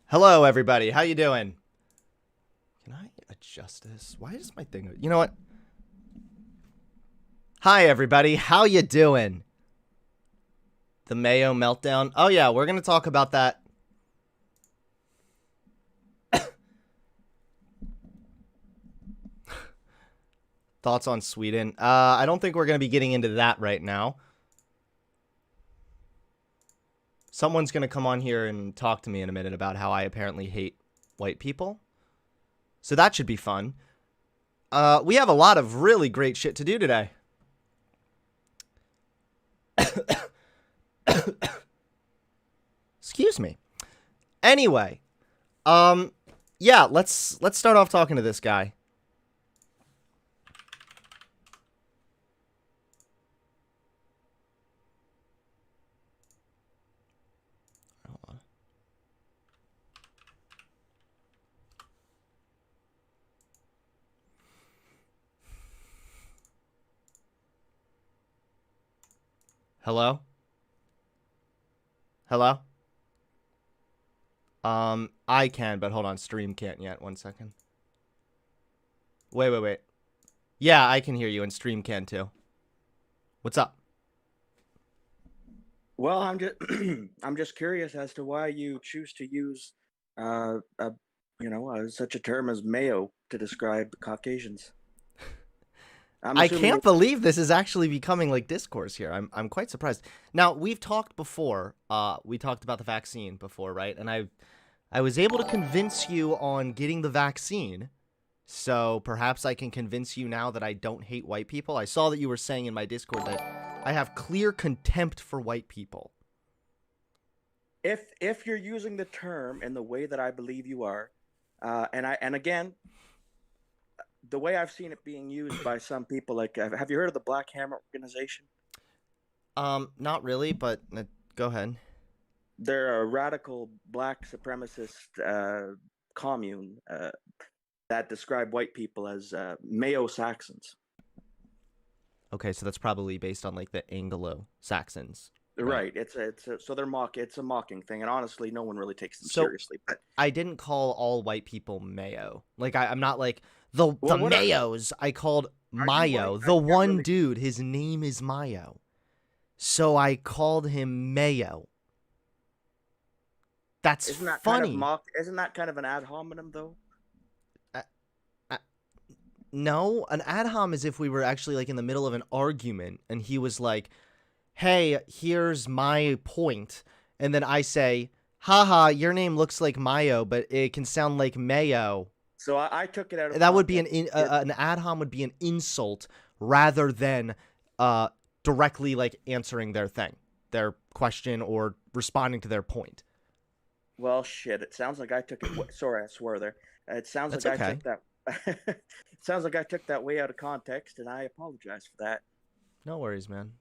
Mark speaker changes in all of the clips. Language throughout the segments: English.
Speaker 1: Hello, everybody. How you doing? Can I adjust this? Why is my thing? You know what? Hi, everybody. How you doing? The Mayo meltdown. Oh yeah, we're gonna talk about that. Thoughts on Sweden? I don't think we're gonna be getting into that right now. Someone's gonna come on here and talk to me in a minute about how I apparently hate white people. So that should be fun. We have a lot of really great shit to do today. Excuse me. Anyway, yeah, let's start off talking to this guy. Hold on. Hello? Hello? I can, but hold on, stream can't yet. 1 second. Wait. Yeah, I can hear you, and stream can too. What's up?
Speaker 2: Well, I'm just I'm just curious as to why you choose to use a such a term as Mayo to describe Caucasians. I'm
Speaker 1: I
Speaker 2: assuming
Speaker 1: can't believe this is actually becoming like discourse here. I'm quite surprised. Now, we've talked before. We talked about the vaccine before, right? And I was able to convince you on getting the vaccine. So perhaps I can convince you now that I don't hate white people. I saw that you were saying in my Discord that I have clear contempt for white people.
Speaker 2: if you're using the term in the way that I believe you are, and again, the way I've seen it being used by some people, like have you heard of the Black Hammer organization?
Speaker 1: Not really, but go ahead.
Speaker 2: They're a radical black supremacist commune that describe white people as Mayo Saxons.
Speaker 1: Okay, so that's probably based on like the Anglo-Saxons, right?
Speaker 2: Right. So it's a mocking thing, and honestly, no one really takes them
Speaker 1: So
Speaker 2: seriously. But
Speaker 1: I didn't call all white people Mayo. Like I'm not like the
Speaker 2: well, what
Speaker 1: Mayos. I called
Speaker 2: are you white?
Speaker 1: Mayo.
Speaker 2: I
Speaker 1: The
Speaker 2: can't
Speaker 1: one
Speaker 2: really.
Speaker 1: dude, his name is Mayo. So I called him Mayo. That's
Speaker 2: Isn't that kind of
Speaker 1: funny.
Speaker 2: mock? Isn't that kind of an ad hominem though?
Speaker 1: I, I, no, an ad hom is if we were actually like in the middle of an argument and he was like, "Hey, here's my point," and then I say, "Haha, your name looks like Mayo, but it can sound like Mayo."
Speaker 2: So I took it out of
Speaker 1: That would be
Speaker 2: context.
Speaker 1: an ad hom would be an insult rather than uh directly like answering their question or responding to their point.
Speaker 2: Well, shit. It sounds like I took it. Sorry, I swear there. It sounds
Speaker 1: That's
Speaker 2: like I
Speaker 1: okay.
Speaker 2: took that. It sounds like I took that way out of context, and I apologize for that.
Speaker 1: No worries, man.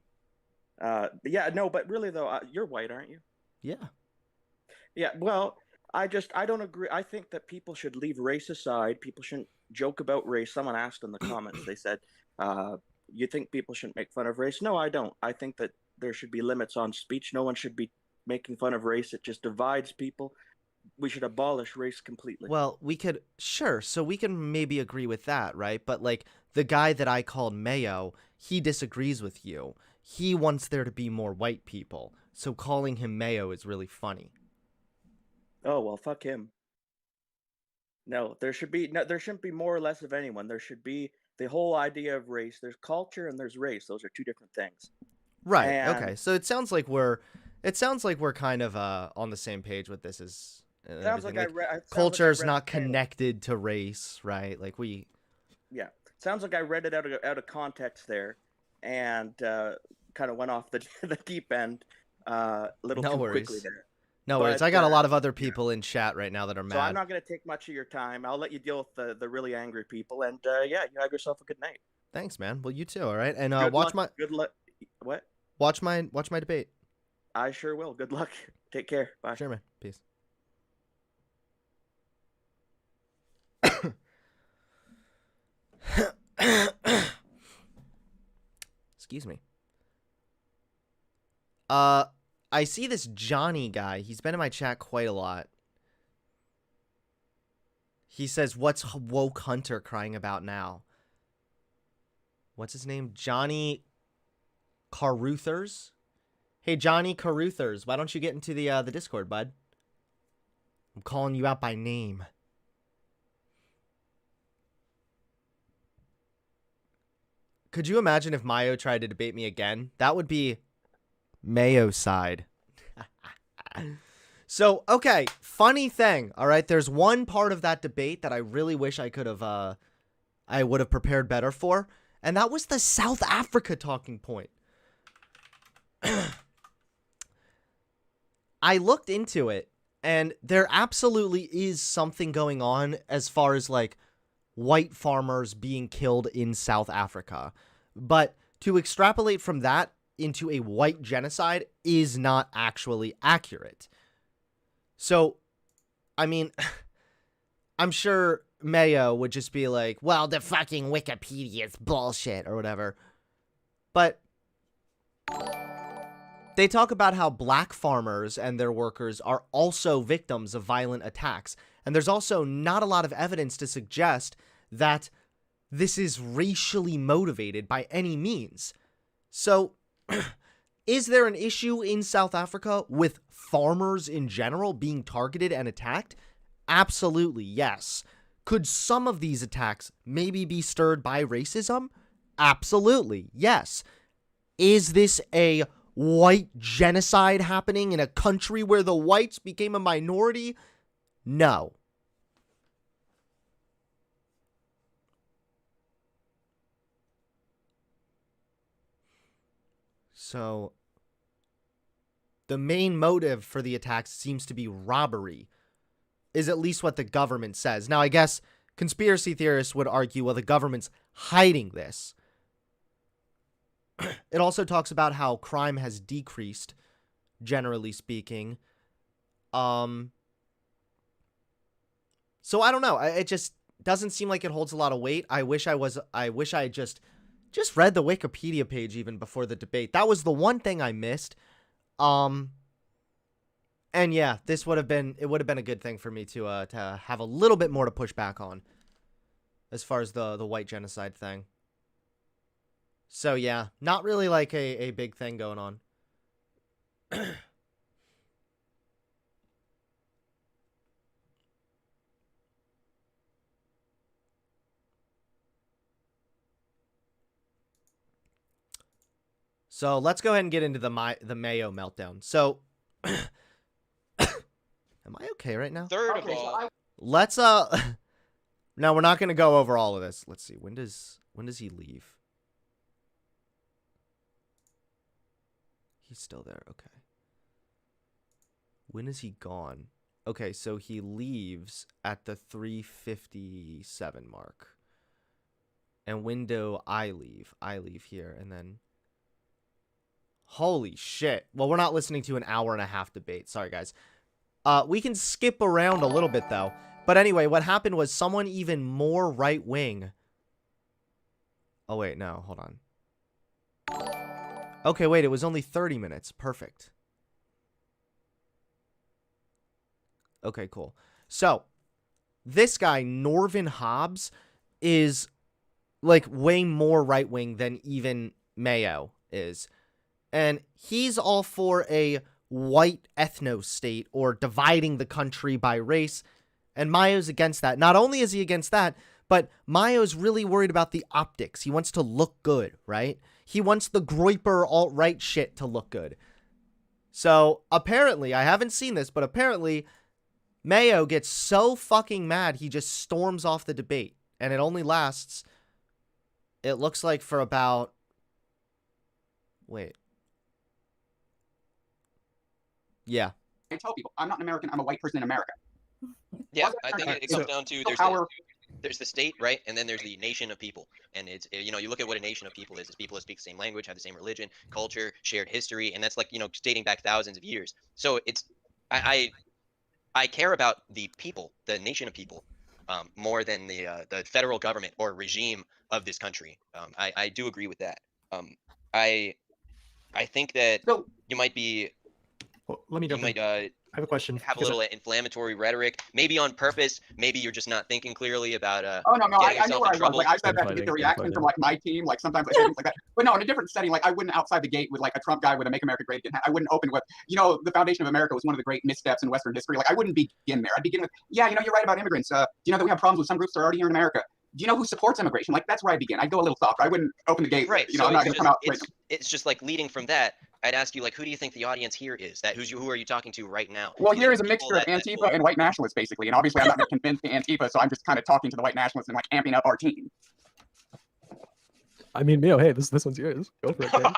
Speaker 2: But yeah, no, but really though, you're white, aren't you?
Speaker 1: Yeah.
Speaker 2: Yeah, well, I don't agree. I think that people should leave race aside. People shouldn't joke about race. Someone asked in the comments, they said, uh, "You think people shouldn't make fun of race?" No, I don't. I think that there should be limits on speech. No one should be making fun of race. It just divides people. We should abolish race completely.
Speaker 1: Well, we could sure, so we can maybe agree with that, right? But like the guy that I called Mayo, he disagrees with you. He wants there to be more white people. So calling him Mayo is really funny.
Speaker 2: Oh well, fuck him. No, there shouldn't be more or less of anyone. There should be the whole idea of race. There's culture and there's race. Those are two different things.
Speaker 1: Right.
Speaker 2: And
Speaker 1: Okay. So it sounds like we're kind of on the same page with this is and
Speaker 2: sounds
Speaker 1: everything.
Speaker 2: like I
Speaker 1: Like
Speaker 2: read. It sounds like I
Speaker 1: culture is
Speaker 2: read
Speaker 1: not
Speaker 2: the title.
Speaker 1: connected to race, right? Like we
Speaker 2: Yeah, sounds like I read it out of context there, and kind of went off the the deep end a little
Speaker 1: no
Speaker 2: too quickly
Speaker 1: worries.
Speaker 2: there.
Speaker 1: No worries.
Speaker 2: But
Speaker 1: I got a lot of other
Speaker 2: yeah,
Speaker 1: people in chat right now that are
Speaker 2: so I'm
Speaker 1: mad.
Speaker 2: not going to take much of your time. I'll let you deal with the really angry people, and yeah, you have yourself a good night.
Speaker 1: Thanks, man. Well, you too, all right? And
Speaker 2: Good luck. Good luck. What?
Speaker 1: watch my debate.
Speaker 2: I sure will. Good luck. Take care. Bye.
Speaker 1: Sure, man. Peace. Excuse me. Uh, I see this Johnny guy. He's been in my chat quite a lot. He says, "What's woke Hunter crying about now?" What's his name? Johnny Caruthers. Hey, Johnny Caruthers, why don't you get into the Discord, bud? I'm calling you out by name. Could you imagine if Mayo tried to debate me again? That would be Mayo side. So, okay, funny thing, all right? There's one part of that debate that I really wish I could have, I would have prepared better for, and that was the South Africa talking point. I looked into it, and there absolutely is something going on as far as, like, white farmers being killed in South Africa. But to extrapolate from that into a white genocide is not actually accurate. So, I mean, I'm sure Mayo would just be like, well, the fucking Wikipedia's bullshit or whatever. But they talk about how black farmers and their workers are also victims of violent attacks. And there's also not a lot of evidence to suggest that this is racially motivated by any means. So, is there an issue in South Africa with farmers in general being targeted and attacked? Absolutely, yes. Could some of these attacks maybe be stirred by racism? Absolutely, yes. Is this a white genocide happening in a country where the whites became a minority? No. So, the main motive for the attacks seems to be robbery, is at least what the government says. Now, I guess conspiracy theorists would argue, well, the government's hiding this. It also talks about how crime has decreased, generally speaking. So I don't know. It just doesn't seem like it holds a lot of weight. I wish I had just read the Wikipedia page even before the debate. That was the one thing I missed. And yeah, it would have been a good thing for me to have a little bit more to push back on as far as the white genocide thing. So yeah, not really like a big thing going on. So let's go ahead and get into the Mayo meltdown. So, am I okay right now?
Speaker 3: Third of all,
Speaker 1: Let's now we're not gonna go over all of this. Let's see. When does he leave? He's still there. Okay. When is he gone? Okay, so he leaves at the 3:57 mark. And window I leave here, and then holy shit. Well, we're not listening to an hour and a half debate. Sorry, guys. We can skip around a little bit, though. But anyway, what happened was someone even more right-wing. Oh, wait, no. Hold on. Okay, wait. It was only 30 minutes. Perfect. Okay, cool. So, this guy, Norvin Hobbs, is, like, way more right-wing than even Mayo is. And he's all for a white ethno-state or dividing the country by race. And Mayo's against that. Not only is he against that, but Mayo's really worried about the optics. He wants to look good, right? He wants the Groyper alt-right shit to look good. So apparently, I haven't seen this, but apparently Mayo gets so fucking mad he just storms off the debate. And it only lasts, it looks like for about, wait. Yeah.
Speaker 4: I tell people, I'm not an American, I'm a white person in America.
Speaker 3: yeah, I think it comes down to there's the state, right? And then there's the nation of people. And it's, you know, you look at what a nation of people is. It's people that speak the same language, have the same religion, culture, shared history. And that's like, you know, dating back thousands of years. So it's, I care about the people, the nation of people, more than the federal government or regime of this country. I do agree with that. I think that you might be
Speaker 5: Well, let me
Speaker 3: You
Speaker 5: jump in.
Speaker 3: might
Speaker 5: I have a question.
Speaker 3: have a little inflammatory rhetoric, maybe on purpose. Maybe you're just not thinking clearly about
Speaker 4: Oh no, I
Speaker 3: getting
Speaker 4: knew
Speaker 3: yourself
Speaker 4: where
Speaker 3: in
Speaker 4: I was.
Speaker 3: trouble.
Speaker 4: Like I said that to get the reaction from like my team. Like sometimes I say things like that. But no, in a different setting, like I wouldn't outside the gate with like a Trump guy with a "Make America Great Again" hat. I wouldn't open with, the foundation of America was one of the great missteps in Western history. Like I wouldn't begin there. I'd begin with, yeah, you're right about immigrants. Do you know that we have problems with some groups that are already here in America? Do you know who supports immigration? Like that's where I begin. I'd go a little softer. I wouldn't open the gate.
Speaker 3: Right.
Speaker 4: I'm not going to come out.
Speaker 3: It's just like leading from that. I'd ask you, like, who do you think the audience here is? Who are you talking to right now?
Speaker 4: Well, here is a mixture of Antifa and white nationalists, basically. And obviously, I'm not going to convince the Antifa, so I'm just kind of talking to the white nationalists and like amping up our team.
Speaker 6: I mean, Mio, hey, this one's yours. Go for it, Karen.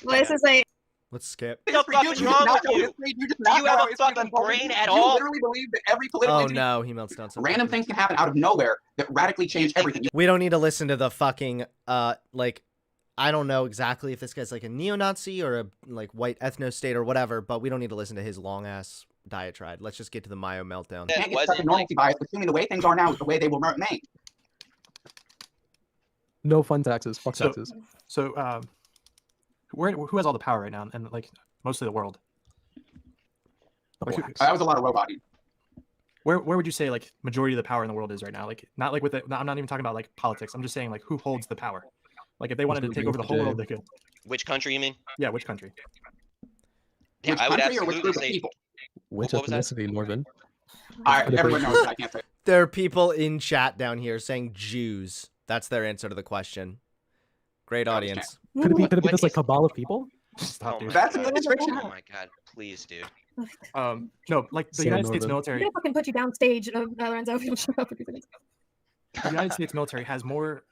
Speaker 7: Well, this is like.
Speaker 1: Let's skip.
Speaker 3: What the fuck is wrong with you? Do you have a fucking brain at all?
Speaker 4: You literally believe that every political
Speaker 1: Oh no, he melts down.
Speaker 4: Random things can happen out of nowhere that radically change everything.
Speaker 1: We don't need to listen to the fucking like, I don't know exactly if this guy's like a neo-Nazi or a like white ethno-state or whatever, but we don't need to listen to his long ass diatribe. Let's just get to the Mayo meltdown.
Speaker 4: You can't get stuck in normalcy bias, assuming the way things are now is the way they will remain.
Speaker 6: No fun taxes. Fuck taxes.
Speaker 5: So, who has all the power right now? And like most of the world. Like,
Speaker 4: That was a lot of roboting.
Speaker 5: Where would you say like majority of the power in the world is right now? Like not like with it. I'm not even talking about like politics. I'm just saying like who holds the power. Like if they wanted to take over the whole world, they could.
Speaker 3: Which country you mean?
Speaker 5: Yeah, which country?
Speaker 3: Yeah, I would absolutely say.
Speaker 6: Which ethnicity, Norvin?
Speaker 4: Everyone knows that I can't say.
Speaker 1: There are people in chat down here saying Jews. That's their answer to the question. Great audience.
Speaker 6: Could it be this like cabal of people?
Speaker 5: Stop, dude.
Speaker 4: That's an illustration.
Speaker 3: Oh my god, please, dude.
Speaker 5: No, like the United States military.
Speaker 7: I'm gonna fucking put you downstage, Lorenzo. If you don't shut up.
Speaker 5: The United States military has more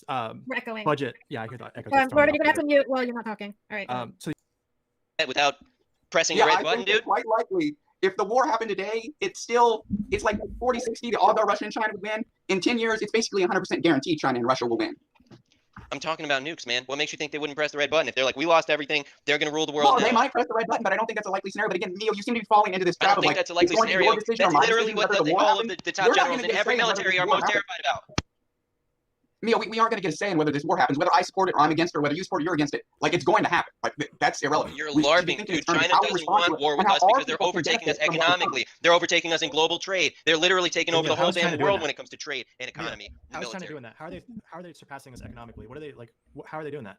Speaker 7: We're echoing.
Speaker 5: budget. Yeah, I hear that. Echo.
Speaker 7: Lauren, you're gonna have to mute while you're not talking. All right.
Speaker 5: So
Speaker 3: Without pressing the red button, dude.
Speaker 4: Quite likely, if the war happened today, it's like 40-60 the odds are Russia and China would win. In 10 years, it's basically 100% guaranteed China and Russia will win.
Speaker 3: I'm talking about nukes, man. What makes you think they wouldn't press the red button? If they're like, we lost everything, they're going to rule the world.
Speaker 4: Well,
Speaker 3: now.
Speaker 4: they might press the red button, but I don't think that's a likely scenario. But again, Neil, you seem to be falling into this
Speaker 3: I
Speaker 4: trap
Speaker 3: don't think that's a likely scenario. That's literally what all of the top generals in every military are most terrified about.
Speaker 4: Neil, we aren't going to get a say in whether this war happens, whether I support it or I'm against it, or whether you support it or you're against it. Like, it's going to happen. Like, that's irrelevant.
Speaker 3: You're LARPing, dude. China doesn't want war with us because they're overtaking us economically. They're overtaking us in global trade. They're literally taking over the whole damn world when it comes to trade and economy.
Speaker 5: How is China doing that? How are they surpassing us economically? What are they like? How are they doing that?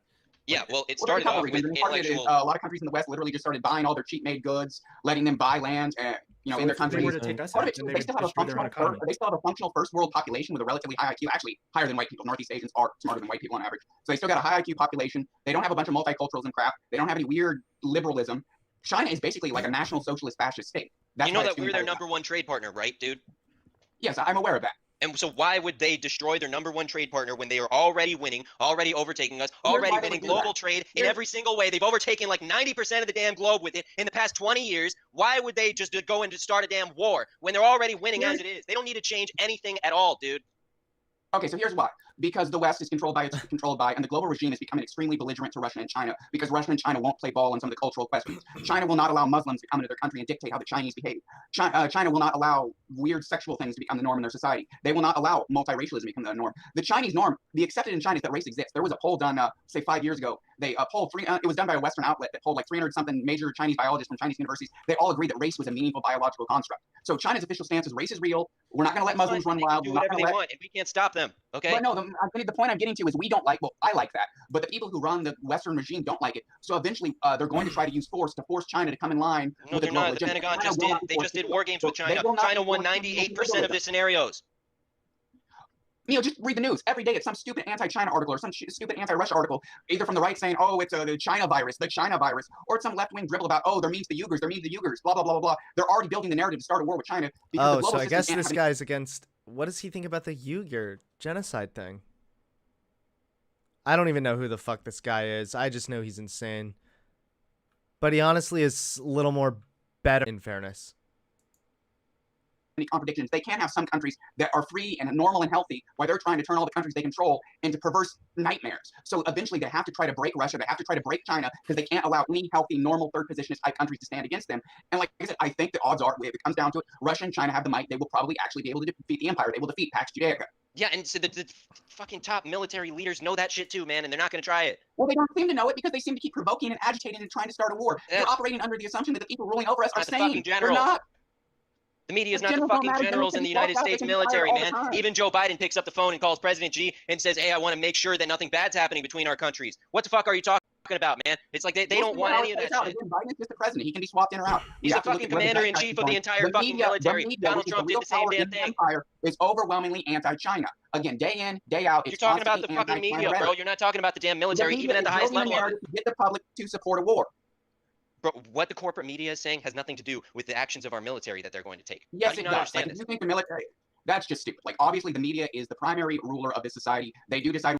Speaker 3: Yeah, well, it started off with intellectual.
Speaker 4: A lot of countries in the West literally just started buying all their cheap-made goods, letting them buy land, in their countries. They still have a functional first-world population with a relatively high IQ, actually higher than white people. Northeast Asians are smarter than white people on average. So they still got a high IQ population. They don't have a bunch of multiculturalism crap. They don't have any weird liberalism. China is basically like a national socialist fascist state.
Speaker 3: You know that we're their #1 trade partner, right, dude?
Speaker 4: Yes, I'm aware of that.
Speaker 3: And so why would they destroy their #1 trade partner when they are already winning, already overtaking us, already winning global trade in every single way? They've overtaken like 90% of the damn globe with it in the past 20 years. Why would they just go and start a damn war when they're already winning as it is? They don't need to change anything at all, dude.
Speaker 4: Okay, so here's why. Because the West is controlled by, and the global regime is becoming extremely belligerent to Russia and China because Russia and China won't play ball on some of the cultural questions. China will not allow Muslims to come into their country and dictate how the Chinese behave. China will not allow weird sexual things to become the norm in their society. They will not allow multiracialism to become the norm. The Chinese norm, the accepted in China is that race exists. There was a poll done, say 5 years ago. They polled it was done by a Western outlet that polled like 300-something major Chinese biologists from Chinese universities. They all agreed that race was a meaningful biological construct. So China's official stance is race is real. We're not going to let Muslims run wild.
Speaker 3: Do whatever they want, and we can't stop them. Okay.
Speaker 4: But no, the point I'm getting to is we don't like. Well, I like that, but the people who run the Western regime don't like it. So eventually, they're going to try to use force to force China to come in line.
Speaker 3: No, they're not. The Pentagon just did. They just did war games with China. China won 98% of the scenarios.
Speaker 4: Neil, just read the news. Every day it's some stupid anti-China article or some stupid anti-Russia article, either from the right saying, oh, it's the China virus, or it's some left-wing dribble about, oh, they're mean to the Uyghurs, blah, blah, blah, blah, blah. They're already building the narrative to start a war with China.
Speaker 1: Oh, so I guess this guy's against, what does he think about the Uyghur genocide thing? I don't even know who the fuck this guy is. I just know he's insane. But he honestly is a little more better, in fairness.
Speaker 4: Any contradictions. They can't have some countries that are free and normal and healthy while they're trying to turn all the countries they control into perverse nightmares. So eventually they have to try to break Russia. They have to try to break China because they can't allow any healthy, normal third positionist type countries to stand against them. And like I said, I think the odds are, if it comes down to it, Russia and China have the might. They will probably actually be able to defeat the empire. They will defeat Pax Judaica.
Speaker 3: Yeah, and so the fucking top military leaders know that shit too, man, and they're not going to try it.
Speaker 4: Well, they don't seem to know it because they seem to keep provoking and agitating and trying to start a war.
Speaker 3: Yeah.
Speaker 4: You're operating under the assumption that the people ruling over us are
Speaker 3: Not the
Speaker 4: sane.
Speaker 3: fucking
Speaker 4: They're
Speaker 3: generals.
Speaker 4: not.
Speaker 3: The media is
Speaker 4: The
Speaker 3: not the
Speaker 4: generals don't
Speaker 3: fucking
Speaker 4: matter.
Speaker 3: generals in the United
Speaker 4: Generals
Speaker 3: States
Speaker 4: can be fired
Speaker 3: military,
Speaker 4: all the
Speaker 3: man.
Speaker 4: time.
Speaker 3: Even Joe Biden picks up the phone and calls President Xi and says, hey, I want to make sure that nothing bad's happening between our countries. What the fuck are you talking about, man? It's like they don't want any of that shit.
Speaker 4: Again, Biden is just the president. He can be swapped in or out.
Speaker 3: He's the fucking commander-in-chief of the entire fucking military. Donald Trump did the same damn thing.
Speaker 4: Empire is overwhelmingly anti-China. Again, day in, day out.
Speaker 3: You're talking about the fucking media, bro. You're not talking about the damn military, even at the highest level.
Speaker 4: To get the public to support a war.
Speaker 3: Bro, what the corporate media is saying has nothing to do with the actions of our military that they're going to take.
Speaker 4: Yes, it does. Like, if you think the military, that's just stupid. Like, obviously, the media is the primary ruler of this society. They do decide.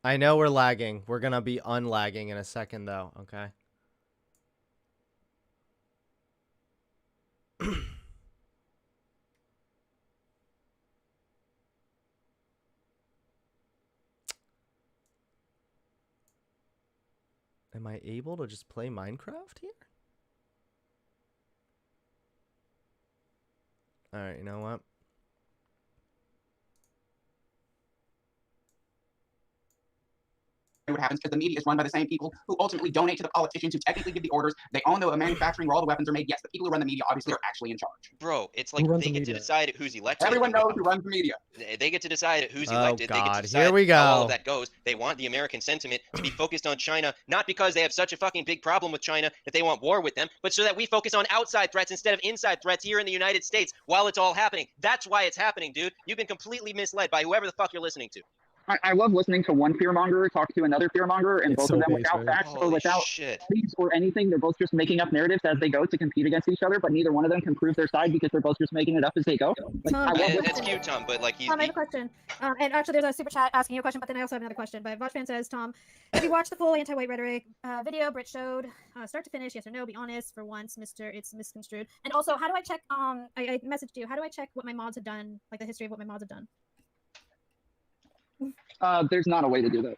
Speaker 1: I know we're lagging. We're gonna be unlagging in a second, though. Okay. Am I able to just play Minecraft here? All right, you know what?
Speaker 4: What happens because the media is run by the same people who ultimately donate to the politicians who technically give the orders. They own the manufacturing where all the weapons are made. Yes, the people who run the media obviously are actually in charge.
Speaker 3: Bro, it's like they get to decide who's elected.
Speaker 4: Everyone knows who runs the media.
Speaker 3: They get to decide who's elected.
Speaker 1: Oh, God.
Speaker 3: They get to decide
Speaker 1: Here we go.
Speaker 3: how all of that goes. They want the American sentiment to be focused on China, not because they have such a fucking big problem with China that they want war with them, but so that we focus on outside threats instead of inside threats here in the United States while it's all happening. That's why it's happening, dude. You've been completely misled by whoever the fuck you're listening to.
Speaker 8: I love listening to one fearmonger talk to another fearmonger, and
Speaker 6: It's
Speaker 8: both
Speaker 6: so
Speaker 8: of them
Speaker 6: base,
Speaker 8: without
Speaker 6: right?
Speaker 8: facts or
Speaker 3: Holy
Speaker 8: without
Speaker 3: shit.
Speaker 8: leads or anything. They're both just making up narratives as they go to compete against each other, but neither one of them can prove their side because they're both just making it up as they go. Like, I love
Speaker 3: It's
Speaker 8: listening.
Speaker 3: cute, Tom, but like he's.
Speaker 7: Tom, I have a question. And actually, there's a super chat asking you a question, but then I also have another question. But Watchman says, Tom, have you watched the full anti-white rhetoric video Brit showed, start to finish? Yes or no? Be honest. For once, Mister, it's misconstrued. And also, how do I check? I messaged you. How do I check what my mods have done, like the history of what my mods have done?
Speaker 8: There's not a way to do that.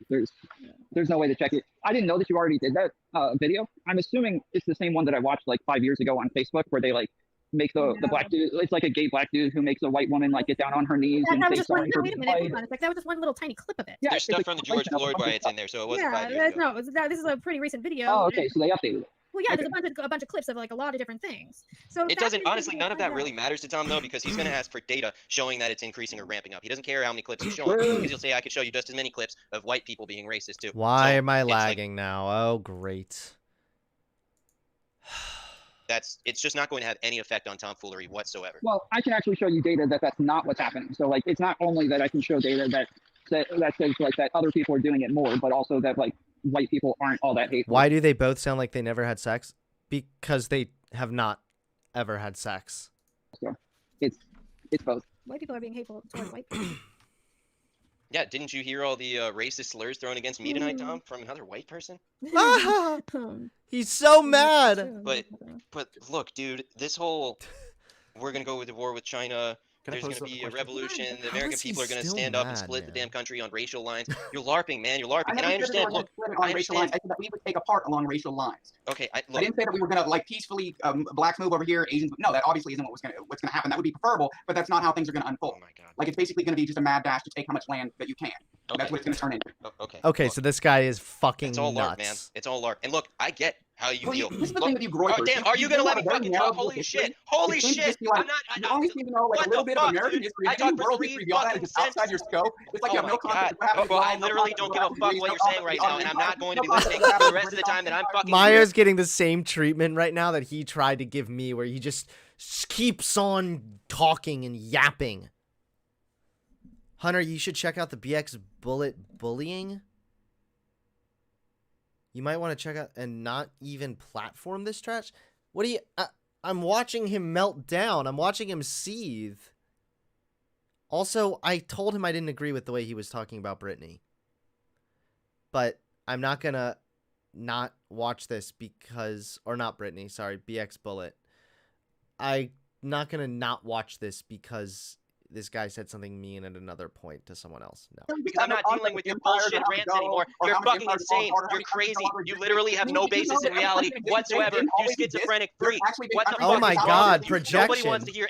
Speaker 8: There's no way to check it. I didn't know that you already did that video. I'm assuming it's the same one that I watched like 5 years ago on Facebook, where they like make the black dude. It's like a gay black dude who makes a white woman like get down on her knees and say sorry for
Speaker 7: wait a
Speaker 8: being
Speaker 7: minute,
Speaker 8: white.
Speaker 7: hold on. It's like that was just one little tiny clip of it.
Speaker 8: Yeah,
Speaker 3: There's stuff
Speaker 8: it's
Speaker 3: from the
Speaker 8: a
Speaker 3: George
Speaker 8: compilation of
Speaker 3: Floyd
Speaker 8: a bunch of
Speaker 3: riots in there, so it wasn't 5 years ago.
Speaker 7: No, this is a pretty recent video.
Speaker 8: Oh, okay, so they updated it.
Speaker 7: Well, yeah,
Speaker 8: Okay.
Speaker 7: there's a bunch of clips of like a lot of different things. So
Speaker 3: It
Speaker 7: that
Speaker 3: doesn't,
Speaker 7: is
Speaker 3: honestly,
Speaker 7: the
Speaker 3: none of that
Speaker 7: video.
Speaker 3: really matters to Tom, though, because he's going to ask for data showing that it's increasing or ramping up. He doesn't care how many clips he's showing, because he'll say, I could show you just as many clips of white people being racist, too.
Speaker 1: Why
Speaker 3: So,
Speaker 1: am I
Speaker 3: it's like-
Speaker 1: lagging now? Oh, great.
Speaker 3: it's just not going to have any effect on tomfoolery whatsoever.
Speaker 8: Well, I can actually show you data that that's not what's happening. So like, it's not only that I can show data that says like that other people are doing it more, but also that like white people aren't all that hateful.
Speaker 1: Why do they both sound like they never had sex? Because they have not ever had sex.
Speaker 8: So it's both.
Speaker 7: White people are being hateful towards white people.
Speaker 3: Yeah, didn't you hear all the racist slurs thrown against me tonight, Tom, from another white person?
Speaker 1: He's so mad.
Speaker 3: But look, dude, this whole we're going to go to war with China,
Speaker 5: Can I
Speaker 3: there's
Speaker 5: pose
Speaker 3: going to
Speaker 5: a
Speaker 3: be a
Speaker 5: question?
Speaker 3: revolution, the
Speaker 1: How
Speaker 3: American
Speaker 1: is he
Speaker 3: people are going to
Speaker 1: still
Speaker 3: stand up and
Speaker 1: mad,
Speaker 3: split the
Speaker 1: man?
Speaker 3: damn country on racial lines. You're LARPing, man, you're LARPing. And I
Speaker 4: never said that
Speaker 3: understand,
Speaker 4: we were
Speaker 3: look,
Speaker 4: gonna split it on
Speaker 3: I
Speaker 4: racial lines.
Speaker 3: understand.
Speaker 4: I said that we would take apart along racial lines.
Speaker 3: Okay,
Speaker 4: I
Speaker 3: look,
Speaker 4: didn't say that we were gonna like peacefully blacks move over here, Asians. No, that obviously isn't what's gonna happen. That would be preferable, but that's not how things are gonna unfold.
Speaker 3: oh my god.
Speaker 4: Like, it's basically gonna be just a mad dash to take how much land that you can. That's what it's gonna turn into.
Speaker 3: Okay.
Speaker 1: Okay,
Speaker 3: look,
Speaker 1: so this guy is fucking
Speaker 3: it's all LARP, man.
Speaker 1: nuts.
Speaker 3: It's all LARP. And look, I get how you
Speaker 4: Well,
Speaker 3: feel.
Speaker 4: this is the
Speaker 3: Look,
Speaker 4: thing with you
Speaker 3: oh,
Speaker 4: groypers.
Speaker 3: damn, are you going to let me
Speaker 4: have a
Speaker 3: fucking
Speaker 4: very
Speaker 3: talk?
Speaker 4: narrow
Speaker 3: Holy
Speaker 4: history.
Speaker 3: shit. Holy
Speaker 4: You can't
Speaker 3: shit.
Speaker 4: just be like-
Speaker 3: I'm not.
Speaker 4: You always need to know like
Speaker 3: what
Speaker 4: a little
Speaker 3: the
Speaker 4: bit
Speaker 3: fuck,
Speaker 4: of American
Speaker 3: dude?
Speaker 4: history.
Speaker 3: I
Speaker 4: If any
Speaker 3: talk for
Speaker 4: world
Speaker 3: 3
Speaker 4: history beyond that
Speaker 3: fucking
Speaker 4: is just outside your
Speaker 3: sentences.
Speaker 4: scope. It's like
Speaker 3: Oh
Speaker 4: you have no
Speaker 3: my
Speaker 4: concept
Speaker 3: God.
Speaker 4: of what happened.
Speaker 3: Bro, I
Speaker 4: no
Speaker 3: literally
Speaker 4: concept
Speaker 3: don't
Speaker 4: of
Speaker 3: give a
Speaker 4: what
Speaker 3: fuck
Speaker 4: happened,
Speaker 3: what
Speaker 4: no
Speaker 3: you're saying
Speaker 4: concept
Speaker 3: right
Speaker 4: of
Speaker 3: now, and I'm not going to be
Speaker 4: no concept
Speaker 3: listening
Speaker 4: of
Speaker 3: for the
Speaker 4: what
Speaker 3: rest of the time that I'm fucking here.
Speaker 1: Maya's getting the same treatment right now that he tried to give me, where he just keeps on talking and yapping. Hunter, you should check out the BX Bullet Bullying. You might want to check out and not even platform this trash. What do you... I'm watching him melt down. I'm watching him seethe. Also, I told him I didn't agree with the way he was talking about Britney. But I'm not going to not watch this because... Or not Britney, sorry. BX Bullet. I'm not going to not watch this because this guy said something mean at another point to someone else. No.
Speaker 3: I'm not dealing with your bullshit rants anymore. You're fucking insane. You're crazy. You literally have no basis in reality whatsoever. You schizophrenic freak. What the
Speaker 1: Oh
Speaker 3: fuck
Speaker 1: my
Speaker 3: is wrong
Speaker 1: God,
Speaker 3: with you?
Speaker 1: projection.
Speaker 3: Nobody wants to hear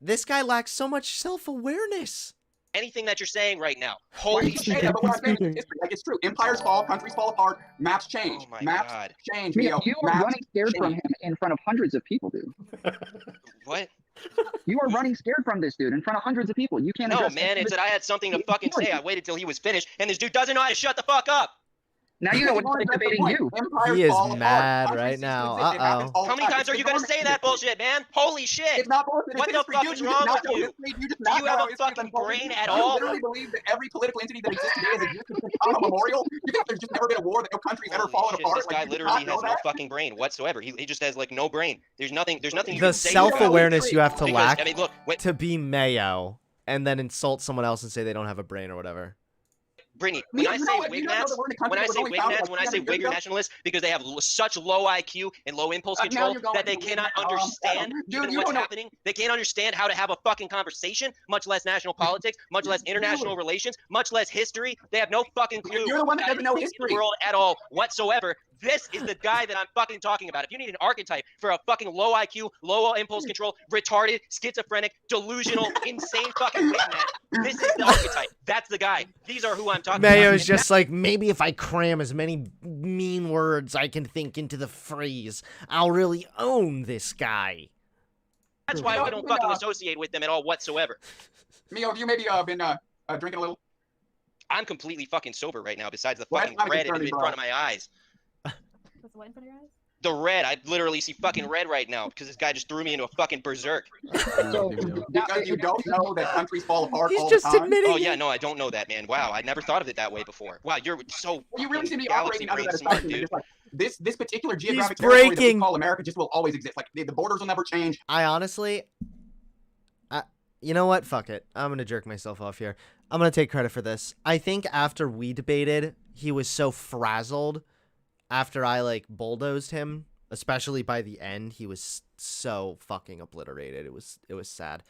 Speaker 1: This guy lacks so much self-awareness.
Speaker 3: anything that you're saying right now. Holy
Speaker 6: He's
Speaker 3: shit.
Speaker 6: speaking.
Speaker 4: But what I'm saying
Speaker 6: Speaking.
Speaker 4: is history. Like, it's true. Empires fall, countries fall apart, maps change.
Speaker 3: Oh my
Speaker 4: Maps
Speaker 3: God.
Speaker 4: change.
Speaker 8: You
Speaker 4: Mio.
Speaker 8: are
Speaker 4: Maps
Speaker 8: running scared from
Speaker 4: change.
Speaker 8: him in front of hundreds of people, dude.
Speaker 3: What?
Speaker 8: You are running scared from this dude in front of hundreds of people. You can't
Speaker 3: No,
Speaker 8: address
Speaker 3: man,
Speaker 8: any of
Speaker 3: it's
Speaker 8: it.
Speaker 3: that I had something to fucking say. I waited till he was finished, and this dude doesn't know how to shut the fuck up.
Speaker 8: Now you know what it's like debating you.
Speaker 4: Empires
Speaker 1: He is
Speaker 4: fall apart.
Speaker 1: mad
Speaker 4: Countries
Speaker 1: right
Speaker 4: cease to
Speaker 1: now.
Speaker 4: exist. It happens all
Speaker 3: How
Speaker 4: the
Speaker 3: many
Speaker 4: time.
Speaker 3: times are
Speaker 4: It's
Speaker 3: you gonna
Speaker 4: the
Speaker 3: say that bullshit, man? Holy shit.
Speaker 4: It's not bullshit. It's
Speaker 3: What the
Speaker 4: history.
Speaker 3: fuck
Speaker 4: Dude,
Speaker 3: is
Speaker 4: you
Speaker 3: wrong
Speaker 4: just not
Speaker 3: with
Speaker 4: know
Speaker 3: you?
Speaker 4: history. You just
Speaker 3: Do
Speaker 4: not
Speaker 3: you
Speaker 4: know
Speaker 3: have
Speaker 4: how
Speaker 3: a
Speaker 4: history
Speaker 3: fucking
Speaker 4: unfolds.
Speaker 3: brain at
Speaker 4: You
Speaker 3: all?
Speaker 4: literally believe that every political entity that exists today has existed since time immemorial? You think there's just never been a war that no country's ever
Speaker 3: Holy
Speaker 4: fallen
Speaker 3: shit,
Speaker 4: apart?
Speaker 3: this guy
Speaker 4: Like, you just
Speaker 3: literally
Speaker 4: not know
Speaker 3: has no
Speaker 4: that?
Speaker 3: fucking brain whatsoever. He just has like no brain. There's nothing you
Speaker 1: The
Speaker 3: can say
Speaker 1: self-awareness you have to
Speaker 3: because,
Speaker 1: lack
Speaker 3: I mean, look,
Speaker 1: to be Mayo and then insult someone else and say they don't have a brain or whatever.
Speaker 3: Brittany, when I
Speaker 4: You know
Speaker 3: say
Speaker 4: what? You don't know
Speaker 3: Wignats,
Speaker 4: that we're in a country
Speaker 3: when I
Speaker 4: that was
Speaker 3: say
Speaker 4: only founded,
Speaker 3: Wignats,
Speaker 4: like,
Speaker 3: when I say
Speaker 4: 300
Speaker 3: Wig
Speaker 4: years
Speaker 3: or
Speaker 4: ago?
Speaker 3: nationalists, because they have such low IQ and low impulse
Speaker 4: Now
Speaker 3: control
Speaker 4: you're going
Speaker 3: that they
Speaker 4: to
Speaker 3: cannot
Speaker 4: Wig,
Speaker 3: understand
Speaker 4: dude,
Speaker 3: even
Speaker 4: you
Speaker 3: what's
Speaker 4: don't know.
Speaker 3: happening. They can't understand how to have a fucking conversation, much less national politics, much less international relations, much less history. They have no fucking clue.
Speaker 4: You're the one that doesn't know
Speaker 3: about
Speaker 4: history.
Speaker 3: the world at all whatsoever. This is the guy that I'm fucking talking about. If you need an archetype for a fucking low IQ, low impulse control, retarded, schizophrenic, delusional, insane fucking Wignat, this is the archetype. That's the guy. These are who I'm talking about.
Speaker 1: Mayo's
Speaker 3: And
Speaker 1: just like, maybe if I cram as many mean words I can think into the phrase, I'll really own this guy.
Speaker 3: that's why we don't fucking associate with them at all whatsoever.
Speaker 4: Mio, have you maybe been drinking a little?
Speaker 3: I'm completely fucking sober right now, besides the
Speaker 4: Well,
Speaker 3: fucking
Speaker 4: that's not
Speaker 3: red in
Speaker 4: concerning,
Speaker 3: front of my eyes.
Speaker 7: What's what in front of your eyes?
Speaker 3: The red, I literally see fucking red right now because this guy just threw me into a fucking berserk.
Speaker 8: So
Speaker 4: Because you don't know that countries fall apart
Speaker 1: He's
Speaker 4: all
Speaker 1: just
Speaker 4: the time.
Speaker 1: admitting
Speaker 3: Oh yeah, no, I don't know that, man. Wow, I never thought of it that way before. Wow, you're so
Speaker 4: Well, you really
Speaker 3: fucking
Speaker 4: seem to be
Speaker 3: galaxy
Speaker 4: operating under
Speaker 3: brain
Speaker 4: that
Speaker 3: smart,
Speaker 4: assumption that
Speaker 3: dude.
Speaker 4: just like this particular geographic territory that we
Speaker 1: breaking.
Speaker 4: call America just will always exist. Like the borders will never change.
Speaker 1: I honestly, you know what? Fuck it. I'm gonna jerk myself off here. I'm gonna take credit for this. I think after we debated, he was so frazzled after I like bulldozed him, especially by the end, he was so fucking obliterated. It was sad.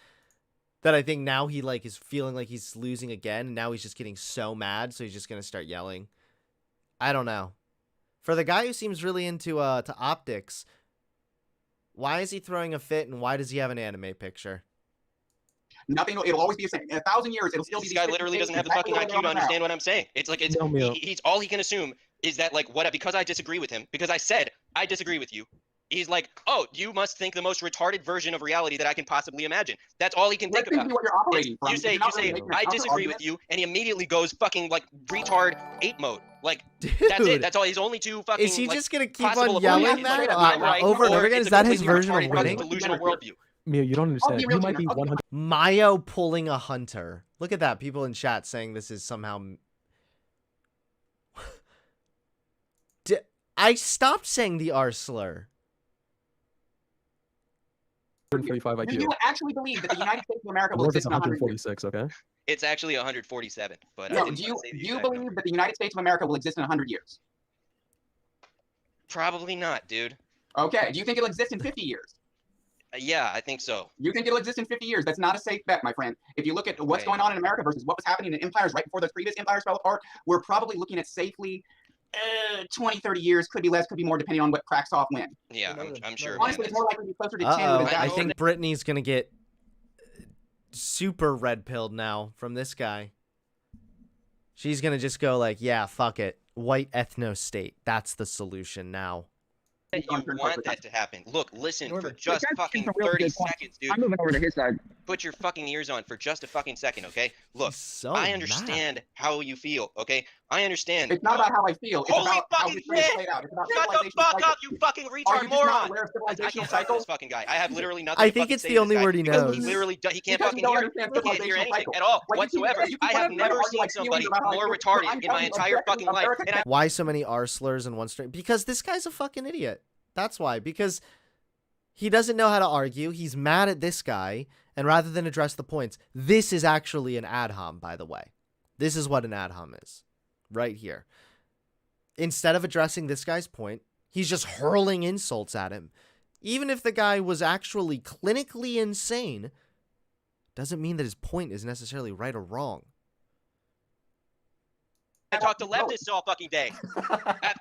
Speaker 1: That I think now he like is feeling like he's losing again, and now he's just getting so mad, so he's just gonna start yelling. I don't know. For the guy who seems really into to optics, why is he throwing a fit, and why does he have an anime picture?
Speaker 4: Nothing. It'll always be the same. In 1,000 years, it'll still be.
Speaker 3: This guy literally doesn't have the fucking IQ to understand what I'm saying. It's like
Speaker 6: No, Mio.
Speaker 3: he's all he can assume is that like what because I disagree with him because I said I disagree with you. He's like, oh, you must think the most retarded version of reality that I can possibly imagine. That's all he can think about.
Speaker 4: What you're operating from.
Speaker 3: You say
Speaker 4: You're not really making a
Speaker 3: I
Speaker 4: counter
Speaker 3: disagree with
Speaker 4: argument.
Speaker 3: you, and he immediately goes fucking like retard 8 mode. Like
Speaker 1: Dude,
Speaker 3: that's it. That's all. He's only two fucking.
Speaker 1: is he
Speaker 3: like,
Speaker 1: just gonna keep
Speaker 3: possible
Speaker 1: on
Speaker 3: opinions.
Speaker 1: yelling
Speaker 3: It's like,
Speaker 1: that
Speaker 3: I'm right,
Speaker 1: over and
Speaker 3: or
Speaker 1: over again?
Speaker 3: it's
Speaker 1: Is
Speaker 3: a
Speaker 1: that his
Speaker 3: completely
Speaker 1: version of
Speaker 3: retarded, fucking
Speaker 1: winning?
Speaker 3: delusional worldview.
Speaker 6: Mio, you don't understand.
Speaker 4: be
Speaker 6: You
Speaker 4: real
Speaker 6: might
Speaker 4: to
Speaker 6: be
Speaker 4: you.
Speaker 6: 100.
Speaker 1: Mayo pulling a hunter. Look at that. People in chat saying this is somehow. I stopped saying the R slur.
Speaker 6: 135
Speaker 4: Do
Speaker 6: IQ.
Speaker 4: you actually believe that the United States of America will
Speaker 6: North is
Speaker 4: exist in 100 years?
Speaker 6: 146. Okay.
Speaker 3: It's actually 147, but I
Speaker 4: No,
Speaker 3: didn't
Speaker 4: do
Speaker 3: want
Speaker 4: you
Speaker 3: to say the
Speaker 4: do you
Speaker 3: exact
Speaker 4: believe
Speaker 3: number.
Speaker 4: that the United States of America will exist in 100 years?
Speaker 3: Probably not, dude.
Speaker 4: Okay. Do you think it'll exist in 50 years?
Speaker 3: Yeah, I think so.
Speaker 4: You think it'll exist in 50 years? That's not a safe bet, my friend. If you look at what's
Speaker 3: Okay.
Speaker 4: going on in America versus what was happening in empires right before those previous empires fell apart, we're probably looking at safely 20, 30 years. Could be less, could be more, depending on what cracks off when.
Speaker 3: Yeah, I'm sure. man,
Speaker 4: Honestly, it's more likely to be closer to 10
Speaker 1: Uh-oh.
Speaker 4: than
Speaker 3: I
Speaker 1: I
Speaker 3: know
Speaker 1: think
Speaker 3: that-
Speaker 1: Brittany's gonna get super red-pilled now from this guy. She's gonna just go like, yeah, fuck it. White ethno-state. That's the solution now.
Speaker 3: that you want that to happen. Look, listen for
Speaker 8: Norman,
Speaker 3: just
Speaker 8: this guy's
Speaker 3: fucking
Speaker 8: making some really
Speaker 3: 30
Speaker 8: good points.
Speaker 3: seconds, dude.
Speaker 8: I'm moving over to his side.
Speaker 3: Put your fucking ears on for just a fucking second, okay? Look,
Speaker 1: He's so
Speaker 3: I
Speaker 1: mad.
Speaker 3: understand how you feel, okay? I understand.
Speaker 4: It's not about how I feel. It's
Speaker 3: Holy
Speaker 4: about how
Speaker 3: fucking
Speaker 4: history is
Speaker 3: shit!
Speaker 4: played out. It's about
Speaker 3: Shut the
Speaker 4: civilizational
Speaker 3: fuck
Speaker 4: cycles.
Speaker 3: up, you fucking
Speaker 4: Are
Speaker 3: retard
Speaker 4: you just not
Speaker 3: moron!
Speaker 4: aware of
Speaker 3: I
Speaker 4: civilizational
Speaker 3: can't talk to
Speaker 4: cycles?
Speaker 3: this fucking guy. I have literally nothing
Speaker 1: I
Speaker 3: to
Speaker 1: think
Speaker 3: fucking
Speaker 1: it's
Speaker 3: say
Speaker 1: the
Speaker 3: to this
Speaker 1: only
Speaker 3: guy
Speaker 1: word he
Speaker 3: because
Speaker 1: knows.
Speaker 3: He literally he can't
Speaker 4: Because you
Speaker 3: fucking
Speaker 4: don't
Speaker 3: hear.
Speaker 4: understand
Speaker 3: He can't hear
Speaker 4: civilizational
Speaker 3: anything
Speaker 4: cycles.
Speaker 3: at all
Speaker 4: Like,
Speaker 3: whatsoever.
Speaker 4: you
Speaker 3: I
Speaker 4: keep
Speaker 3: have
Speaker 4: on
Speaker 3: never
Speaker 4: arguing
Speaker 3: seen
Speaker 4: like
Speaker 3: somebody
Speaker 4: feelings about how
Speaker 3: more
Speaker 4: you feel.
Speaker 3: retarded
Speaker 4: I'm
Speaker 3: in my
Speaker 4: telling you,
Speaker 3: entire
Speaker 4: America-
Speaker 3: fucking life.
Speaker 4: America-
Speaker 3: And I
Speaker 1: Why so many R slurs in one string? Because this guy's a fucking idiot. That's why. Because he doesn't know how to argue. He's mad at this guy. And rather than address the points, this is actually an ad hom, by the way. This is what an ad hom is. Right here. Instead of addressing this guy's point, he's just hurling insults at him. Even if the guy was actually clinically insane, doesn't mean that his point is necessarily right or wrong.
Speaker 3: I talk to leftists all fucking day.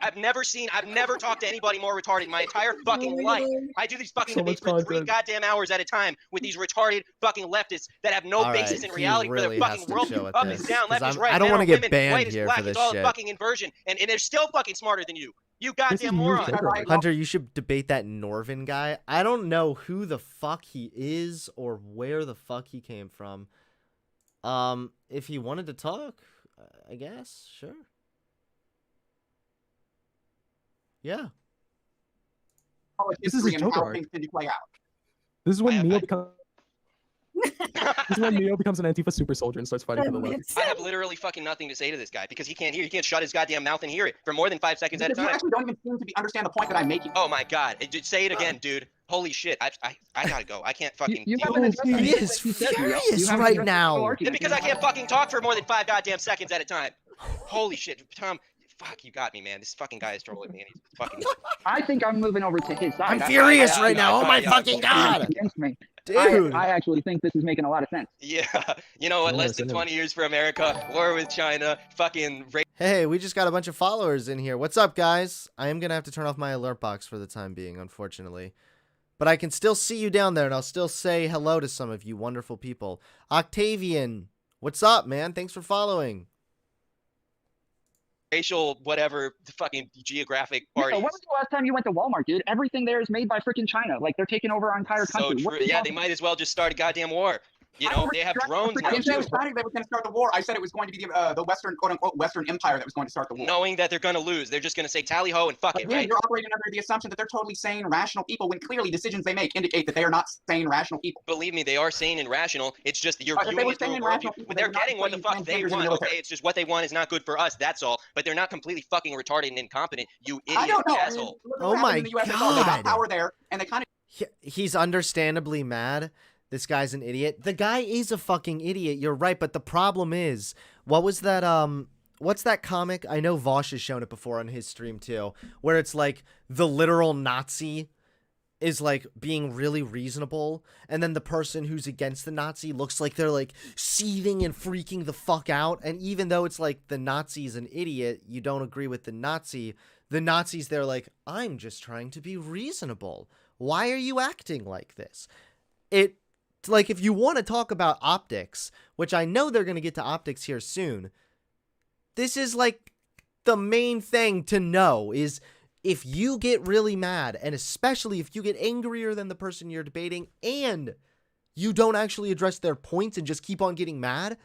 Speaker 3: I've never talked to anybody more retarded in my entire fucking life. I do these fucking
Speaker 6: So
Speaker 3: debates
Speaker 6: much
Speaker 3: for 3
Speaker 6: content.
Speaker 3: goddamn hours at a time with these retarded fucking leftists that have no
Speaker 1: All
Speaker 3: basis
Speaker 1: right,
Speaker 3: in
Speaker 1: he
Speaker 3: reality
Speaker 1: really
Speaker 3: for
Speaker 1: has
Speaker 3: their
Speaker 1: to
Speaker 3: fucking
Speaker 1: show
Speaker 3: world.
Speaker 1: it
Speaker 3: Up
Speaker 1: this,
Speaker 3: is down,
Speaker 1: 'cause
Speaker 3: left is
Speaker 1: I'm-
Speaker 3: right,
Speaker 1: I don't
Speaker 3: men
Speaker 1: wanna
Speaker 3: are
Speaker 1: get
Speaker 3: women,
Speaker 1: banned
Speaker 3: white is
Speaker 1: here
Speaker 3: black,
Speaker 1: for this
Speaker 3: it's all
Speaker 1: shit.
Speaker 3: fucking inversion, and they're still fucking smarter than you. You
Speaker 6: This
Speaker 3: goddamn
Speaker 6: is new
Speaker 3: moron.
Speaker 6: Joker.
Speaker 1: Hunter, you should debate that Norvin guy. I don't know who the fuck he is or where the fuck he came from. If he wanted to talk, I guess, sure. Yeah.
Speaker 6: This is his
Speaker 4: history and
Speaker 6: Joker
Speaker 4: how
Speaker 6: arc.
Speaker 4: things tend to play out.
Speaker 6: This is when
Speaker 3: I-
Speaker 6: Neo
Speaker 3: I-
Speaker 6: becomes. This is when Neo becomes an Antifa super soldier and starts fighting for the left.
Speaker 3: I have literally fucking nothing to say to this guy because he can't hear. He can't shut his goddamn mouth and hear it for more than 5 seconds at a
Speaker 4: Because you
Speaker 3: time.
Speaker 4: actually don't even seem to understand the point that I'm making.
Speaker 3: Oh my god! Say it again, dude. Holy shit! I gotta go. I can't fucking.
Speaker 8: You
Speaker 3: deal
Speaker 8: haven't
Speaker 3: with
Speaker 8: addressed
Speaker 1: He
Speaker 8: anything
Speaker 1: is
Speaker 8: that he said, Leo.
Speaker 1: furious
Speaker 8: You haven't
Speaker 1: right
Speaker 8: addressed the
Speaker 1: now.
Speaker 8: whole
Speaker 3: Yeah,
Speaker 8: argument.
Speaker 3: because I can't fucking talk for more than 5 goddamn seconds at a time. Holy shit, Tom. Fuck, you got me, man. This fucking guy is trolling me, and he's fucking.
Speaker 8: I think I'm moving over to his side.
Speaker 1: I'm furious
Speaker 3: I-
Speaker 1: right
Speaker 3: I-
Speaker 1: now.
Speaker 3: I-
Speaker 1: Oh my
Speaker 3: I-
Speaker 1: fucking god.
Speaker 8: Against me.
Speaker 1: Dude.
Speaker 8: I actually think this is making a lot of sense.
Speaker 3: Yeah, you know what?
Speaker 6: Yeah,
Speaker 3: Less than
Speaker 6: send him.
Speaker 3: 20 years for America. War with China. Fucking.
Speaker 1: Hey, we just got a bunch of followers in here. What's up, guys? I am going to have to turn off my alert box for the time being, unfortunately. But I can still see you down there, and I'll still say hello to some of you wonderful people. Octavian, what's up, man? Thanks for following.
Speaker 3: Racial, whatever, fucking geographic
Speaker 8: Yeah,
Speaker 3: parties.
Speaker 8: when was the last time you went to Walmart, dude? Everything there is made by freaking China. Like, they're taking over our entire
Speaker 3: So
Speaker 8: country. What
Speaker 3: true.
Speaker 8: are you
Speaker 3: Yeah,
Speaker 8: talking
Speaker 3: they might as well just start a goddamn war. You know, they have drones
Speaker 4: I
Speaker 3: now
Speaker 4: didn't say it
Speaker 3: too.
Speaker 4: was China that was going to start the war. I said it was going to be the Western, quote unquote, Western Empire that was going to start the war.
Speaker 3: Knowing that they're gonna lose, they're just gonna say tally ho and fuck it,
Speaker 4: Again,
Speaker 3: right?
Speaker 4: you're operating under the assumption that they're totally sane, rational people, when clearly decisions they make indicate that they are not sane, rational people.
Speaker 3: Believe me, they are sane and rational. It's just you're
Speaker 4: If they
Speaker 3: viewing
Speaker 4: were
Speaker 3: it through
Speaker 4: sane
Speaker 3: a
Speaker 4: and
Speaker 3: worldview.
Speaker 4: rational people,
Speaker 3: But
Speaker 4: they
Speaker 3: they're
Speaker 4: would not
Speaker 3: getting what the
Speaker 4: be
Speaker 3: fuck
Speaker 4: playing
Speaker 3: they
Speaker 4: transgenders in the
Speaker 3: want.
Speaker 4: military.
Speaker 3: Okay, it's just what they want is not good for us. That's all. But they're not completely fucking retarded and incompetent. You
Speaker 4: I
Speaker 3: idiot
Speaker 4: don't know.
Speaker 3: asshole.
Speaker 4: Look at
Speaker 1: Oh
Speaker 4: what happened
Speaker 1: my
Speaker 4: in the USSR. They
Speaker 1: God.
Speaker 4: got power there, and they kind of
Speaker 1: He's understandably mad. This guy's an idiot. The guy is a fucking idiot. You're right, but the problem is, what was that what's that comic? I know Vosh has shown it before on his stream too, where it's like the literal Nazi is like being really reasonable, and then the person who's against the Nazi looks like they're like seething and freaking the fuck out. And even though it's like the Nazi's an idiot, you don't agree with the Nazis, they're like, I'm just trying to be reasonable. Why are you acting like this? Like, if you want to talk about optics, which I know they're going to get to optics here soon, this is like the main thing to know is if you get really mad, and especially if you get angrier than the person you're debating, and you don't actually address their points and just keep on getting mad,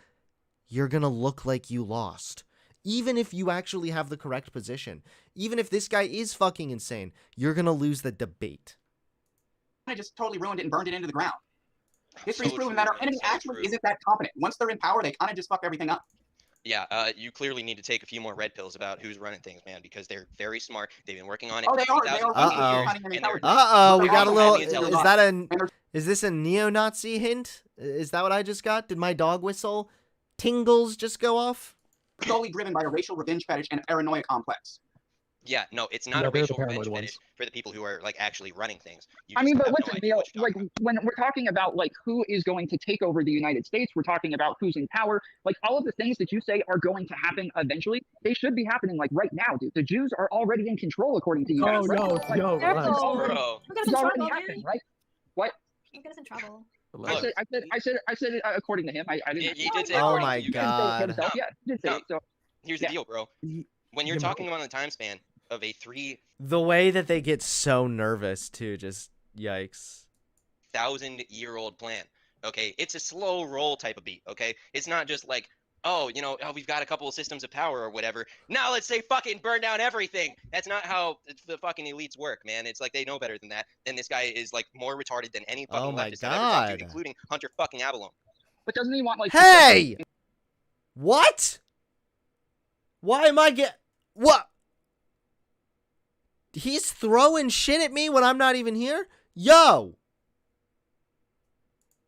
Speaker 1: you're going to look like you lost. Even if you actually have the correct position. Even if this guy is fucking insane, you're going to lose the debate.
Speaker 4: just totally ruined it and burned it into the ground. History's
Speaker 3: So
Speaker 4: proven
Speaker 3: true,
Speaker 4: that our
Speaker 3: man,
Speaker 4: enemy
Speaker 3: so
Speaker 4: actually
Speaker 3: true.
Speaker 4: isn't that competent. Once they're in power, they kind of just fuck everything up.
Speaker 3: Yeah, you clearly need to take a few more red pills about who's running things, man, because they're very smart. They've been working on it
Speaker 4: Oh, they
Speaker 3: for
Speaker 4: are.
Speaker 3: 3,000
Speaker 4: They are
Speaker 3: fucking
Speaker 1: Uh-oh.
Speaker 3: years,
Speaker 4: cunning and
Speaker 3: and they're
Speaker 4: intelligent.
Speaker 1: Uh-oh, we
Speaker 4: They're
Speaker 1: got a
Speaker 4: also
Speaker 1: little,
Speaker 4: highly intelligent.
Speaker 1: is this a neo-Nazi hint? Is that what I just got? Did my dog whistle tingles just go off?
Speaker 4: Solely driven by a racial revenge fetish and a paranoia complex.
Speaker 3: Yeah, no, it's not
Speaker 6: No,
Speaker 3: a
Speaker 6: they're the
Speaker 3: racial revenge
Speaker 6: paranoid
Speaker 3: fetish for the people who are like actually running things. You
Speaker 8: I
Speaker 3: just
Speaker 8: mean, but
Speaker 3: have no
Speaker 8: listen,
Speaker 3: idea
Speaker 8: Leo,
Speaker 3: what you're
Speaker 8: like
Speaker 3: talking
Speaker 8: when we're talking about like who is going to take over the United States, we're talking about who's in power. Like all of the things that you say are going to happen eventually, they should be happening like right now, dude. The Jews are already in control according to you.
Speaker 6: Oh,
Speaker 8: guys, right?
Speaker 6: yo,
Speaker 8: Like,
Speaker 6: yo,
Speaker 8: it's
Speaker 6: relax.
Speaker 3: about.
Speaker 8: already,
Speaker 3: Bro,
Speaker 7: Look at us
Speaker 8: it's
Speaker 7: in
Speaker 8: already
Speaker 7: trouble,
Speaker 8: happening,
Speaker 7: dude.
Speaker 8: right? What?
Speaker 7: Look at us in trouble.
Speaker 8: I
Speaker 3: Look,
Speaker 8: said it according to him. I didn't.
Speaker 3: he did say
Speaker 1: Oh
Speaker 3: according
Speaker 1: my
Speaker 3: to you
Speaker 8: He
Speaker 3: guys.
Speaker 8: didn't say it
Speaker 1: God.
Speaker 8: himself. Yeah, he did say
Speaker 3: No.
Speaker 8: it. So
Speaker 3: Here's
Speaker 8: Yeah.
Speaker 3: the deal, bro. When you're
Speaker 6: Yeah,
Speaker 3: talking about the time span of a 3,000
Speaker 1: The way that they get so nervous too, just yikes.
Speaker 3: year old plan, okay, it's a slow roll type of beat, okay? It's not just like, oh, we've got a couple of systems of power or whatever. Now let's say fucking burn down everything. That's not how the fucking elites work, man. It's like they know better than that. And this guy is like more retarded than any fucking
Speaker 1: Oh my
Speaker 3: leftist I've ever talked to,
Speaker 1: God.
Speaker 3: including Hunter fucking Avalon.
Speaker 8: but doesn't he want like?
Speaker 1: Hey! What? Why am I what? He's throwing shit at me when I'm not even here? Yo!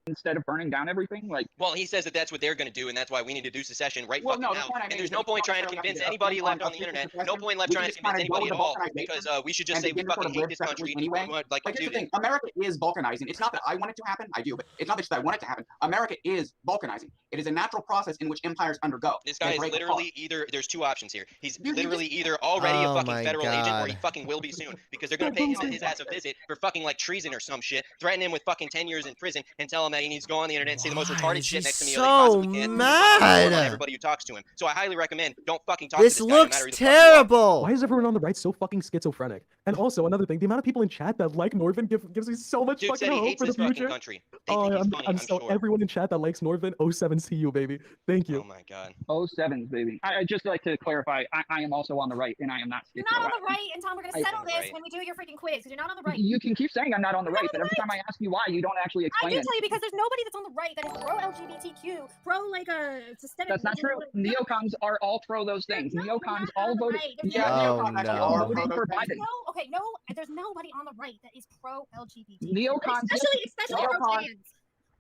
Speaker 8: instead of burning down everything? Like,
Speaker 3: Well, he says that that's what they're going to do, and that's why we need to do secession right
Speaker 4: Well,
Speaker 3: fucking
Speaker 4: no, the
Speaker 3: now.
Speaker 4: point I
Speaker 3: And
Speaker 4: made
Speaker 3: there's
Speaker 4: is
Speaker 3: no
Speaker 4: that
Speaker 3: point
Speaker 4: you
Speaker 3: trying to
Speaker 4: don't
Speaker 3: convince
Speaker 4: necessarily
Speaker 3: anybody
Speaker 4: have
Speaker 3: left
Speaker 4: to
Speaker 3: on the
Speaker 4: agree
Speaker 3: internet.
Speaker 4: with
Speaker 3: No
Speaker 4: the
Speaker 3: point left
Speaker 4: We
Speaker 3: trying to
Speaker 4: just kind
Speaker 3: convince
Speaker 4: of go
Speaker 3: anybody
Speaker 4: into
Speaker 3: at all
Speaker 4: balkanization
Speaker 3: because we should just
Speaker 4: and
Speaker 3: say we
Speaker 4: begin to sort
Speaker 3: fucking
Speaker 4: of
Speaker 3: hate
Speaker 4: live
Speaker 3: this
Speaker 4: separately
Speaker 3: country.
Speaker 4: anyway.
Speaker 3: Like
Speaker 4: Like,
Speaker 3: you
Speaker 4: here's the
Speaker 3: do.
Speaker 4: thing: America is balkanizing. It's not that I want it to happen. I do, but it's not that I want it to happen. America is balkanizing. It is a natural process in which empires undergo.
Speaker 3: This guy
Speaker 4: They
Speaker 3: is
Speaker 4: break
Speaker 3: literally either. There's two options here. He's
Speaker 4: You just-
Speaker 3: literally either already a
Speaker 1: Oh
Speaker 3: fucking
Speaker 1: my
Speaker 3: federal agent or he
Speaker 1: God.
Speaker 3: fucking will be soon because they're gonna pay his ass a visit for fucking like treason or some shit, threaten him with fucking 10 years in prison, and tell him that he needs to go on the internet and say the most
Speaker 1: Why
Speaker 3: retarded
Speaker 1: is
Speaker 3: shit
Speaker 1: he
Speaker 3: next to me
Speaker 1: so
Speaker 3: that he possibly can. And fucking
Speaker 1: mad?
Speaker 3: on everybody who talks to him. So I highly recommend don't fucking talk
Speaker 1: This
Speaker 3: to this guy, no
Speaker 1: looks
Speaker 3: matter who the fuck you are.
Speaker 1: terrible.
Speaker 6: Why is everyone on the right so fucking schizophrenic? And also another thing, the amount of people in chat that like Norvin gives me so much
Speaker 3: Dude
Speaker 6: fucking
Speaker 3: said he
Speaker 6: hope
Speaker 3: hates
Speaker 6: for the
Speaker 3: this fucking
Speaker 6: future.
Speaker 3: country. They think he's funny, I'm
Speaker 6: so
Speaker 3: sure.
Speaker 6: everyone in chat that likes Norvin, 07 CU baby. Thank you.
Speaker 3: Oh my god.
Speaker 8: 07s, baby. I just like to clarify, I am also on the right, and I am not
Speaker 7: You're
Speaker 8: schizo.
Speaker 7: not on the right, and Tom, we're gonna
Speaker 8: I-
Speaker 7: settle
Speaker 3: On the
Speaker 7: this
Speaker 3: right.
Speaker 7: when we do your freaking quiz. Because you're not on the right.
Speaker 8: You can keep saying I'm not on the
Speaker 7: I'm not
Speaker 8: right,
Speaker 7: on
Speaker 8: but
Speaker 7: the
Speaker 8: every time I ask you why, you don't actually
Speaker 7: I
Speaker 8: explain
Speaker 7: do
Speaker 8: it.
Speaker 7: tell you because there's nobody that's on the right that is pro LGBTQ, pro like a systemic.
Speaker 8: That's not true. Neocons are all pro those things.
Speaker 7: There's no-
Speaker 8: Neocons
Speaker 7: not
Speaker 8: all
Speaker 7: on the
Speaker 8: voted.
Speaker 7: right. There's
Speaker 8: Yeah,
Speaker 1: Oh,
Speaker 8: neocons
Speaker 1: no.
Speaker 8: all
Speaker 1: Are
Speaker 8: voted for
Speaker 7: There's
Speaker 8: Biden.
Speaker 7: no, okay, no, there's nobody on the right that is pro LGBT.
Speaker 8: Neocons,
Speaker 7: especially pro
Speaker 8: neocons-
Speaker 7: trans.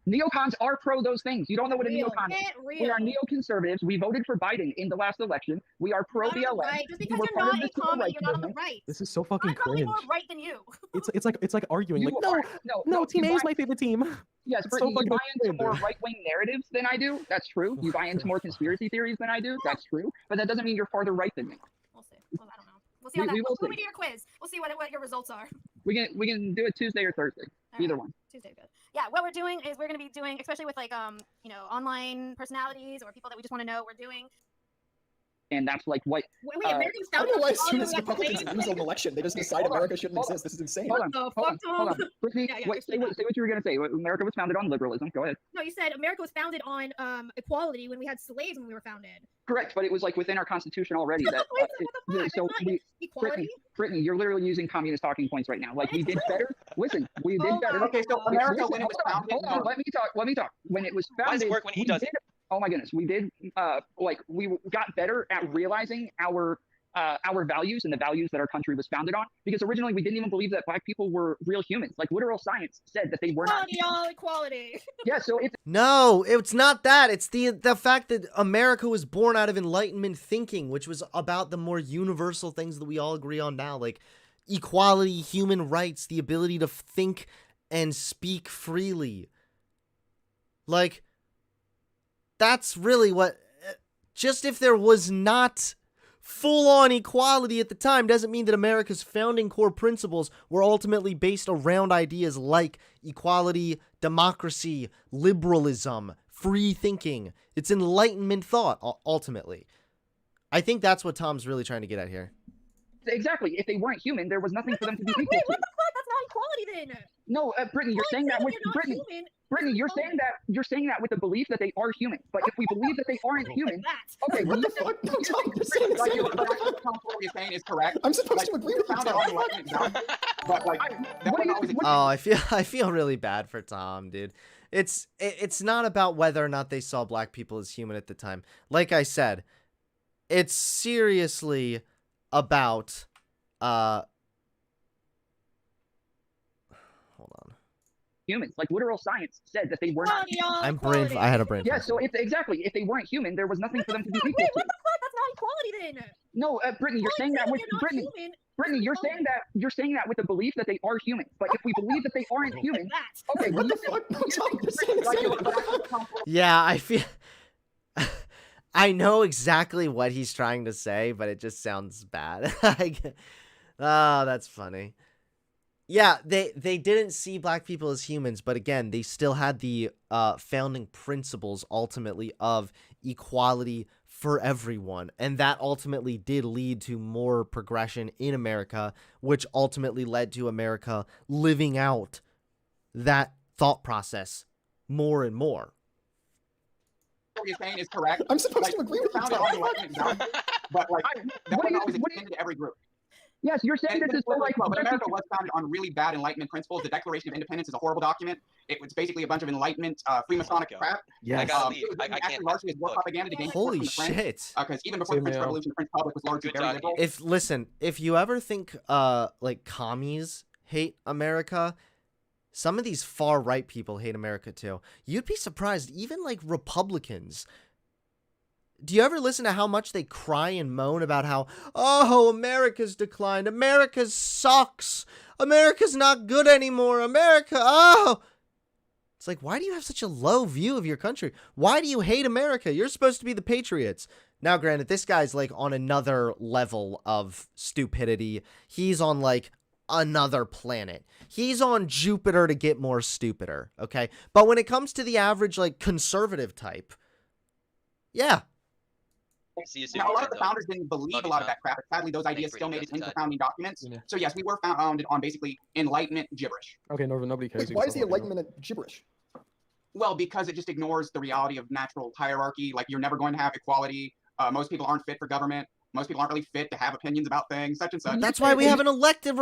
Speaker 8: Neocons are pro those things. You don't know what a
Speaker 7: Real,
Speaker 8: neocon is.
Speaker 7: get
Speaker 8: We
Speaker 7: real.
Speaker 8: are neoconservatives. We voted for Biden in the last election. We are pro
Speaker 7: Not on the
Speaker 8: BLM.
Speaker 7: right. Just
Speaker 8: We
Speaker 7: because
Speaker 8: were
Speaker 7: you're
Speaker 8: part of
Speaker 7: not
Speaker 8: the
Speaker 7: in
Speaker 8: civil
Speaker 7: comedy,
Speaker 8: rights
Speaker 7: you're not on the
Speaker 8: movement.
Speaker 7: right.
Speaker 6: This is so fucking
Speaker 7: I'm probably
Speaker 6: cringe.
Speaker 7: more right than you.
Speaker 6: It's like arguing.
Speaker 8: You
Speaker 6: Like, no,
Speaker 8: are-
Speaker 6: no, Team
Speaker 8: you
Speaker 6: A is
Speaker 8: buy-
Speaker 6: my favorite team.
Speaker 8: Yes,
Speaker 6: It's
Speaker 8: Brittany,
Speaker 6: so
Speaker 8: you buy
Speaker 6: fucking
Speaker 8: into more
Speaker 6: cringe.
Speaker 8: right-wing narratives than I do. That's true. You buy into more conspiracy theories than I do. That's true. But that doesn't mean you're farther right than me.
Speaker 7: We'll see. Well, I don't know. We'll see on that.
Speaker 8: We will
Speaker 7: When we
Speaker 8: see.
Speaker 7: do your quiz, we'll see what your results are.
Speaker 8: We can do it Tuesday or Thursday.
Speaker 7: All
Speaker 8: Either
Speaker 7: right.
Speaker 8: one.
Speaker 7: Tuesday, good. Yeah, what we're doing is we're going to be doing, especially with like online personalities or people that we just want to know. We're doing.
Speaker 8: And that's like what.
Speaker 7: Americans
Speaker 9: I
Speaker 7: found
Speaker 9: don't know why
Speaker 7: all
Speaker 9: as soon
Speaker 7: the
Speaker 9: as Republicans
Speaker 7: ways-
Speaker 9: lose an election, they just decide
Speaker 8: Hold on,
Speaker 9: America shouldn't
Speaker 8: hold on.
Speaker 9: exist. This is insane.
Speaker 8: Hold on,
Speaker 7: the
Speaker 8: hold
Speaker 7: fuck,
Speaker 8: on, hold on.
Speaker 7: Tom?
Speaker 8: Brittany,
Speaker 7: Yeah,
Speaker 8: wait, say what you were gonna say. America was founded on liberalism. Go ahead.
Speaker 7: No, you said America was founded on equality when we had slaves when we were founded.
Speaker 8: Correct, but it was like within our constitution already. That
Speaker 7: Wait, what the fuck?
Speaker 8: so
Speaker 7: It's not
Speaker 8: we,
Speaker 7: equality.
Speaker 8: Brittany, you're literally using communist talking points right now. Like we did better. Listen, we did
Speaker 7: Oh
Speaker 8: better.
Speaker 7: my
Speaker 4: Okay, so
Speaker 7: God.
Speaker 4: America,
Speaker 8: Listen,
Speaker 4: when it was
Speaker 8: hold on,
Speaker 4: founded,
Speaker 8: hold on, let me talk. When it was
Speaker 3: Why does
Speaker 8: founded,
Speaker 3: it work when he
Speaker 8: we
Speaker 3: does
Speaker 8: did,
Speaker 3: it?
Speaker 8: oh my goodness, we did we got better at realizing our values and the values that our country was founded on. Because originally we didn't even believe that black people were real humans. Like literal science said that they were not.
Speaker 7: Equality, y'all, equality.
Speaker 8: Yeah, so it's
Speaker 1: No, it's not that. It's the fact that America was born out of Enlightenment thinking, which was about the more universal things that we all agree on now, like equality, human rights, the ability to think and speak freely. Like, that's really what. Just if there was not full-on equality at the time doesn't mean that America's founding core principles were ultimately based around ideas like equality, democracy, liberalism, free thinking. It's Enlightenment thought, ultimately. I think that's what Tom's really trying to get at here.
Speaker 8: exactly, if they weren't human, there was nothing for them to be
Speaker 7: Wait,
Speaker 8: equal
Speaker 7: what
Speaker 8: to.
Speaker 7: the fuck? That's not equality then.
Speaker 8: No, Brittany, you're saying that with Brittany.
Speaker 7: Human,
Speaker 8: Brittany, you're saying that with the belief that they are human. But if we believe that they aren't human,
Speaker 7: that.
Speaker 8: okay,
Speaker 9: What the fuck? No, Tom, you're saying the
Speaker 4: Like,
Speaker 9: same.
Speaker 4: what you're saying is correct.
Speaker 9: I'm supposed
Speaker 4: Like,
Speaker 9: to agree with you,
Speaker 4: founded
Speaker 9: Tom.
Speaker 4: on Enlightenment values, but like that
Speaker 8: what
Speaker 4: wasn't
Speaker 8: do you-
Speaker 4: always
Speaker 8: what-
Speaker 1: Oh, I feel really bad for Tom, dude. It's not about whether or not they saw black people as human at the time. Like I said, it's seriously about hold on.
Speaker 8: humans. Like literal science said that they were not.
Speaker 7: Equality, y'all,
Speaker 1: I had a brain.
Speaker 8: Yeah,
Speaker 1: fart.
Speaker 8: so if they weren't human, there was nothing for them to be equal
Speaker 7: Wait,
Speaker 8: to.
Speaker 7: what the fuck? That's not equality then.
Speaker 8: No, Brittany, you're saying that with Brittany.
Speaker 7: Human,
Speaker 8: Brittany, you're saying that with the belief that they are human. But if we believe that they aren't human,
Speaker 7: that.
Speaker 8: okay,
Speaker 9: What the fuck? No, Tom, you're saying the same.
Speaker 1: Yeah, I feel I know exactly what he's trying to say, but it just sounds bad. Oh, that's funny. Yeah, they didn't see black people as humans, but again, they still had the founding principles ultimately of equality for everyone, and that ultimately did lead to more progression in America, which ultimately led to America living out that thought process more and more.
Speaker 4: what you're saying is correct.
Speaker 9: I'm supposed
Speaker 4: Like,
Speaker 9: to agree with you,
Speaker 4: founded
Speaker 9: Tom.
Speaker 4: on Enlightenment values, but like that wasn't always extended to every group.
Speaker 8: yes, you're saying
Speaker 4: And
Speaker 8: this is so like.
Speaker 4: but America was founded on really bad Enlightenment principles. The Declaration of Independence is a horrible document. It was basically a bunch of Enlightenment Freemasonic
Speaker 3: God.
Speaker 4: crap.
Speaker 3: I gotta leave.
Speaker 4: It was
Speaker 3: I
Speaker 4: actually
Speaker 3: can't.
Speaker 4: largely as war
Speaker 3: Look.
Speaker 4: propaganda to gain support
Speaker 1: Holy
Speaker 4: from the French.
Speaker 1: shit.
Speaker 4: Because even before the French
Speaker 6: Same here.
Speaker 4: Revolution, the French public was largely
Speaker 3: Good
Speaker 4: very
Speaker 3: talking to
Speaker 4: liberal.
Speaker 1: If you ever think like commies hate America, some of these far right people hate America too. You'd be surprised, even like Republicans. Do you ever listen to how much they cry and moan about how, oh, America's declined, America sucks, America's not good anymore, America, oh. It's like, why do you have such a low view of your country? Why do you hate America? You're supposed to be the patriots. Now, granted, this guy's like on another level of stupidity. He's on like another planet. He's on Jupiter to get more stupider, okay? But when it comes to the average like conservative type, yeah.
Speaker 3: See you soon.
Speaker 4: Now, a lot of the founders didn't believe a lot of that crap. Sadly, those ideas still made it into founding documents.
Speaker 6: Yeah.
Speaker 4: So yes, we were founded on basically Enlightenment gibberish.
Speaker 6: Okay, Norvin, nobody cares.
Speaker 9: Wait,
Speaker 6: You
Speaker 9: why
Speaker 6: can
Speaker 9: is the
Speaker 6: still let me
Speaker 9: Enlightenment gibberish?
Speaker 4: Well, because it just ignores the reality of natural hierarchy. Like, you're never going to have equality. Most people aren't fit for government. Most people aren't really fit to have opinions about things, such and such.
Speaker 1: That's why we have an elected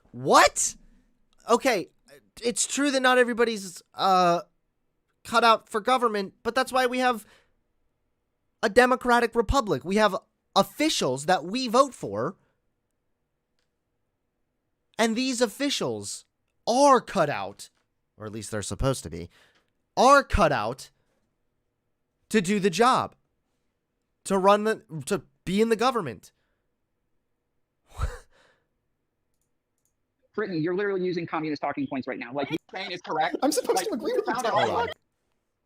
Speaker 1: What? Okay, it's true that not everybody's cut out for government, but that's why we have a democratic republic. We have officials that we vote for, and these officials are cut out, or at least they're supposed to be, are cut out to do the job, to be in the government.
Speaker 8: Brittany, you're literally using communist talking points right now. Like,
Speaker 4: Saying is correct.
Speaker 9: I'm supposed
Speaker 4: Like,
Speaker 9: to agree with you,
Speaker 4: found
Speaker 9: Tom.
Speaker 4: out
Speaker 1: Hold on.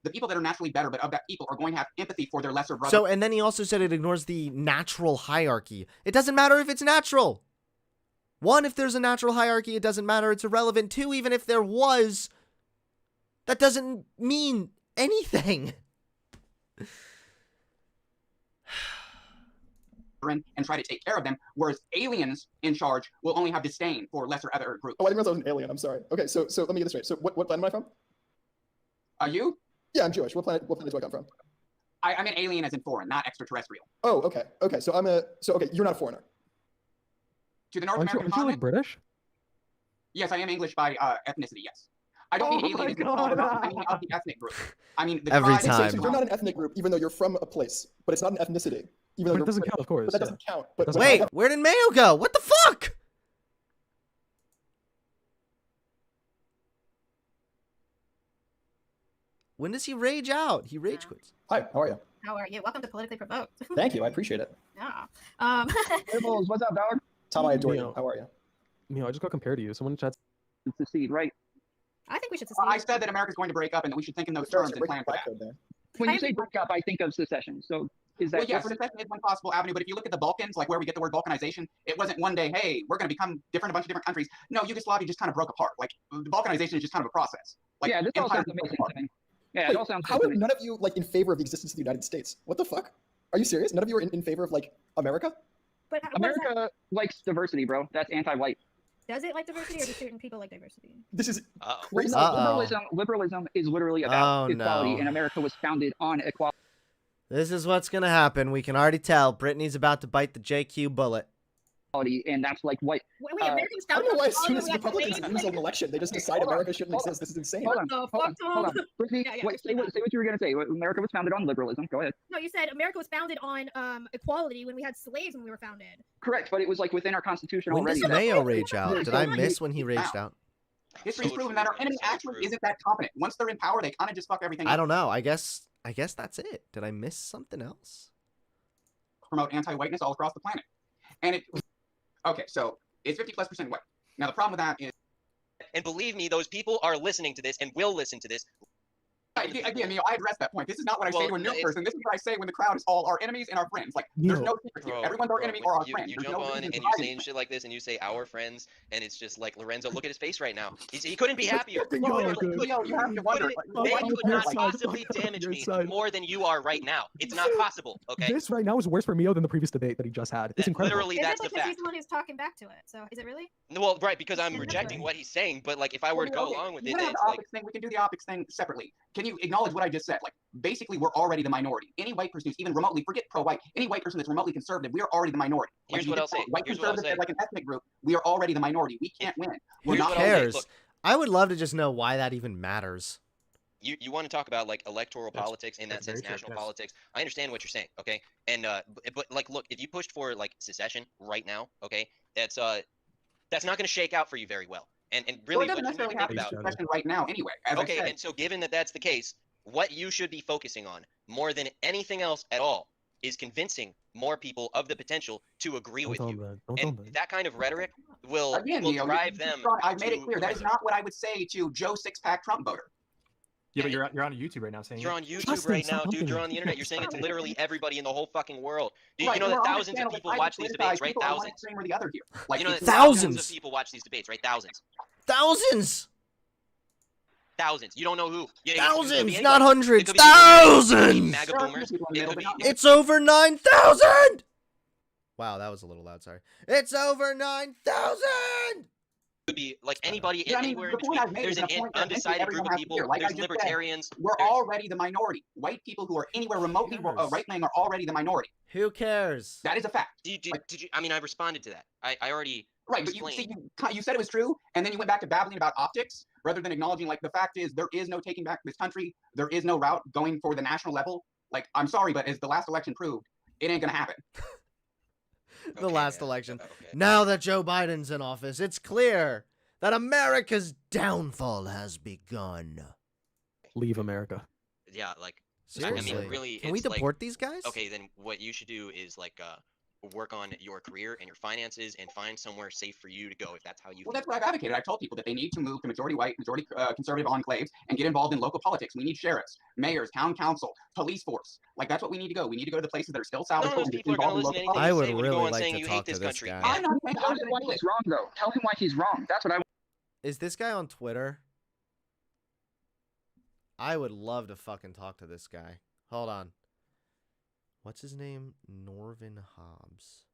Speaker 4: the people that are naturally better, but of that people, are going to have empathy for their lesser brothers.
Speaker 1: So, and then he also said it ignores the natural hierarchy. It doesn't matter if it's natural. One, if there's a natural hierarchy, it doesn't matter. It's irrelevant. Two, even if there was, that doesn't mean anything.
Speaker 4: And try to take care of them, whereas aliens in charge will only have disdain for lesser other groups.
Speaker 9: Oh, I didn't realize I was an alien. I'm sorry. Okay, so let me get this straight. So what planet am I from?
Speaker 4: Are you?
Speaker 9: Yeah, I'm Jewish. What planet do I come from?
Speaker 4: I'm an alien as in foreign, not extraterrestrial.
Speaker 9: Oh, okay. Okay, so okay, you're not a foreigner.
Speaker 4: To the North
Speaker 6: Aren't you
Speaker 4: American
Speaker 6: like
Speaker 4: continent,
Speaker 6: British?
Speaker 4: yes, I am English by ethnicity, yes. I don't
Speaker 6: Oh
Speaker 4: mean
Speaker 6: my
Speaker 4: alien as in
Speaker 6: God.
Speaker 4: I mean of the ethnic group. I mean the
Speaker 1: Every
Speaker 4: tribe-
Speaker 1: time.
Speaker 9: So you're not an ethnic group, even though you're from a place, but it's not an ethnicity. Even though
Speaker 6: But it
Speaker 9: you're-
Speaker 6: doesn't count, of course.
Speaker 9: But that
Speaker 6: yeah.
Speaker 9: doesn't count. But
Speaker 6: doesn't
Speaker 1: Wait, where did Mayo go? What the fuck? When does he rage out? He rage quits.
Speaker 9: Hi, how are you?
Speaker 7: How are you? Welcome to Politically Provoked.
Speaker 9: Thank you. I appreciate it.
Speaker 7: Yeah.
Speaker 8: what's up, dog?
Speaker 9: Tom, I adore you.
Speaker 6: Neil.
Speaker 9: How are you?
Speaker 6: Mio, I just got compared to you. Someone in chat's
Speaker 8: Secede, right?
Speaker 7: I think we should
Speaker 4: I
Speaker 7: secede.
Speaker 4: said that America's going to break up and that we should think in those
Speaker 9: Sorry,
Speaker 4: terms and plan for that.
Speaker 9: code there.
Speaker 8: When
Speaker 7: I
Speaker 8: you say
Speaker 7: agree.
Speaker 8: break up, I think of secession. So is that
Speaker 4: Well, yeah,
Speaker 8: just-
Speaker 4: secession is one possible avenue, but if you look at the Balkans, like where we get the word Balkanization, it wasn't one day, hey, we're going to become different, a bunch of different countries. No, Yugoslavia just kind of broke apart. Like, the Balkanization is just kind of a process. Like,
Speaker 8: yeah, this all
Speaker 4: empires
Speaker 8: sounds
Speaker 4: broke
Speaker 8: amazing
Speaker 4: apart.
Speaker 8: to me. Yeah,
Speaker 9: Wait,
Speaker 8: it all sounds
Speaker 9: how
Speaker 8: good
Speaker 9: are
Speaker 8: to me.
Speaker 9: none of you like in favor of the existence of the United States? What the fuck? Are you serious? None of you are in favor of like America?
Speaker 7: But what is that?
Speaker 8: America likes diversity, bro. That's anti-white.
Speaker 7: Does it like diversity, or do certain people like diversity?
Speaker 9: This is
Speaker 3: Uh-oh.
Speaker 9: crazy.
Speaker 8: Liberalism is literally about
Speaker 1: Oh,
Speaker 8: equality,
Speaker 1: no.
Speaker 8: and America was founded on equality.
Speaker 1: This is what's gonna happen. We can already tell. Brittany's about to bite the JQ bullet.
Speaker 8: And that's like what.
Speaker 7: Wait, Americans
Speaker 9: I don't
Speaker 7: founded
Speaker 9: know why
Speaker 7: on
Speaker 9: as soon as
Speaker 7: equality, we have to
Speaker 9: Republicans
Speaker 7: wait.
Speaker 9: lose an election, they just decide
Speaker 8: Hold on,
Speaker 9: America shouldn't
Speaker 8: hold on.
Speaker 9: exist. This is insane.
Speaker 8: Hold on,
Speaker 7: the
Speaker 8: hold on,
Speaker 7: fuck,
Speaker 8: hold on.
Speaker 7: Tom?
Speaker 8: Brittany,
Speaker 7: Yeah,
Speaker 8: wait, say what you were gonna say. America was founded on liberalism. Go ahead.
Speaker 7: No, you said America was founded on equality when we had slaves when we were founded.
Speaker 8: Correct, but it was like within our constitution
Speaker 1: When
Speaker 8: already.
Speaker 1: does Mayo rage out? Did I
Speaker 8: So
Speaker 1: miss when he raged out?
Speaker 4: History's
Speaker 3: So
Speaker 4: proven
Speaker 3: true,
Speaker 4: that our
Speaker 3: man.
Speaker 4: enemy
Speaker 3: So
Speaker 4: actually
Speaker 3: true.
Speaker 4: isn't that competent. Once they're in power, they kind of just fuck everything
Speaker 1: I
Speaker 4: up.
Speaker 1: don't know. I guess that's it. Did I miss something else?
Speaker 4: Promote anti-whiteness all across the planet. And it, okay, so it's 50+% white. Now, the problem with that is,
Speaker 3: And believe me, those people are listening to this and will listen to this.
Speaker 4: again, Neil, I addressed that point. This is not what I say
Speaker 3: Well,
Speaker 4: to a new
Speaker 3: it's-
Speaker 4: person. This is what I say when the crowd is all our enemies and our friends. Like, there's
Speaker 6: Neil.
Speaker 4: no secret here.
Speaker 3: Bro,
Speaker 4: Everyone's our
Speaker 3: bro,
Speaker 4: enemy
Speaker 3: when
Speaker 4: or our
Speaker 3: you,
Speaker 4: friend.
Speaker 3: you
Speaker 4: There's
Speaker 3: jump
Speaker 4: no
Speaker 3: on
Speaker 4: reason
Speaker 3: and
Speaker 4: to
Speaker 3: you
Speaker 4: hide
Speaker 3: saying
Speaker 4: anything.
Speaker 3: shit like this and you say our friends and it's just like Lorenzo, look at his face right now. He couldn't be happier.
Speaker 6: fucking
Speaker 3: Literally,
Speaker 6: God, dude.
Speaker 3: couldn't-
Speaker 4: You have to wonder,
Speaker 3: couldn't-
Speaker 4: like,
Speaker 3: they
Speaker 6: why
Speaker 3: could
Speaker 6: on your
Speaker 3: not
Speaker 6: side?
Speaker 3: possibly
Speaker 6: Fuck on
Speaker 3: damage
Speaker 6: your
Speaker 3: me
Speaker 6: side.
Speaker 3: more than you are right now. It's not possible, okay?
Speaker 6: This right now is worse for Mio than the previous debate that he just had. It's incredible.
Speaker 3: Literally,
Speaker 7: Is
Speaker 3: that's
Speaker 7: it
Speaker 3: the
Speaker 7: because he's
Speaker 3: fact.
Speaker 7: the one who's talking back to it? So is it really?
Speaker 3: Well, right, because I'm
Speaker 7: Yeah,
Speaker 3: rejecting
Speaker 7: right.
Speaker 3: what he's saying, but like if I were to go
Speaker 4: Okay,
Speaker 3: along with
Speaker 4: you
Speaker 3: it,
Speaker 4: wanna have
Speaker 3: it's
Speaker 4: the
Speaker 3: like
Speaker 4: optics thing, we can do the optics thing separately. Can you acknowledge what I just said? Like, basically, we're already the minority. Any white person who's even remotely, forget pro-white, any white person that's remotely conservative, we are already the minority. Like,
Speaker 3: Here's
Speaker 4: you
Speaker 3: what I'll
Speaker 4: just
Speaker 3: say.
Speaker 4: said, White
Speaker 3: Here's what I'll
Speaker 4: conservatives
Speaker 3: say.
Speaker 4: as like an ethnic group, we are already the minority. We can't win. We're
Speaker 3: Here's
Speaker 4: not
Speaker 3: what
Speaker 1: Who
Speaker 3: I'll say.
Speaker 1: cares?
Speaker 3: Look,
Speaker 1: I would love to just know why that even matters.
Speaker 3: you want to talk about like electoral
Speaker 5: That's-
Speaker 3: politics in that
Speaker 5: that's very
Speaker 3: sense,
Speaker 5: true,
Speaker 3: national
Speaker 5: yes.
Speaker 3: politics. I understand what you're saying, okay? And but like, look, if you pushed for like secession right now, okay, that's not going to shake out for you very well. And
Speaker 4: Well,
Speaker 3: really,
Speaker 4: it doesn't
Speaker 3: what you
Speaker 4: necessarily
Speaker 3: need to
Speaker 4: have
Speaker 3: think
Speaker 4: to be
Speaker 3: about.
Speaker 4: discussion right now anyway. As I
Speaker 3: Okay,
Speaker 4: said,
Speaker 3: and so given that that's the case, what you should be focusing on more than anything else at all is convincing more people of the potential to agree with you. And that kind of rhetoric will drive them.
Speaker 4: I've made it clear that is not what I would say to Joe Six-Pack Trump voter.
Speaker 5: Yeah, but you're on YouTube right now saying
Speaker 3: you're on YouTube right now, dude. You're on the internet. You're saying it to literally everybody in the whole fucking world. Dude, you know that thousands of people watch these debates, right? Thousands.
Speaker 4: Or the other here.
Speaker 3: You know that
Speaker 1: thousands
Speaker 3: thousands of people watch these debates, right? Thousands.
Speaker 1: Thousands.
Speaker 3: Thousands. You don't know who.
Speaker 1: Thousands, not hundreds. Thousands.
Speaker 3: MAGA boomers. It could be.
Speaker 1: It's over 9,000. Wow, that was a little loud. Sorry. It's over 9,000.
Speaker 3: Could be like anybody anywhere in between. There's an undecided group of people. There's libertarians.
Speaker 4: We're already the minority. White people who are anywhere remotely right-wing are already the minority.
Speaker 1: Who cares?
Speaker 4: That is a fact.
Speaker 3: Did you? I mean, I responded to that. I already.
Speaker 4: Right, but you said it was true, and then you went back to babbling about optics rather than acknowledging, like, the fact is there is no taking back this country. There is no route going for the national level. Like, I'm sorry, but as the last election proved, it ain't gonna happen.
Speaker 1: The last election. Okay. Now that Joe Biden's in office, it's clear that America's downfall has begun.
Speaker 6: Leave America.
Speaker 3: Yeah, like,
Speaker 1: seriously.
Speaker 3: I mean, really,
Speaker 1: can we deport these guys?
Speaker 3: Okay, then what you should do is, like, work on your career and your finances and find somewhere safe for you to go if that's how you.
Speaker 4: Well, that's what I've advocated. I've told people that they need to move to majority white, majority conservative enclaves and get involved in local politics. We need sheriffs, mayors, town council, police force. Like, that's what we need to go. We need to go to the places that are still salvageable.
Speaker 3: None of those people are going to listen to anything
Speaker 1: I would
Speaker 3: say.
Speaker 1: really like
Speaker 3: saying
Speaker 1: to
Speaker 3: you
Speaker 1: talk
Speaker 3: hate this
Speaker 1: to this
Speaker 3: country.
Speaker 1: guy.
Speaker 8: I'm not tell him why he's wrong, though. Tell him why he's wrong. That's what I want.
Speaker 1: Is this guy on Twitter? I would love to fucking talk to this guy. Hold on. What's his name? Norvin Hobbs.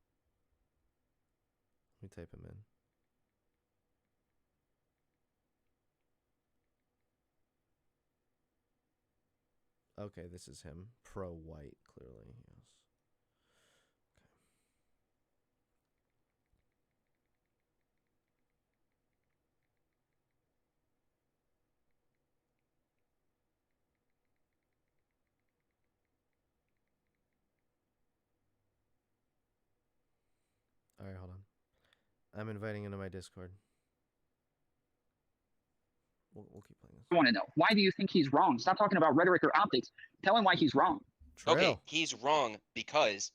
Speaker 1: Let me type him in. Okay, this is him. Pro-white, clearly. Yes. Okay. All right, hold on. I'm inviting into my Discord. We'll keep playing this.
Speaker 8: I want to know, why do you think he's wrong? Stop talking about rhetoric or optics. Tell him why he's wrong.
Speaker 1: True.
Speaker 3: Okay, he's wrong because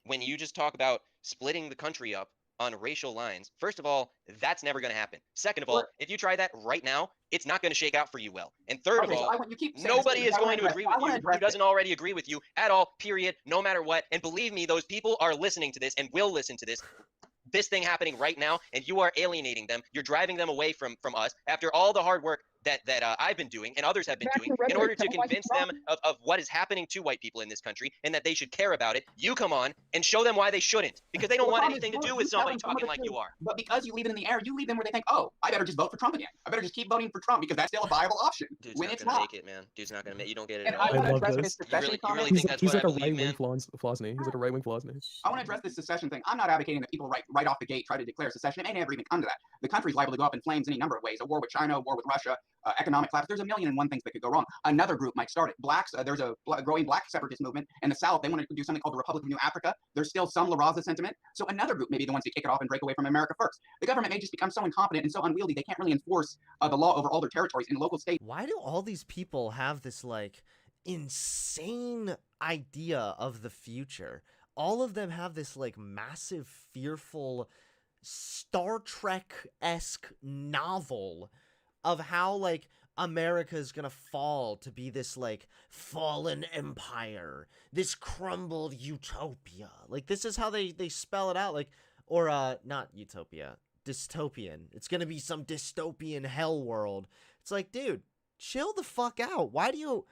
Speaker 3: when you just talk about splitting the country up on racial lines, first of all, that's never going to happen. Second of all, if you try that right now, it's not going to shake out for you well. And third of all, nobody is going to agree with you who doesn't already agree with you at all, period, no matter what. And believe me, those people are listening to this and will listen to this. This thing happening right now, and you are alienating them. You're driving them away from us after all the hard work that I've been doing and others have been doing in order to convince them of what is happening to white people in this country and that they should care about it. You come on and show them why they shouldn't, because they don't want anything to do with somebody talking like you are.
Speaker 4: But because you leave it in the air, you leave them where they think, oh, I better just vote for Trump again. I better just keep voting for Trump because that's still a viable option.
Speaker 3: Dude's
Speaker 4: when
Speaker 3: not
Speaker 4: it's
Speaker 3: gonna
Speaker 4: not.
Speaker 3: make it, man. Dude's not gonna make. You don't get it
Speaker 4: And
Speaker 3: at all.
Speaker 6: I love this.
Speaker 3: You really think that's
Speaker 6: He's
Speaker 3: what
Speaker 6: like
Speaker 3: I
Speaker 6: a
Speaker 3: believe,
Speaker 6: right-wing
Speaker 3: man?
Speaker 6: Flosny. He's like a right-wing Flosny.
Speaker 4: I want to address this secession thing. I'm not advocating that people right off the gate try to declare secession. It may never even come to that. The country's liable to go up in flames any number of ways. A war with China, a war with Russia, economic collapse. There's a million and one things that could go wrong. Another group might start it. Blacks, there's a growing black separatist movement in the South. They want to do something called the Republic of New Africa. There's still some La Raza sentiment. So another group may be the ones to kick it off and break away from America first. The government may just become so incompetent and so unwieldy they can't really enforce the law over all their territories in local states.
Speaker 1: Why do all these people have this, like, insane idea of the future? All of them have this, like, massive, fearful Star Trek-esque novel of how, like, America is gonna fall to be this, like, fallen empire, this crumbled utopia. Like, this is how they spell it out, like, or not utopia, dystopian. It's gonna be some dystopian hell world. It's like, dude, chill the fuck out. Why do you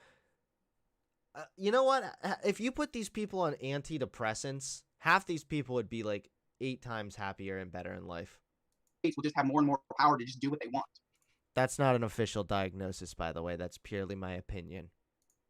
Speaker 1: you know what, if you put these people on antidepressants, half these people would be like 8 times happier and better in life.
Speaker 4: Will just have more and more power to just do what they want.
Speaker 1: That's not an official diagnosis, by the way. That's purely my opinion.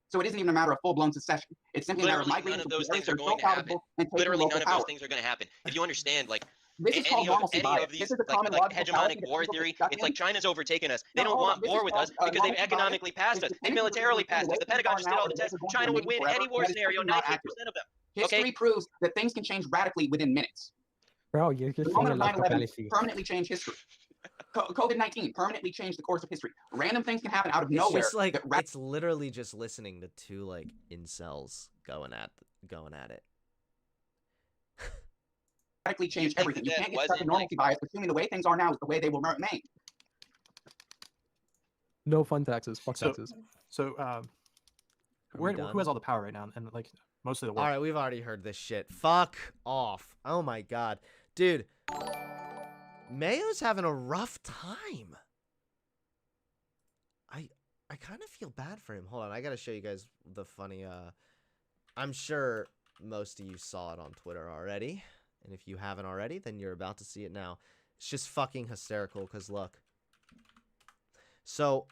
Speaker 4: So it isn't even a matter of full-blown secession. It's simply a matter of
Speaker 3: none of those things are going to happen. Literally none of those things are going to happen. If you understand, like, any of these, like hegemonic war theory, it's like China's overtaken us. They don't want war with us because they've economically passed us. They militarily passed us. The Pentagon just did all the tests. China would win any war scenario, 98% of them.
Speaker 4: History proves that things can change radically within minutes.
Speaker 6: Bro, you're just
Speaker 4: the moment of 9/11 permanently changed history. COVID-19 permanently changed the course of history. Random things can happen out of
Speaker 1: It's
Speaker 4: nowhere.
Speaker 1: just like it's literally just listening to two like incels going at it.
Speaker 4: Radically changed everything. You
Speaker 3: that
Speaker 4: can't get
Speaker 3: wasn't,
Speaker 4: stuck in normalcy bias, assuming the way things are now is the way they will remain.
Speaker 6: No fun taxes. Fuck
Speaker 5: So-
Speaker 6: taxes.
Speaker 5: So,
Speaker 1: we
Speaker 5: who
Speaker 1: done?
Speaker 5: has all the power right now? And like most of the
Speaker 1: All
Speaker 5: world.
Speaker 1: right, we've already heard this shit. Fuck off. Oh my god. Dude, Mayo's having a rough time. I kind of feel bad for him. Hold on, I gotta show you guys the funny, I'm sure most of you saw it on Twitter already. And if you haven't already, then you're about to see it now. It's just fucking hysterical, because look. So,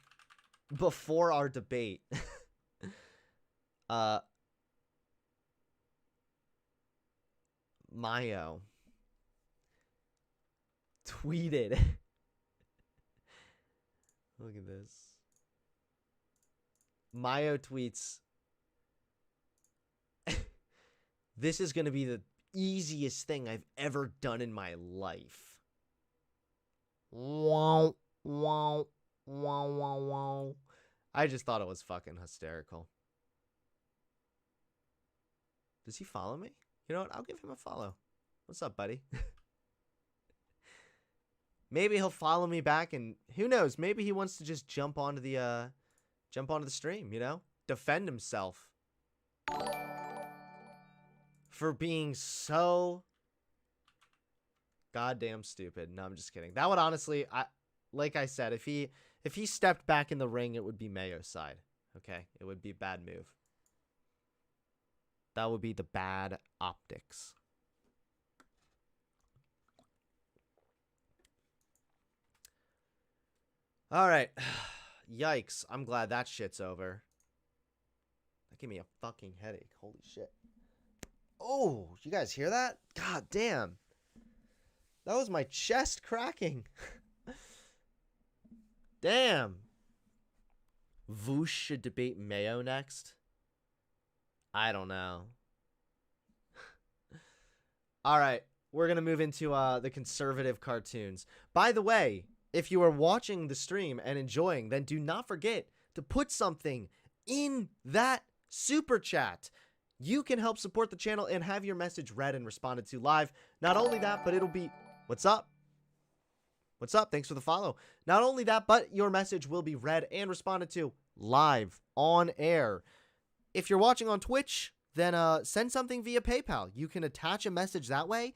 Speaker 1: before our debate, Mayo tweeted. Look at this. Mayo tweets, this is going to be the easiest thing I've ever done in my life. Wow, wow, wow, wow, wow. I just thought it was fucking hysterical. Does he follow me? You know what? I'll give him a follow. What's up, buddy? Maybe he'll follow me back, and who knows? Maybe he wants to just jump onto the stream, you know? Defend himself for being so goddamn stupid. No, I'm just kidding. That would honestly, like I said, if he stepped back in the ring, it would be Mayo's side. Okay? It would be a bad move. That would be the bad optics. All right. Yikes. I'm glad that shit's over. That gave me a fucking headache. Holy shit. Oh, you guys hear that? God damn. That was my chest cracking. Damn. Voosh should debate Mayo next. I don't know. All right. We're going to move into the conservative cartoons. By the way, if you are watching the stream and enjoying, then do not forget to put something in that super chat. You can help support the channel and have your message read and responded to live. Not only that, but it'll be... What's up? What's up? Thanks for the follow. Not only that, but your message will be read and responded to live on air. If you're watching on Twitch, then send something via PayPal. You can attach a message that way,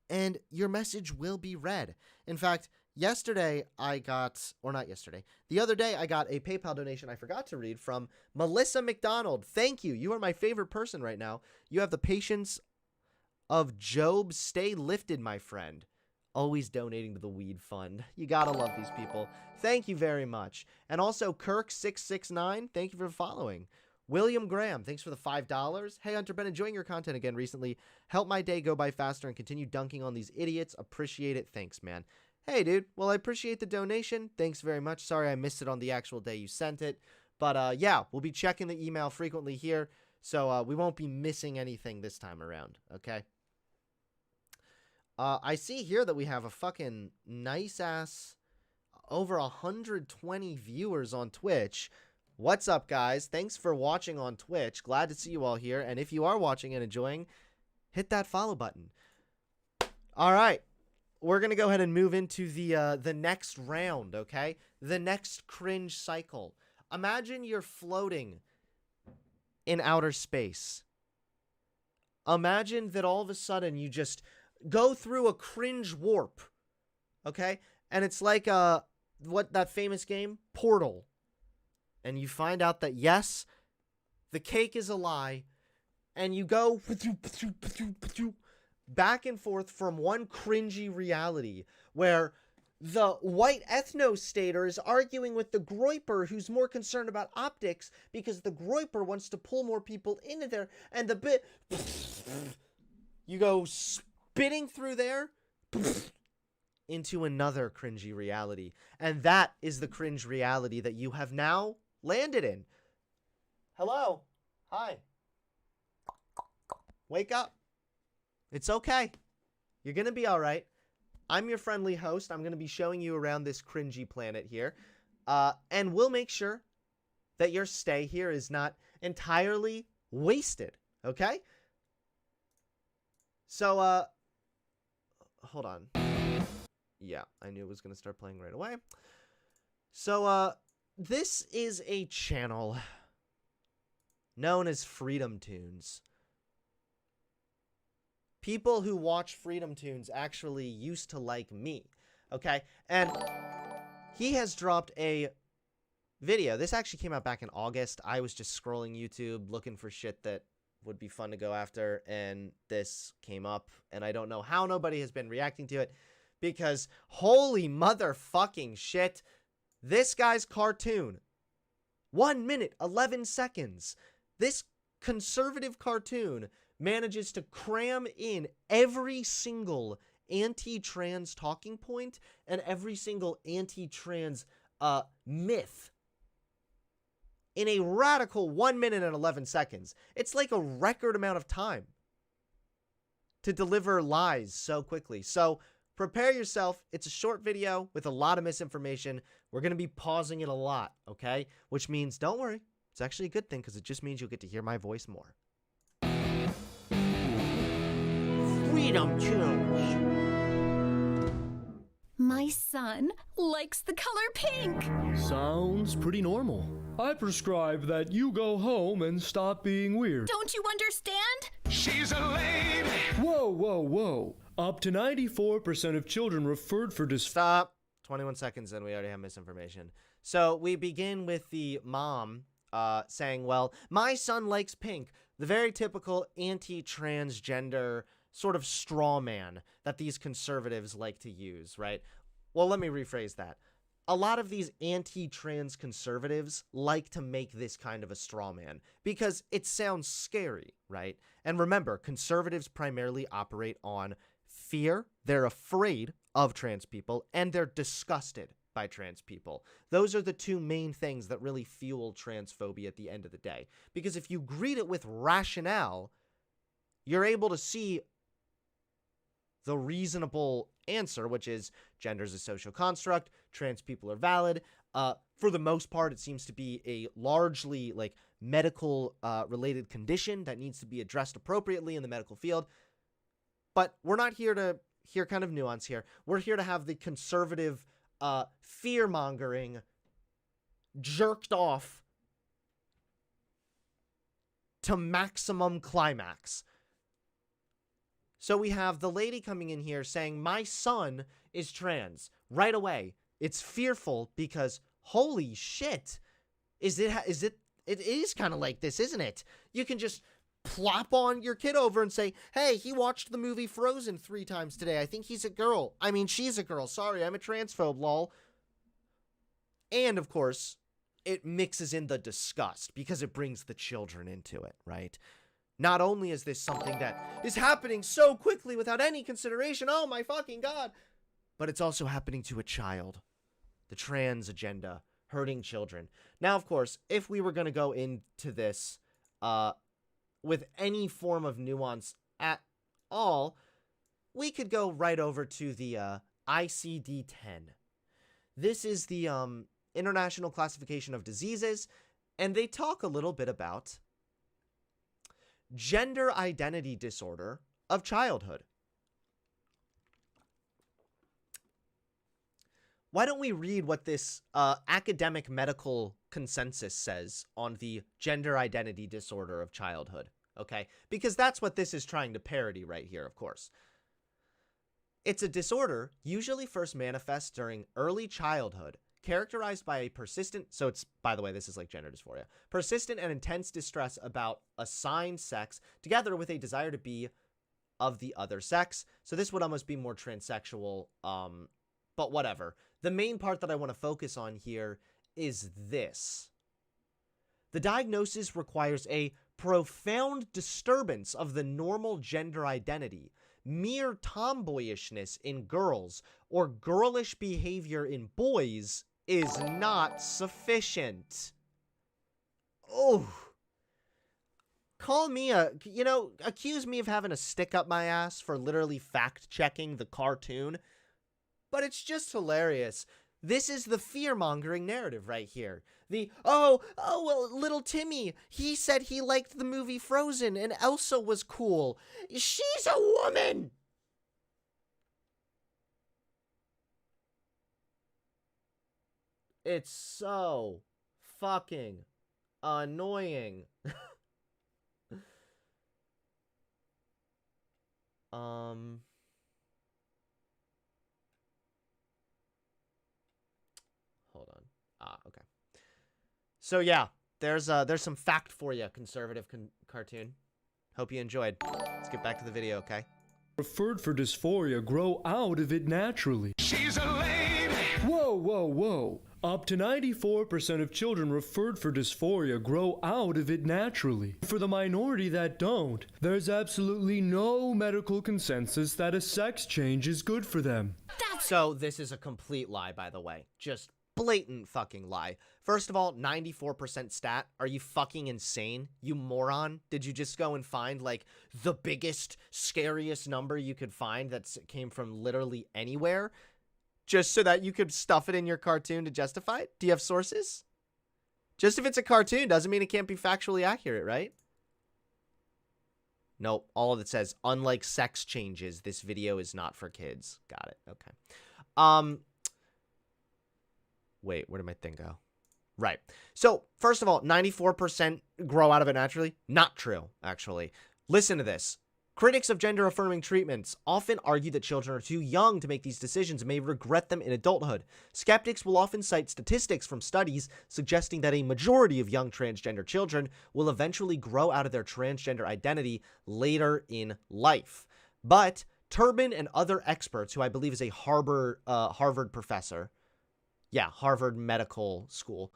Speaker 1: and your message will be read. In fact, yesterday I got, or not yesterday, the other day I got a PayPal donation I forgot to read from Melissa McDonald. Thank you. You are my favorite person right now. You have the patience of Job. Stay lifted, my friend. Always donating to the weed fund. You gotta love these people. Thank you very much. And also Kirk669, thank you for following. William Graham, thanks for the $5. Hey, Hunter, been enjoying your content again recently. Help my day go by faster and continue dunking on these idiots. Appreciate it. Thanks, man. Hey, dude. Well, I appreciate the donation. Thanks very much. Sorry I missed it on the actual day you sent it. But, yeah, we'll be checking the email frequently here, so we won't be missing anything this time around, okay? I see here that we have a fucking nice-ass over 120 viewers on Twitch. What's up, guys? Thanks for watching on Twitch. Glad to see you all here. And if you are watching and enjoying, hit that follow button. All right. We're going to go ahead and move into the next round, okay? The next cringe cycle. Imagine you're floating in outer space. Imagine that all of a sudden you just go through a cringe warp, okay? And it's like what that famous game? Portal. And you find out that, yes, the cake is a lie, and you go back and forth from one cringy reality where the white ethno-stater is arguing with the groiper who's more concerned about optics because the groiper wants to pull more people into there, and the bit... You go spitting through there into another cringy reality. And that is the cringe reality that you have now landed in. Hello. Hi. Wake up. It's okay. You're going to be all right. I'm your friendly host. I'm going to be showing you around this cringy planet here. And we'll make sure that your stay here is not entirely wasted, okay? So, hold on. Yeah, I knew it was going to start playing right away. So, this is a channel known as Freedom Tunes. People who watch Freedom Tunes actually used to like me, okay? And he has dropped a video. This actually came out back in August. I was just scrolling YouTube looking for shit that would be fun to go after, and this came up, and I don't know how nobody has been reacting to it, because holy motherfucking shit, this guy's cartoon, 1 minute, 11 seconds, this conservative cartoon manages to cram in every single anti-trans talking point and every single anti-trans myth in a radical 1 minute and 11 seconds. It's like a record amount of time to deliver lies so quickly. So prepare yourself. It's a short video with a lot of misinformation. We're going to be pausing it a lot, okay? Which means, don't worry, it's actually a good thing because it just means you'll get to hear my voice more. Freedom Tunes.
Speaker 10: My son likes the color pink.
Speaker 11: Sounds pretty normal. I prescribe that you go home and stop being weird.
Speaker 10: Don't you understand?
Speaker 11: She's a lady. Whoa, whoa, whoa. Up to 94% of children referred for
Speaker 1: Stop. 21 seconds and we already have misinformation. So we begin with the mom saying, well, my son likes pink. The very typical anti-transgender sort of straw man that these conservatives like to use, right? Well, let me rephrase that. A lot of these anti-trans conservatives like to make this kind of a straw man because it sounds scary, right? And remember, conservatives primarily operate on fear. They're afraid of trans people and they're disgusted by trans people. Those are the two main things that really fuel transphobia at the end of the day. Because if you greet it with rationale, you're able to see the reasonable answer, which is gender is a social construct, trans people are valid. For the most part, it seems to be a largely like medical related condition that needs to be addressed appropriately in the medical field. But we're not here to hear kind of nuance here. We're here to have the conservative fear-mongering jerked off to maximum climax. So we have the lady coming in here saying, my son is trans. Right away, it's fearful because, holy shit, it is kind of like this, isn't it? You can just plop on your kid over and say, hey, he watched the movie Frozen 3 times today. I think he's a girl. I mean, she's a girl. Sorry, I'm a transphobe, lol. And, of course, it mixes in the disgust because it brings the children into it, right? Not only is this something that is happening so quickly without any consideration, oh my fucking god, but it's also happening to a child. The trans agenda, hurting children. Now, of course, if we were going to go into this with any form of nuance at all, we could go right over to the ICD-10. This is the International Classification of Diseases, and they talk a little bit about gender identity disorder of childhood. Why don't we read what this academic medical consensus says on the gender identity disorder of childhood, okay? Because that's what this is trying to parody right here, of course. It's a disorder usually first manifests during early childhood, characterized by a persistent, so it's, by the way, this is like gender dysphoria, persistent and intense distress about assigned sex, together with a desire to be of the other sex. So this would almost be more transsexual, but whatever. The main part that I want to focus on here is this. The diagnosis requires a profound disturbance of the normal gender identity. Mere tomboyishness in girls or girlish behavior in boys is not sufficient. Oh. Call me accuse me of having a stick up my ass for literally fact-checking the cartoon. but it's just hilarious. This is the fear-mongering narrative right here. Well, little Timmy, he said he liked the movie Frozen and Elsa was cool. She's a woman! It's so fucking annoying. Hold on. Okay. So yeah, there's some fact for you, conservative cartoon. Hope you enjoyed. Let's get back to the video, okay?
Speaker 11: Referred for dysphoria grow out of it naturally. She's a lady! Whoa, whoa, whoa. Up to 94% of children referred for dysphoria grow out of it naturally. For the minority that don't, there's absolutely no medical consensus that a sex change is good for them.
Speaker 1: So this is a complete lie, by the way. Just blatant fucking lie. First of all, 94% stat. Are you fucking insane? You moron? Did you just go and find, like, the biggest, scariest number you could find that came from literally anywhere? Just so that you could stuff it in your cartoon to justify it? Do you have sources? Just if it's a cartoon doesn't mean it can't be factually accurate, right? Nope. All of it says, unlike sex changes, this video is not for kids. Got it. Okay. Wait, where did my thing go? Right. So, first of all, 94% grow out of it naturally. Not true, actually. Listen to this. Critics of gender-affirming treatments often argue that children are too young to make these decisions and may regret them in adulthood. Skeptics will often cite statistics from studies suggesting that a majority of young transgender children will eventually grow out of their transgender identity later in life. But Turbin and other experts, who I believe is a Harvard professor, Harvard Medical School,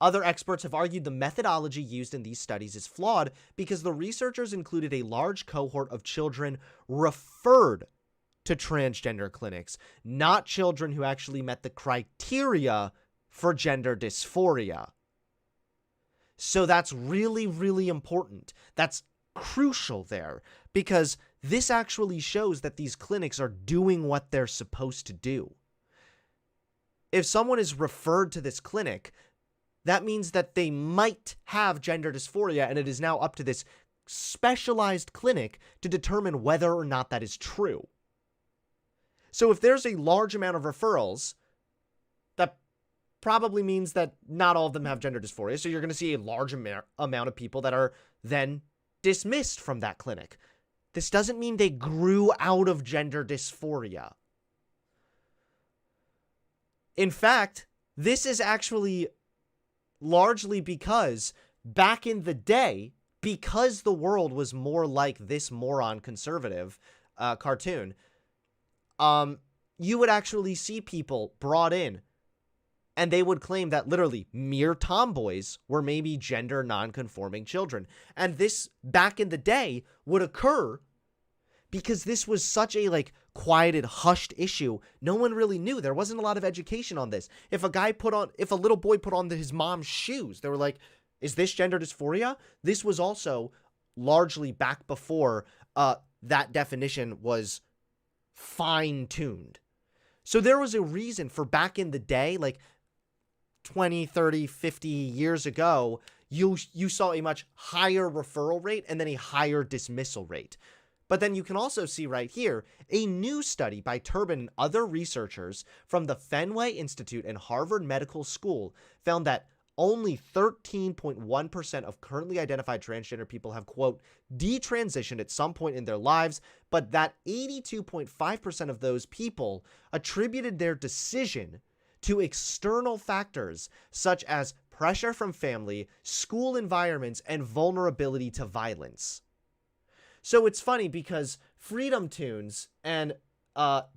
Speaker 1: other experts have argued the methodology used in these studies is flawed because the researchers included a large cohort of children referred to transgender clinics, not children who actually met the criteria for gender dysphoria. So that's really, really important. That's crucial there, because this actually shows that these clinics are doing what they're supposed to do. If someone is referred to this clinic, that means that they might have gender dysphoria, and it is now up to this specialized clinic to determine whether or not that is true. So if there's a large amount of referrals, that probably means that not all of them have gender dysphoria, so you're going to see a large amount of people that are then dismissed from that clinic. This doesn't mean they grew out of gender dysphoria. In fact, this is actually largely because back in the day, because the world was more like this moron conservative cartoon, you would actually see people brought in and they would claim that literally mere tomboys were maybe gender non-conforming children. And this, back in the day, would occur because this was such a, like, quieted, hushed issue. No one really knew. There wasn't a lot of education on this. If a little boy put on his mom's shoes, they were like, is this gender dysphoria? This was also largely back before that definition was fine-tuned. So there was a reason for back in the day, like 20, 30, 50 years ago, you saw a much higher referral rate and then a higher dismissal rate. But then you can also see right here, a new study by Turbin and other researchers from the Fenway Institute and Harvard Medical School found that only 13.1% of currently identified transgender people have, quote, detransitioned at some point in their lives, but that 82.5% of those people attributed their decision to external factors such as pressure from family, school environments, and vulnerability to violence. So it's funny because Freedom Tunes and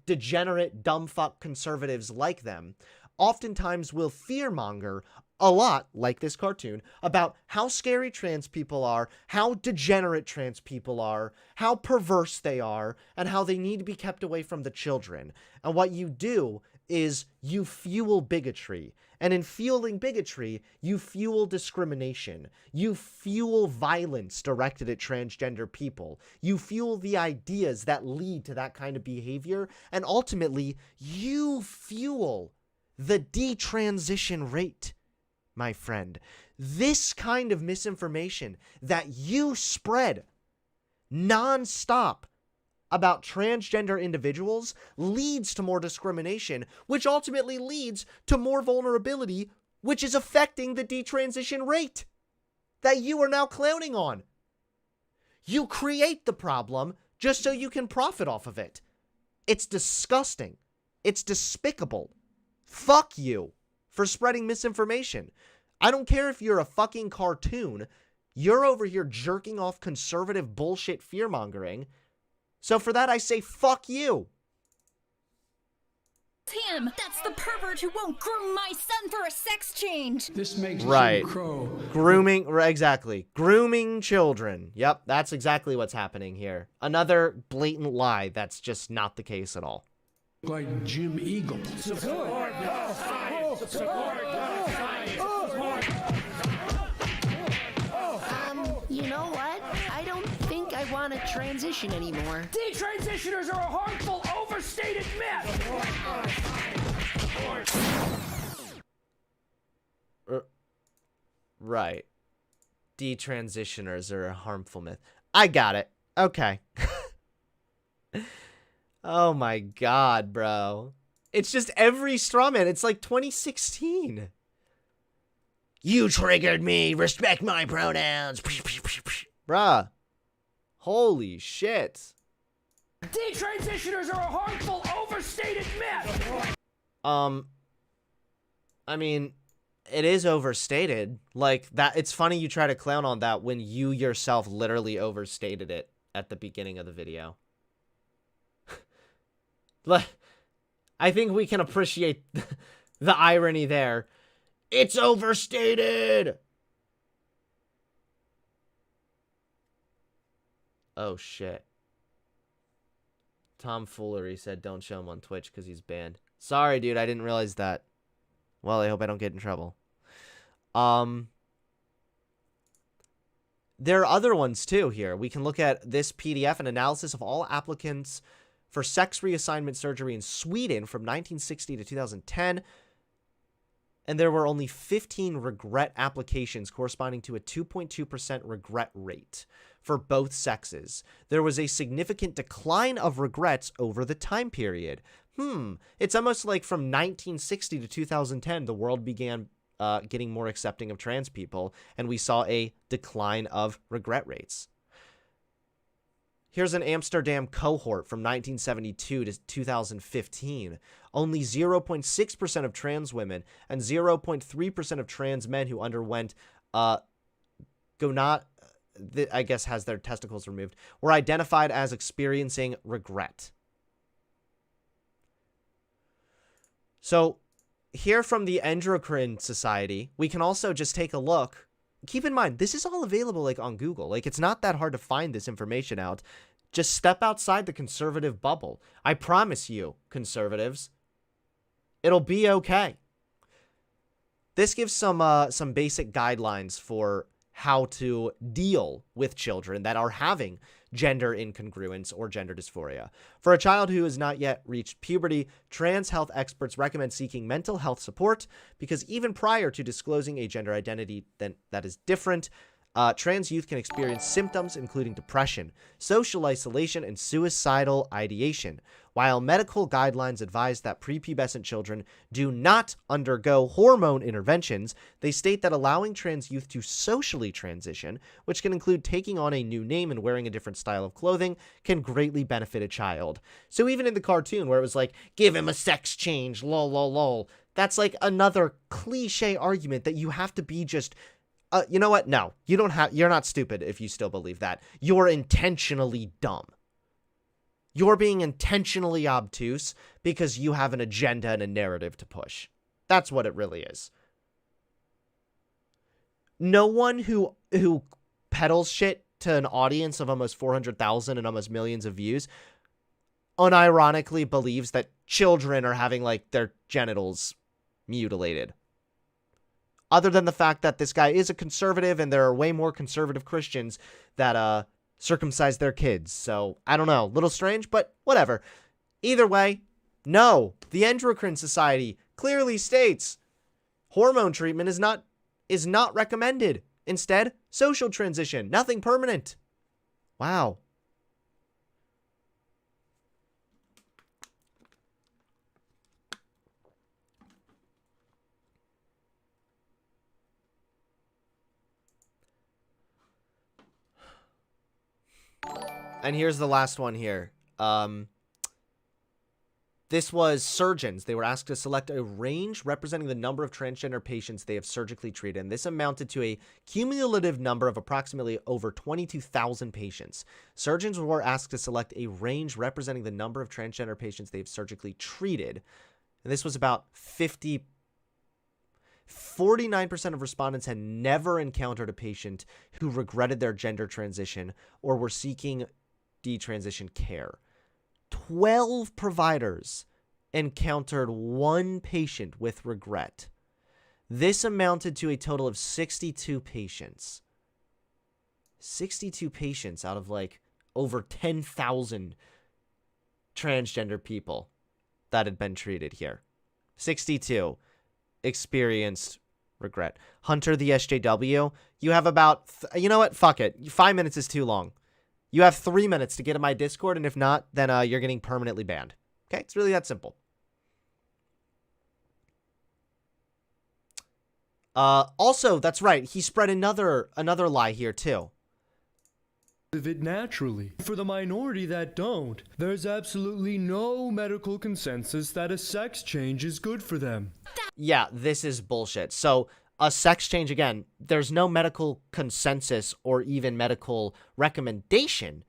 Speaker 1: degenerate dumbfuck conservatives like them oftentimes will fearmonger a lot, like this cartoon, about how scary trans people are, how degenerate trans people are, how perverse they are, and how they need to be kept away from the children. And what you do is you fuel bigotry, And in fueling bigotry, you fuel discrimination. You fuel violence directed at transgender people. You fuel the ideas that lead to that kind of behavior. And ultimately, you fuel the detransition rate, my friend. This kind of misinformation that you spread nonstop about transgender individuals leads to more discrimination, which ultimately leads to more vulnerability, which is affecting the detransition rate that you are now clowning on. You create the problem just so you can profit off of it. It's disgusting. It's despicable. Fuck you for spreading misinformation. I don't care if you're a fucking cartoon. You're over here jerking off conservative bullshit fear-mongering. So for that, I say, fuck you.
Speaker 10: Him! That's the pervert who won't groom my son for a sex change!
Speaker 11: This makes
Speaker 1: Right.
Speaker 11: Jim Crow.
Speaker 1: Grooming, exactly. Grooming children. Yep, that's exactly what's happening here. Another blatant lie that's just not the case at all.
Speaker 11: Like Jim Eagle. Support the fight! Support the fight!
Speaker 12: You know what? I don't think I want to transition anymore.
Speaker 13: Detransitioners are a harmful, overstated myth!
Speaker 1: Right. Detransitioners are a harmful myth. I got it. Okay. Oh my god, bro. It's just every straw man. It's like 2016. You triggered me. Respect my pronouns. Bruh. Holy shit.
Speaker 13: Detransitioners are a harmful, overstated myth!
Speaker 1: I mean, it is overstated. Like, that. It's funny you try to clown on that when you yourself literally overstated it at the beginning of the video. I think we can appreciate the irony there. It's overstated! Oh, shit. Tomfoolery said don't show him on Twitch because he's banned. Sorry, dude, I didn't realize that. Well, I hope I don't get in trouble. There are other ones, too, here. We can look at this PDF, an analysis of all applicants for sex reassignment surgery in Sweden from 1960 to 2010. And there were only 15 regret applications corresponding to a 2.2% regret rate for both sexes. There was a significant decline of regrets over the time period. It's almost like from 1960 to 2010, the world began getting more accepting of trans people, and we saw a decline of regret rates. Here's an Amsterdam cohort from 1972 to 2015. Only 0.6% of trans women and 0.3% of trans men who underwent I guess has their testicles removed, were identified as experiencing regret. So here from the Endocrine Society, we can also just take a look. Keep in mind, this is all available like on Google. Like, it's not that hard to find this information out. Just step outside the conservative bubble. I promise you, conservatives, it'll be okay. This gives some basic guidelines for how to deal with children that are having gender incongruence or gender dysphoria. For a child who has not yet reached puberty, trans health experts recommend seeking mental health support because even prior to disclosing a gender identity that is different, trans youth can experience symptoms including depression, social isolation, and suicidal ideation. While medical guidelines advise that prepubescent children do not undergo hormone interventions, they state that allowing trans youth to socially transition, which can include taking on a new name and wearing a different style of clothing, can greatly benefit a child. So even in the cartoon where it was like, give him a sex change, lol, lol, lol, that's like another cliche argument that you have to be just... you know what? No, you're not stupid if you still believe that. You're intentionally dumb. You're being intentionally obtuse because you have an agenda and a narrative to push. That's what it really is. No one who peddles shit to an audience of almost 400,000 and almost millions of views unironically believes that children are having like their genitals mutilated. other than the fact that this guy is a conservative and there are way more conservative Christians that circumcise their kids. So, I don't know. Little strange, but whatever. Either way, no. The Endocrine Society clearly states hormone treatment is not recommended. Instead, social transition, nothing permanent. Wow. And here's the last one here. This was surgeons. They were asked to select a range representing the number of transgender patients they have surgically treated. And this amounted to a cumulative number of approximately over 22,000 patients. Surgeons were asked to select a range representing the number of transgender patients they have surgically treated. And this was about 49% of respondents had never encountered a patient who regretted their gender transition or were seeking detransition care. 12 providers encountered one patient with regret. This amounted to a total of 62 patients. 62 patients out of like over 10,000 transgender people that had been treated here. 62 experienced regret. Hunter the SJW, you have about, you know what? Fuck it. 5 minutes is too long. You have 3 minutes to get in my Discord, and if not, then you're getting permanently banned. Okay? It's really that simple. Also, that's right. He spread another lie here, too.
Speaker 11: Live it naturally. For the minority that don't, there's absolutely no medical consensus that a sex change is good for them.
Speaker 1: Yeah, this is bullshit. So, a sex change, again, there's no medical consensus or even medical recommendation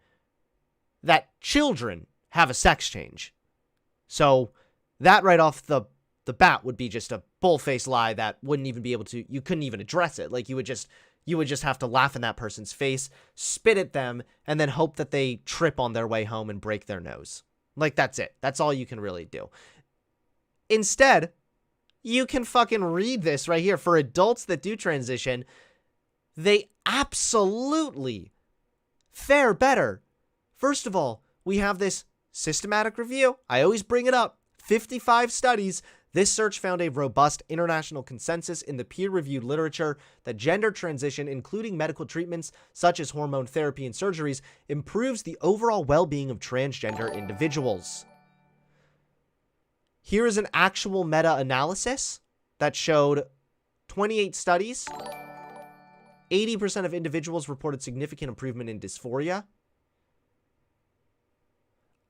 Speaker 1: that children have a sex change. So that right off the bat would be just a bull-faced lie that wouldn't even be able to, you couldn't even address it. Like you would just have to laugh in that person's face, spit at them, and then hope that they trip on their way home and break their nose. Like that's it. That's all you can really do. Instead, you can fucking read this right here. For adults that do transition, they absolutely fare better. First of all, we have this systematic review. I always bring it up. 55 studies. This search found a robust international consensus in the peer-reviewed literature that gender transition, including medical treatments such as hormone therapy and surgeries, improves the overall well-being of transgender individuals. Here is an actual meta-analysis that showed 28 studies. 80% of individuals reported significant improvement in dysphoria.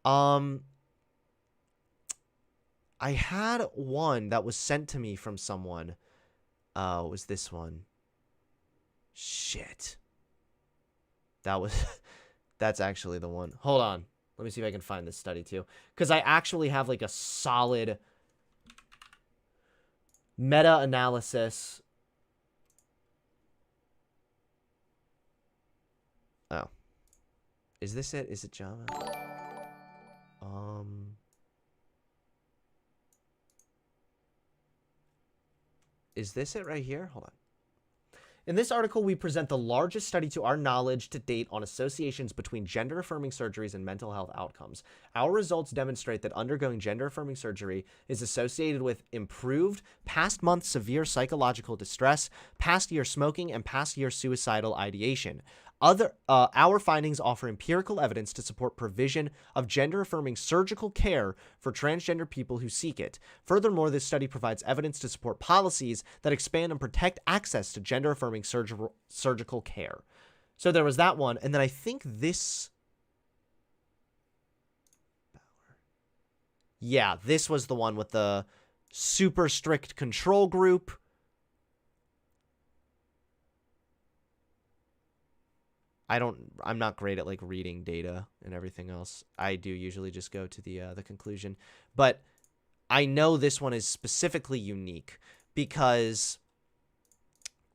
Speaker 1: I had one that was sent to me from someone. It was this one. Shit. That's actually the one. Hold on. Let me see if I can find this study too. Because I actually have like a solid meta-analysis. Oh. Is this it? Is it Java? Is this it right here? Hold on. In this article, we present the largest study to our knowledge to date on associations between gender-affirming surgeries and mental health outcomes. Our results demonstrate that undergoing gender-affirming surgery is associated with improved past-month severe psychological distress, past-year smoking, and past-year suicidal ideation. Our findings offer empirical evidence to support provision of gender-affirming surgical care for transgender people who seek it. Furthermore, this study provides evidence to support policies that expand and protect access to gender-affirming surgical care. So there was that one, and then I think this... Yeah, this was the one with the super strict control group. I'm not great at like reading data and everything else. I do usually just go to the conclusion, but I know this one is specifically unique because,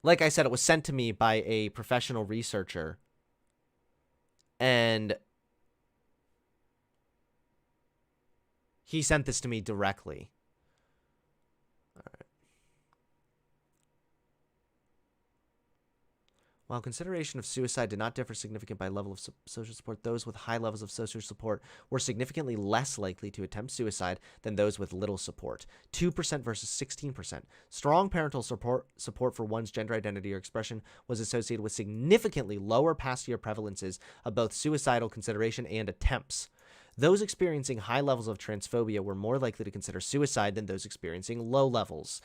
Speaker 1: like I said, it was sent to me by a professional researcher, and he sent this to me directly. All right. While consideration of suicide did not differ significantly by level of social support, those with high levels of social support were significantly less likely to attempt suicide than those with little support. 2% versus 16%. Strong parental support for one's gender identity or expression was associated with significantly lower past-year prevalences of both suicidal consideration and attempts. Those experiencing high levels of transphobia were more likely to consider suicide than those experiencing low levels.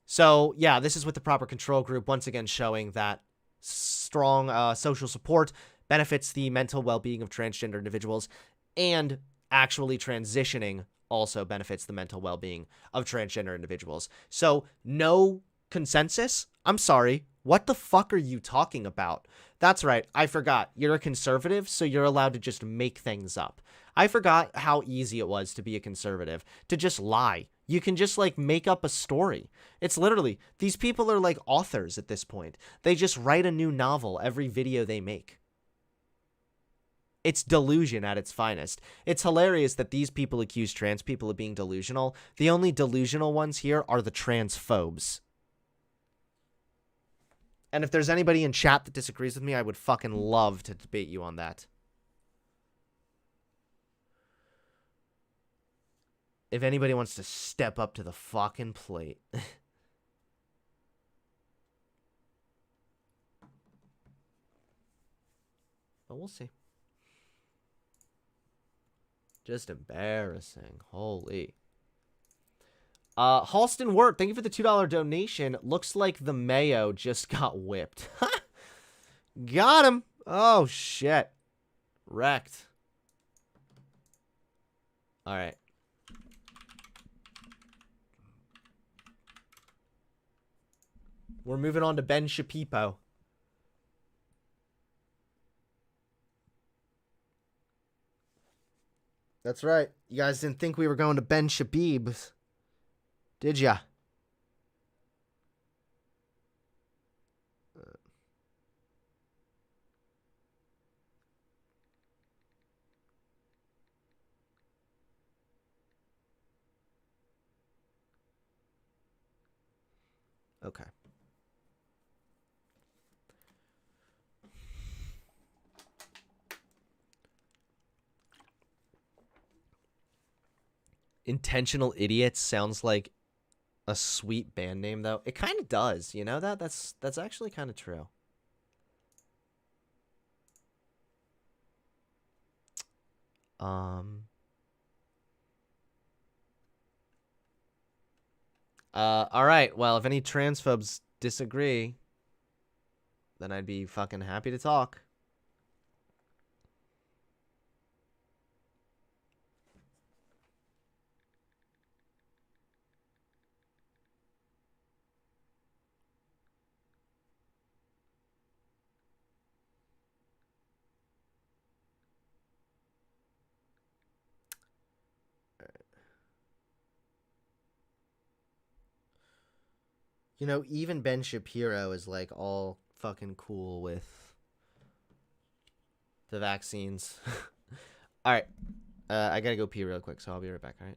Speaker 1: So, yeah, this is with the proper control group, once again showing that strong social support benefits the mental well-being of transgender individuals, and actually transitioning also benefits the mental well-being of transgender individuals. So no consensus? I'm sorry. What the fuck are you talking about? That's right. I forgot. You're a conservative, so you're allowed to just make things up. I forgot how easy it was to be a conservative, to just lie. You can just, like, make up a story. It's literally, these people are like authors at this point. They just write a new novel every video they make. It's delusion at its finest. It's hilarious that these people accuse trans people of being delusional. The only delusional ones here are the transphobes. And if there's anybody in chat that disagrees with me, I would fucking love to debate you on that. If anybody wants to step up to the fucking plate. But we'll see. Just embarrassing. Holy. Halston Wirt, thank you for the $2 donation. Looks like the mayo just got whipped. Got him. Oh, shit. Wrecked. All right. We're moving on to Ben Shapipo. That's right. You guys didn't think we were going to Ben Shabib's, did ya? Okay. Intentional Idiots sounds like a sweet band name, though. It kind of does, you know that? That's actually kind of true. All right. Well, if any transphobes disagree, then I'd be fucking happy to talk. You know, even Ben Shapiro is like all fucking cool with the vaccines. All right. I gotta go pee real quick, so I'll be right back, all right?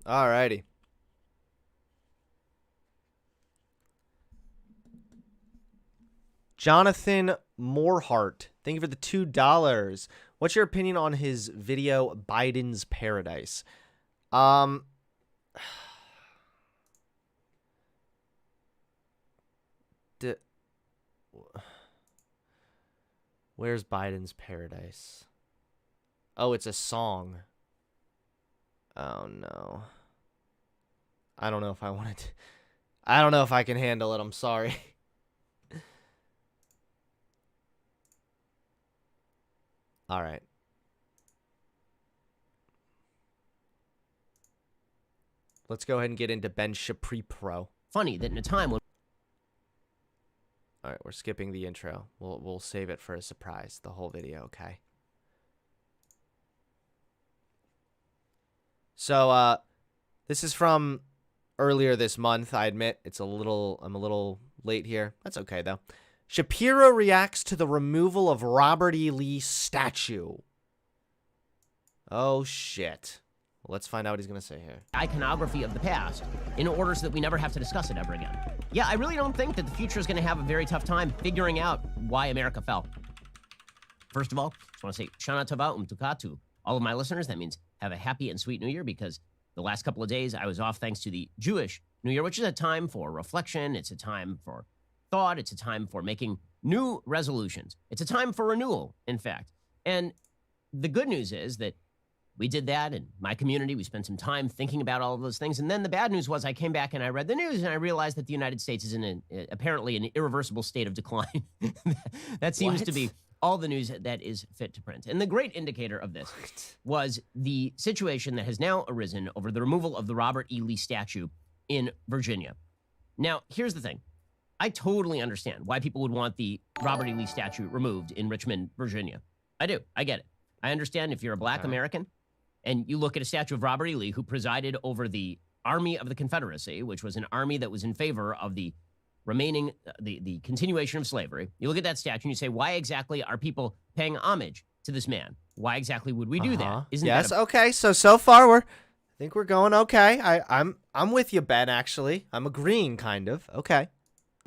Speaker 1: Alrighty. Jonathan Morehart, thank you for the $2. What's your opinion on his video, Biden's Paradise? Where's Biden's Paradise? Oh, it's a song. Oh, no. I don't know if I wanted to. I don't know if I can handle it. I'm sorry. All right. Let's go ahead and get into Ben Shapipo.
Speaker 14: Funny that in a time when...
Speaker 1: All right, we're skipping the intro. We'll save it for a surprise, the whole video, okay? So, this is from earlier this month. I admit I'm a little late here. That's okay though. Shapiro reacts to the removal of Robert E. Lee statue. Oh shit. Well, let's find out what he's gonna say here.
Speaker 14: Iconography of the past in order so that we never have to discuss it ever again. Yeah, I really don't think that the future is going to have a very tough time figuring out why America fell. First of all, I just want to say Shana Tova Tukatu. All of my listeners, that means have a happy and sweet New Year, because the last couple of days I was off thanks to the Jewish New Year, which is a time for reflection. It's a time for thought. It's a time for making new resolutions. It's a time for renewal, in fact. And the good news is that we did that in my community. We spent some time thinking about all of those things. And then the bad news was I came back and I read the news and I realized that the United States is in apparently an irreversible state of decline. That seems to be all the news that is fit to print. And the great indicator of this was the situation that has now arisen over the removal of the Robert E. Lee statue in Virginia. Now, here's the thing. I totally understand why people would want the Robert E. Lee statue removed in Richmond, Virginia. I do. I get it. I understand if you're a black American and you look at a statue of Robert E. Lee, who presided over the Army of the Confederacy, which was an army that was in favor of the remaining, the continuation of slavery. You look at that statue and you say, why exactly are people paying homage to this man? Why exactly would we do that? Isn't
Speaker 1: yes,
Speaker 14: that
Speaker 1: okay. So far I think we're going okay. I'm with you, Ben, actually. I'm agreeing, kind of. Okay.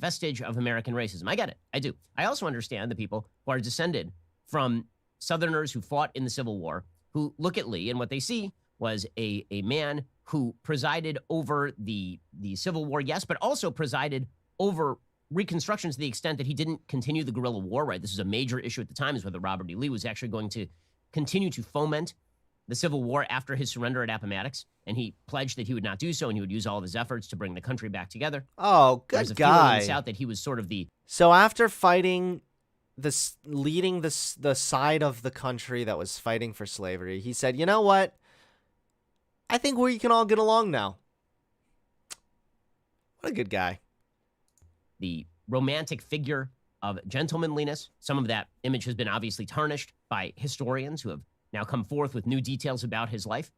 Speaker 14: Vestige of American racism? I get it. I do. I also understand the people who are descended from Southerners who fought in the Civil War, who look at Lee and what they see was a man who presided over the Civil War, yes, but also presided over Reconstruction to the extent that he didn't continue the guerrilla war, right? This was a major issue at the time, is whether Robert E. Lee was actually going to continue to foment the Civil War after his surrender at Appomattox, and he pledged that he would not do so, and he would use all of his efforts to bring the country back together.
Speaker 1: Oh, good
Speaker 14: There's a
Speaker 1: guy.
Speaker 14: feeling in the South that he was sort of the...
Speaker 1: So after fighting leading the side of the country that was fighting for slavery, he said, you know what? I think we can all get along now. What a good guy.
Speaker 14: The romantic figure of gentlemanliness. Some of that image has been obviously tarnished by historians who have now come forth with new details about his life.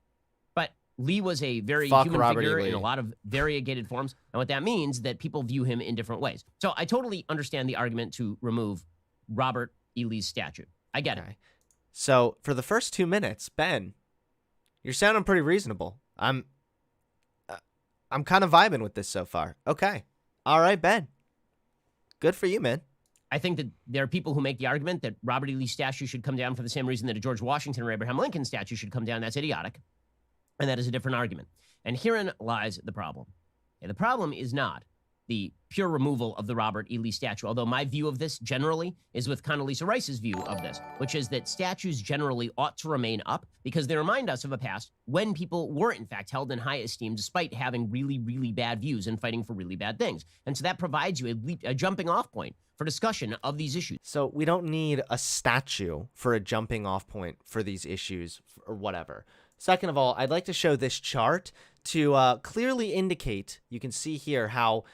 Speaker 14: But Lee was a very human figure in a lot of variegated forms. And what that means that people view him in different ways. So I totally understand the argument to remove Robert E. Lee's statue. I get it.
Speaker 1: So for the first 2 minutes, Ben, you're sounding pretty reasonable. I'm kind of vibing with this so far. Okay. All right, Ben. Good for you, man.
Speaker 14: I think that there are people who make the argument that Robert E. Lee's statue should come down for the same reason that a George Washington or Abraham Lincoln statue should come down. That's idiotic. And that is a different argument. And herein lies the problem. And the problem is not the pure removal of the Robert E. Lee statue, although my view of this generally is with Condoleezza Rice's view of this, which is that statues generally ought to remain up because they remind us of a past when people were, in fact, held in high esteem despite having really, really bad views and fighting for really bad things. And so that provides you a jumping off point for discussion of these issues.
Speaker 1: So we don't need a statue for a jumping off point for these issues or whatever. Second of all, I'd like to show this chart to clearly indicate, you can see here how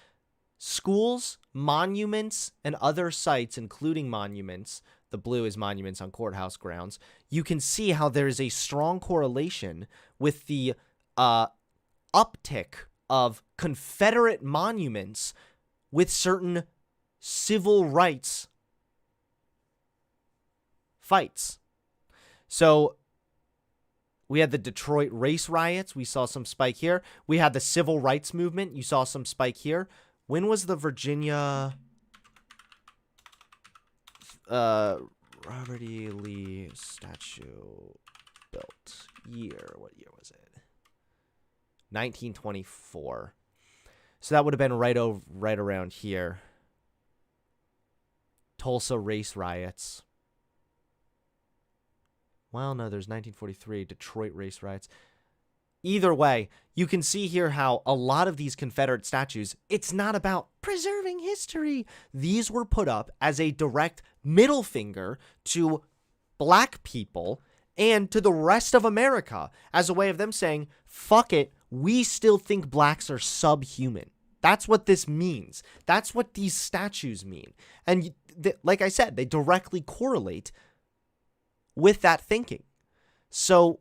Speaker 1: schools, monuments, and other sites, including monuments, the blue is monuments on courthouse grounds, you can see how there is a strong correlation with the uptick of Confederate monuments with certain civil rights fights. So We had the Detroit race riots. We saw some spike here. We had the civil rights movement. You saw some spike here. When was the Virginia Robert E. Lee statue built? What year was it? 1924. So that would have been right around here. Tulsa race riots. Well, no, there's 1943 Detroit race riots. Either way, you can see here how a lot of these Confederate statues, it's not about preserving history. These were put up as a direct middle finger to black people and to the rest of America as a way of them saying, fuck it, we still think blacks are subhuman. That's what this means. That's what these statues mean. And like I said, they directly correlate with that thinking. So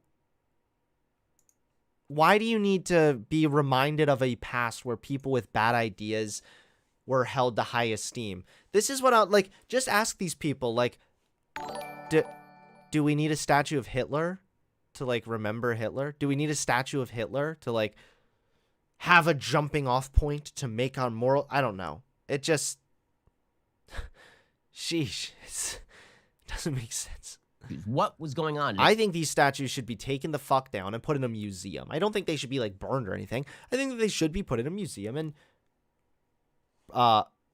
Speaker 1: why do you need to be reminded of a past where people with bad ideas were held to high esteem? This is what I like. Just ask these people, like, do we need a statue of Hitler to like remember Hitler? Do we need a statue of Hitler to like have a jumping off point to make on moral? I don't know. It just, sheesh, it doesn't make sense.
Speaker 14: What was going on?
Speaker 1: I think these statues should be taken the fuck down and put in a museum. I don't think they should be like burned or anything. I think that they should be put in a museum and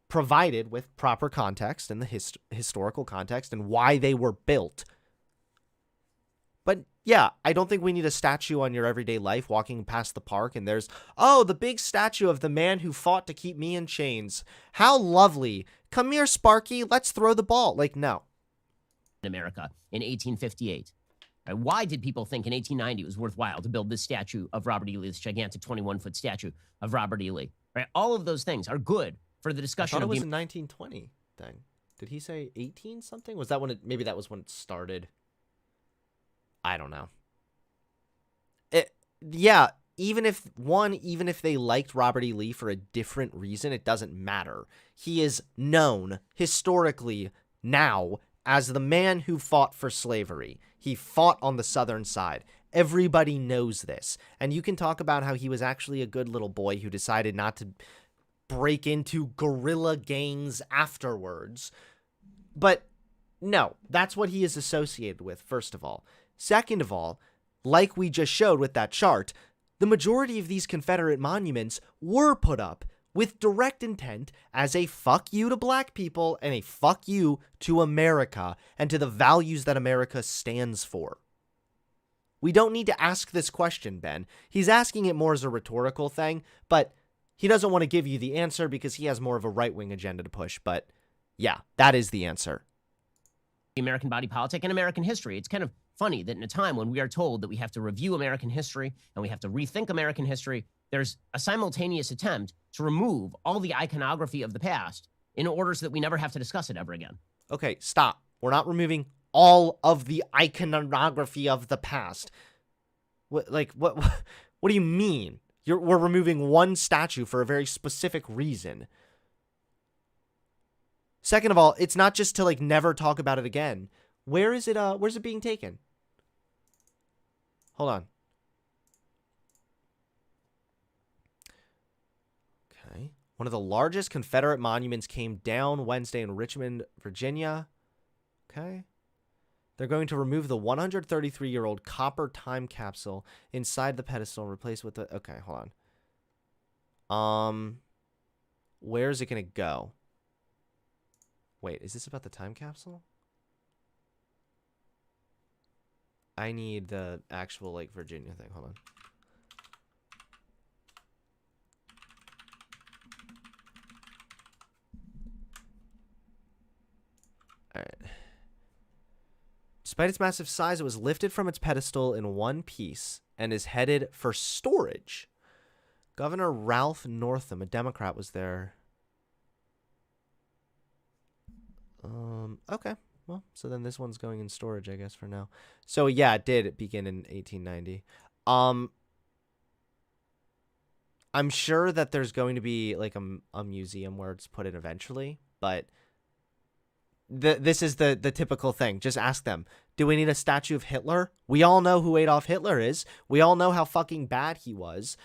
Speaker 1: provided with proper context and the historical context and why they were built. But yeah, I don't think we need a statue on your everyday life walking past the park and there's, oh, the big statue of the man who fought to keep me in chains. How lovely. Come here, Sparky. Let's throw the ball. Like, no.
Speaker 14: In America in 1858. Right? Why did people think in 1890 it was worthwhile to build this statue of Robert E. Lee, this gigantic 21-foot statue of Robert E. Lee? Right? All of those things are good for the discussion.
Speaker 1: I thought it was a 1920 thing. Did he say 18 something? Was that when it? Maybe that was when it started. I don't know. Yeah. Even if they liked Robert E. Lee for a different reason, it doesn't matter. He is known historically now as the man who fought for slavery. He fought on the Southern side. Everybody knows this. And you can talk about how he was actually a good little boy who decided not to break into guerrilla gangs afterwards. But no, that's what he is associated with, first of all. Second of all, like we just showed with that chart, the majority of these Confederate monuments were put up with direct intent as a fuck you to black people and a fuck you to America and to the values that America stands for. We don't need to ask this question, Ben. He's asking it more as a rhetorical thing, but he doesn't want to give you the answer because he has more of a right-wing agenda to push. But yeah, that is the answer.
Speaker 14: The American body politic and American history. It's kind of funny that in a time when we are told that we have to review American history and we have to rethink American history, there's a simultaneous attempt to remove all the iconography of the past in order so that we never have to discuss it ever again.
Speaker 1: Okay, stop. We're not removing all of the iconography of the past. What do you mean? We're removing one statue for a very specific reason. Second of all, it's not just to like never talk about it again. Where's it being taken? Hold on. Okay. One of the largest Confederate monuments came down Wednesday in Richmond, Virginia. Okay. They're going to remove the 133-year-old copper time capsule inside the pedestal and replace with the... Okay, hold on. Where is it going to go? Wait, is this about the time capsule? I need the actual, like, Virginia thing. Hold on. All right. Despite its massive size, it was lifted from its pedestal in one piece and is headed for storage. Governor Ralph Northam, a Democrat, was there. Okay. Well, so then this one's going in storage, I guess, for now. So, yeah, it did begin in 1890. I'm sure that there's going to be, like, a museum where it's put in eventually, but this is the typical thing. Just ask them, Do we need a statue of Hitler? We all know who Adolf Hitler is. We all know how fucking bad he was.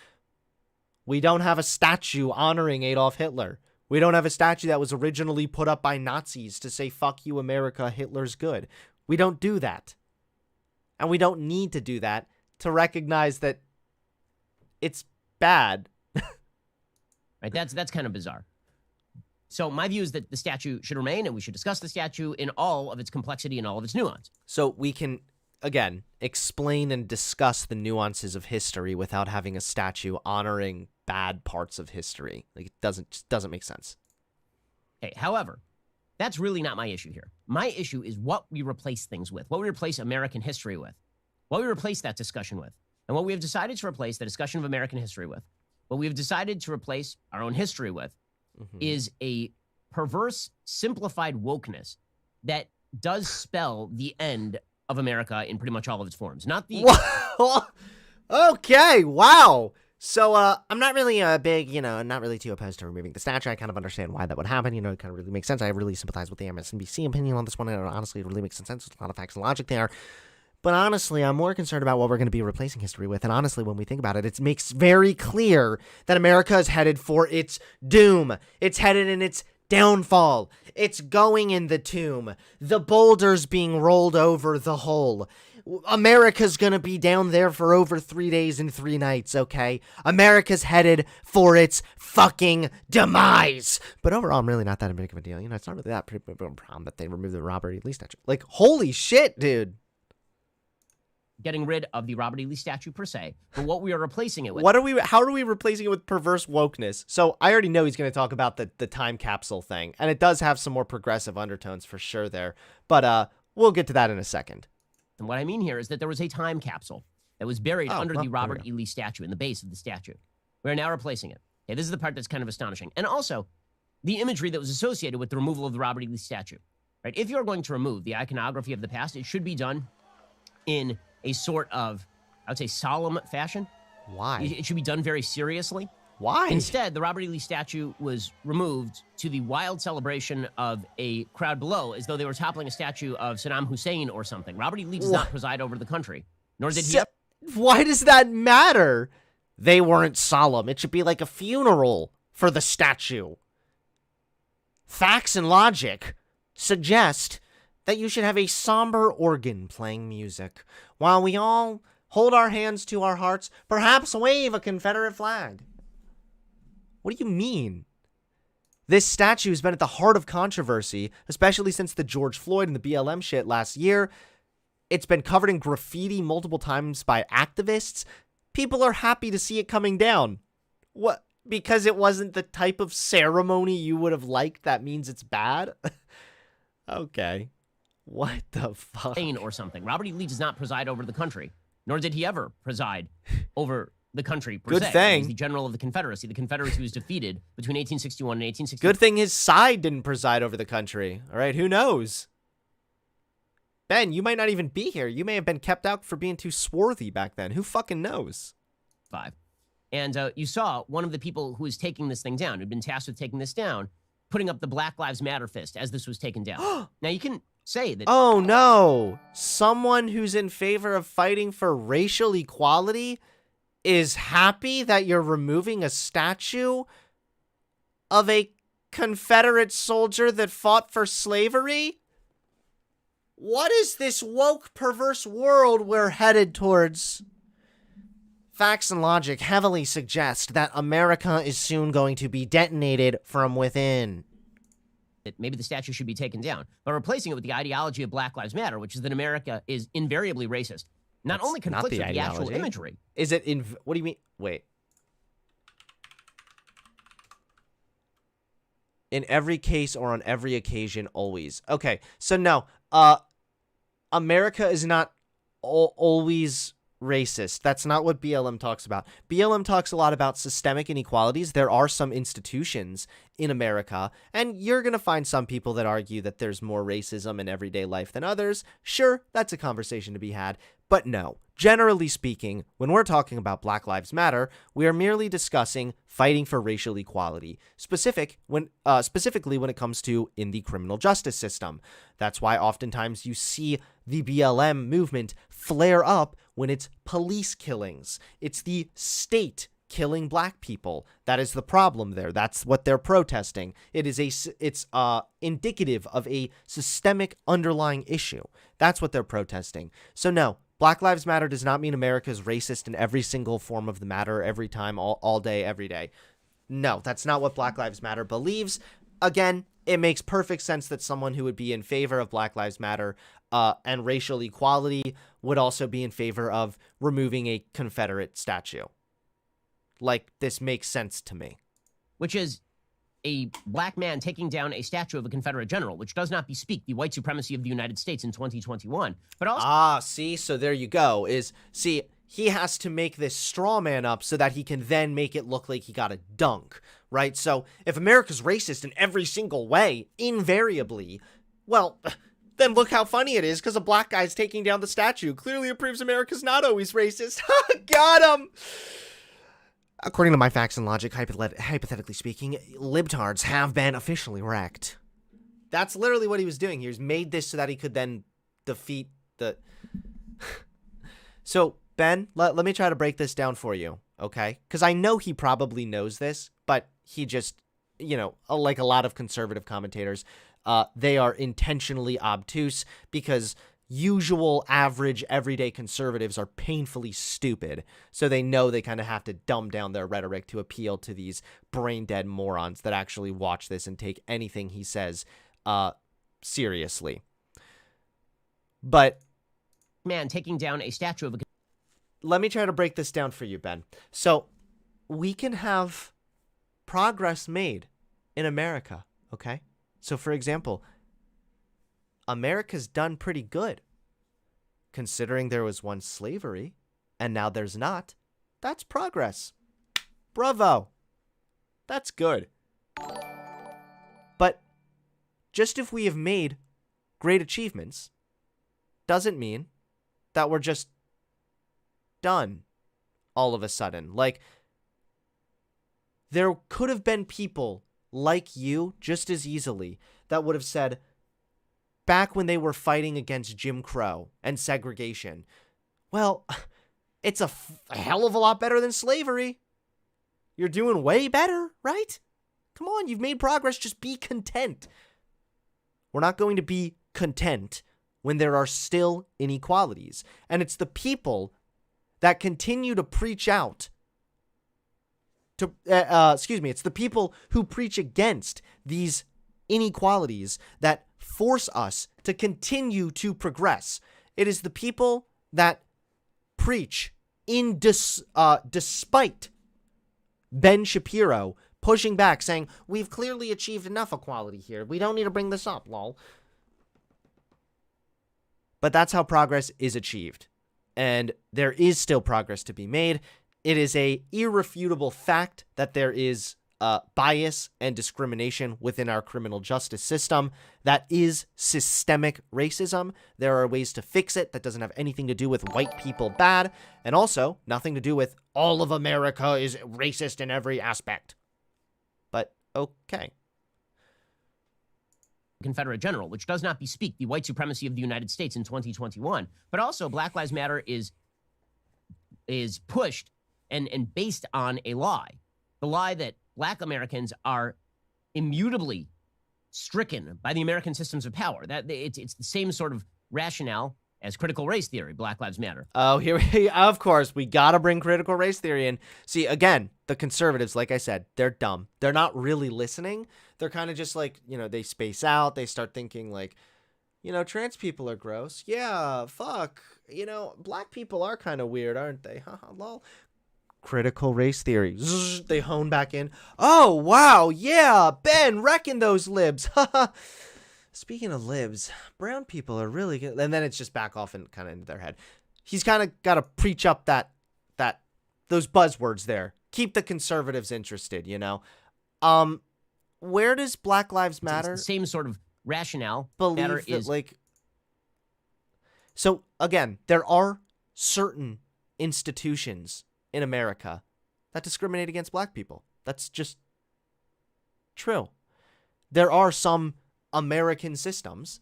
Speaker 1: We don't have a statue honoring Adolf Hitler. We don't have a statue that was originally put up by Nazis to say, fuck you, America, Hitler's good. We don't do that. And we don't need to do that to recognize that it's bad.
Speaker 14: Right? That's kind of bizarre. So my view is that the statue should remain, and we should discuss the statue in all of its complexity and all of its nuance.
Speaker 1: So we can, again, explain and discuss the nuances of history without having a statue honoring bad parts of history. Like, it just doesn't make sense.
Speaker 14: Okay, however, that's really not my issue here. My issue is what we replace things with, what we replace American history with, what we replace that discussion with, and what we have decided to replace the discussion of American history with, what we have decided to replace our own history with, is a perverse, simplified wokeness that does spell the end of America in pretty much all of its forms. Not the...
Speaker 1: Okay, wow. So, I'm not really a big, not really too opposed to removing the statue. I kind of understand why that would happen. It kind of really makes sense. I really sympathize with the MSNBC opinion on this one, and honestly, it really makes sense. There's a lot of facts and logic there. But honestly, I'm more concerned about what we're going to be replacing history with. And honestly, when we think about it, it makes very clear that America is headed for its doom. It's headed in its downfall. It's going in the tomb. The boulder's being rolled over the hole. America's gonna be down there for over 3 days and 3 nights, okay? America's headed for its fucking demise. But overall, I'm really not that big of a deal. It's not really that big of a problem that they removed the Robert E. Lee statue. Like, holy shit, dude.
Speaker 14: Getting rid of the Robert E. Lee statue per se, but what we are replacing it with.
Speaker 1: How are we replacing it with perverse wokeness? So I already know he's going to talk about the time capsule thing, and it does have some more progressive undertones for sure there. But we'll get to that in a second.
Speaker 14: And what I mean here is that there was a time capsule that was buried under the Robert E. Lee statue, in the base of the statue. We're now replacing it. Okay, this is the part that's kind of astonishing. And also, the imagery that was associated with the removal of the Robert E. Lee statue. Right? If you're going to remove the iconography of the past, it should be done in a sort of, I would say, solemn fashion.
Speaker 1: Why?
Speaker 14: It should be done very seriously.
Speaker 1: Why?
Speaker 14: Instead, the Robert E. Lee statue was removed to the wild celebration of a crowd below, as though they were toppling a statue of Saddam Hussein or something. Robert E. Lee does not preside over the country, nor did he.
Speaker 1: Why does that matter? They weren't solemn. It should be like a funeral for the statue. Facts and logic suggest that you should have a somber organ playing music while we all hold our hands to our hearts, perhaps wave a Confederate flag. What do you mean? This statue has been at the heart of controversy, especially since the George Floyd and the BLM shit last year. It's been covered in graffiti multiple times by activists. People are happy to see it coming down. What? Because it wasn't the type of ceremony you would have liked, that means it's bad? Okay. What the fuck?
Speaker 14: Or something. Robert E. Lee does not preside over the country, nor did he ever preside over the country per se.
Speaker 1: Good thing.
Speaker 14: He's the general of the Confederacy was defeated between 1861 and 1860.
Speaker 1: Good thing his side didn't preside over the country. All right, who knows? Ben, you might not even be here. You may have been kept out for being too swarthy back then. Who fucking knows?
Speaker 14: 5. And you saw one of the people who was taking this thing down, who'd been tasked with taking this down, putting up the Black Lives Matter fist as this was taken down. Now, you can say that...
Speaker 1: Oh, no. Someone who's in favor of fighting for racial equality is happy that you're removing a statue of a Confederate soldier that fought for slavery? What is this woke, perverse world we're headed towards? Facts and logic heavily suggest that America is soon going to be detonated from within.
Speaker 14: That maybe the statue should be taken down, but replacing it with the ideology of Black Lives Matter, which is that America is invariably racist. Not only conflicts with the actual imagery.
Speaker 1: Is it in... What do you mean? Wait. In every case or on every occasion, always. Okay, so no. America is not always racist. That's not what BLM talks about. BLM talks a lot about systemic inequalities. There are some institutions in America, and you're going to find some people that argue that there's more racism in everyday life than others. Sure, that's a conversation to be had. But no, generally speaking, when we're talking about Black Lives Matter, we are merely discussing fighting for racial equality, specifically when it comes to in the criminal justice system. That's why oftentimes you see the BLM movement flare up when it's police killings. It's the state killing black people. That is the problem there. That's what they're protesting. It's indicative of a systemic underlying issue. That's what they're protesting. So no, Black Lives Matter does not mean America is racist in every single form of the matter, every time, all day, every day. No, that's not what Black Lives Matter believes. Again, it makes perfect sense that someone who would be in favor of Black Lives Matter and racial equality would also be in favor of removing a Confederate statue. Like, this makes sense to me.
Speaker 14: Which is a black man taking down a statue of a Confederate general, which does not bespeak the white supremacy of the United States in 2021. But also,
Speaker 1: see, so there you go. He has to make this straw man up so that he can then make it look like he got a dunk, right? So if America's racist in every single way, invariably, well, then look how funny it is because a black guy's taking down the statue. Clearly it proves America's not always racist. Got him! According to my facts and logic, hypothetically speaking, libtards have been officially wrecked. That's literally what he was doing. He was made this so that he could then defeat the... So, Ben, let me try to break this down for you, okay? Because I know he probably knows this, but he just, like a lot of conservative commentators, they are intentionally obtuse because usual, average, everyday conservatives are painfully stupid, so they know they kind of have to dumb down their rhetoric to appeal to these brain-dead morons that actually watch this and take anything he says seriously. But
Speaker 14: man taking down a statue of a...
Speaker 1: Let me try to break this down for you, Ben. So, we can have progress made in America, okay? So, for example, America's done pretty good. Considering there was once slavery, and now there's not, that's progress. Bravo. That's good. But just if we have made great achievements, doesn't mean that we're just done all of a sudden. Like, there could have been people like you just as easily that would have said, back when they were fighting against Jim Crow and segregation, well, it's a hell of a lot better than slavery. You're doing way better, right? Come on, you've made progress. Just be content. We're not going to be content when there are still inequalities. And it's the people that continue to preach out to, it's the people who preach against these inequalities that force us to continue to progress. It is the people that preach despite Ben Shapiro pushing back, saying, we've clearly achieved enough equality here. We don't need to bring this up, lol. But that's how progress is achieved. And there is still progress to be made. It is a irrefutable fact that there is bias and discrimination within our criminal justice system. That is systemic racism. There are ways to fix it that doesn't have anything to do with white people bad, and also nothing to do with all of America is racist in every aspect. But okay.
Speaker 14: Confederate general, which does not bespeak the white supremacy of the United States in 2021. But also, Black Lives Matter is pushed and based on a lie. The lie that Black Americans are immutably stricken by the American systems of power. That it's the same sort of rationale as critical race theory, Black Lives Matter.
Speaker 1: Oh, of course, we gotta bring critical race theory in. See, again, the conservatives, like I said, they're dumb. They're not really listening. They're kind of just like, they space out. They start thinking like, trans people are gross. Yeah, fuck. Black people are kind of weird, aren't they? Haha, lol. Critical race theory. Zzz, they hone back in. Oh, wow, yeah, Ben, reckon those libs. Speaking of libs, brown people are really good. And then it's just back off and kind of into their head. He's kind of got to preach up those buzzwords there. Keep the conservatives interested, Where does Black Lives Matter?
Speaker 14: It's the same sort of rationale.
Speaker 1: Believe that, So again, there are certain institutions in America that discriminate against black people. That's just true. There are some American systems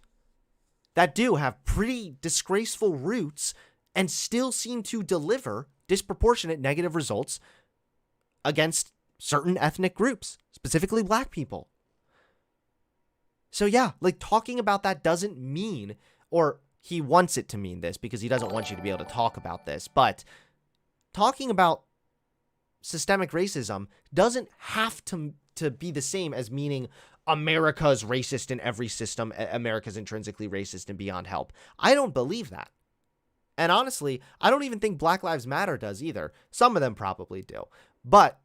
Speaker 1: that do have pretty disgraceful roots and still seem to deliver disproportionate negative results against certain ethnic groups, specifically black people. So yeah, like talking about that doesn't mean, or he wants it to mean this because he doesn't want you to be able to talk about this, but talking about systemic racism doesn't have to be the same as meaning America's racist in every system, America's intrinsically racist and beyond help. I don't believe that. And honestly, I don't even think Black Lives Matter does either. Some of them probably do. But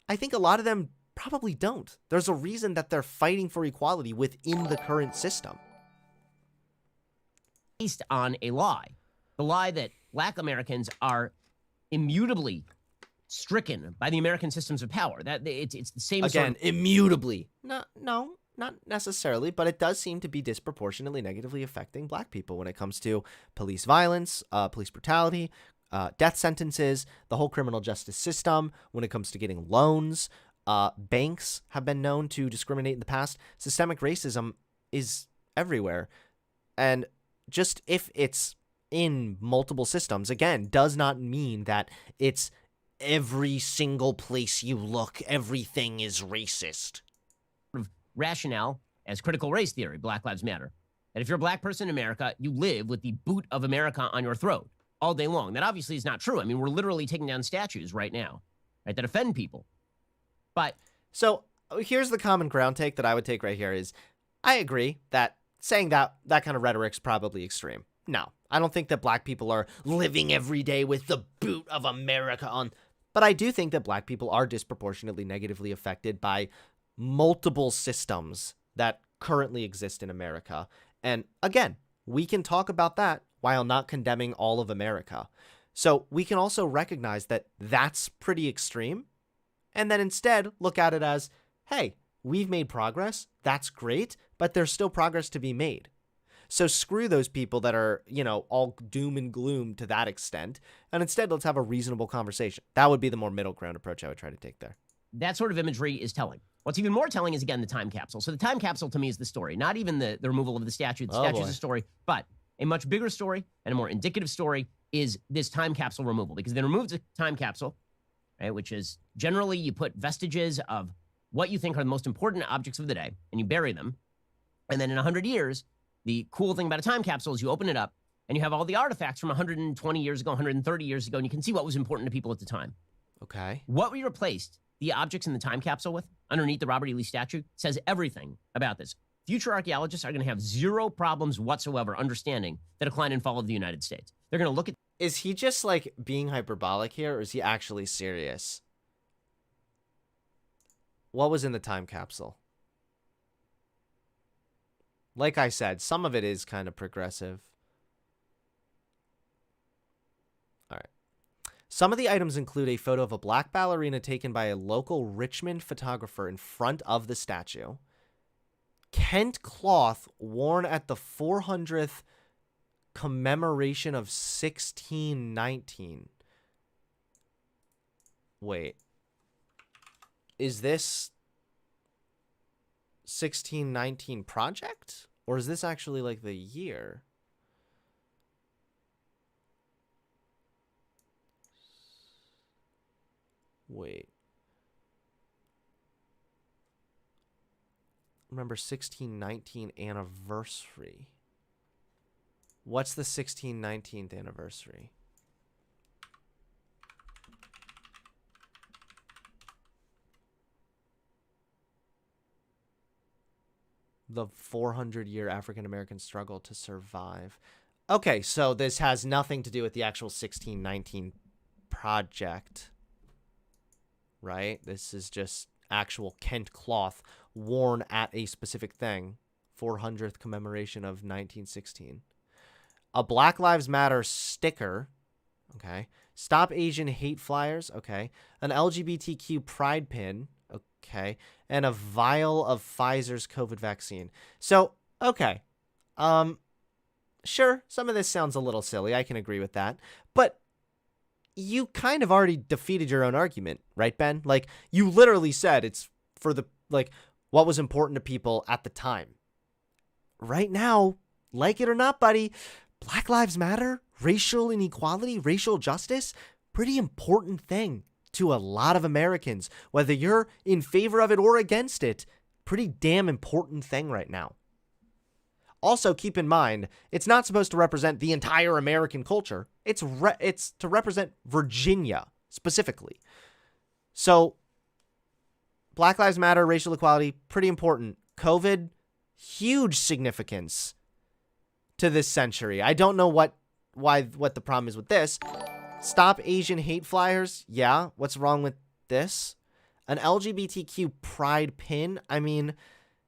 Speaker 1: I think a lot of them probably don't. There's a reason that they're fighting for equality within the current system.
Speaker 14: Based on a lie. The lie that black Americans are immutably stricken by the American systems of power. That it's the same.
Speaker 1: Again, immutably. No, not necessarily, but it does seem to be disproportionately negatively affecting black people when it comes to police violence, police brutality, death sentences, the whole criminal justice system, when it comes to getting loans. Banks have been known to discriminate in the past. Systemic racism is everywhere. And just if it's in multiple systems, again, does not mean that it's every single place you look, everything is racist.
Speaker 14: Rationale as critical race theory, Black Lives Matter. That if you're a black person in America, you live with the boot of America on your throat all day long. That obviously is not true. I mean, we're literally taking down statues right now, right, that offend people. But
Speaker 1: so here's the common ground take that I would take right here is I agree that saying that kind of rhetoric's probably extreme. No, I don't think that black people are living every day with the boot of America on. But I do think that black people are disproportionately negatively affected by multiple systems that currently exist in America. And again, we can talk about that while not condemning all of America. So we can also recognize that that's pretty extreme, and then instead look at it as, hey, we've made progress. That's great, but there's still progress to be made. So screw those people that are, all doom and gloom to that extent. And instead, let's have a reasonable conversation. That would be the more middle ground approach I would try to take there.
Speaker 14: That sort of imagery is telling. What's even more telling is, again, the time capsule. So the time capsule to me is the story, not even the removal of the statue. The statue is a story, but a much bigger story and a more indicative story is this time capsule removal, because they removed the time capsule, right, which is generally you put vestiges of what you think are the most important objects of the day and you bury them. And then in 100 years, the cool thing about a time capsule is you open it up and you have all the artifacts from 120 years ago, 130 years ago, and you can see what was important to people at the time.
Speaker 1: Okay.
Speaker 14: What we replaced the objects in the time capsule with, underneath the Robert E. Lee statue, says everything about this. Future archaeologists are going to have zero problems whatsoever understanding the decline and fall of the United States. They're going to look at...
Speaker 1: Is he just, being hyperbolic here, or is he actually serious? What was in the time capsule? Like I said, some of it is kind of progressive. All right. Some of the items include a photo of a black ballerina taken by a local Richmond photographer in front of the statue. Kent cloth worn at the 400th commemoration of 1619. Wait. Is this 1619 project? Or is this actually the year? Wait. Remember 1619 anniversary. What's the 1619th anniversary? The 400-year African-American struggle to survive. Okay, so this has nothing to do with the actual 1619 project, right? This is just actual Kent cloth worn at a specific thing. 400th commemoration of 1916. A Black Lives Matter sticker. Okay. Stop Asian hate flyers. Okay. An LGBTQ pride pin. Okay. And a vial of Pfizer's COVID vaccine. So, okay. sure, some of this sounds a little silly. I can agree with that. But you kind of already defeated your own argument, right, Ben? Like, you literally said it's for the, like, what was important to people at the time. Right now, like it or not, buddy, Black Lives Matter, racial inequality, racial justice, pretty important thing to a lot of Americans. Whether you're in favor of it or against it, pretty damn important thing right now. Also, keep in mind, it's not supposed to represent the entire American culture. It's to represent Virginia, specifically. So, Black Lives Matter, racial equality, pretty important. COVID, huge significance to this century. I don't know what the problem is with this. Stop Asian hate flyers. Yeah, what's wrong with this? An LGBTQ pride pin. I mean,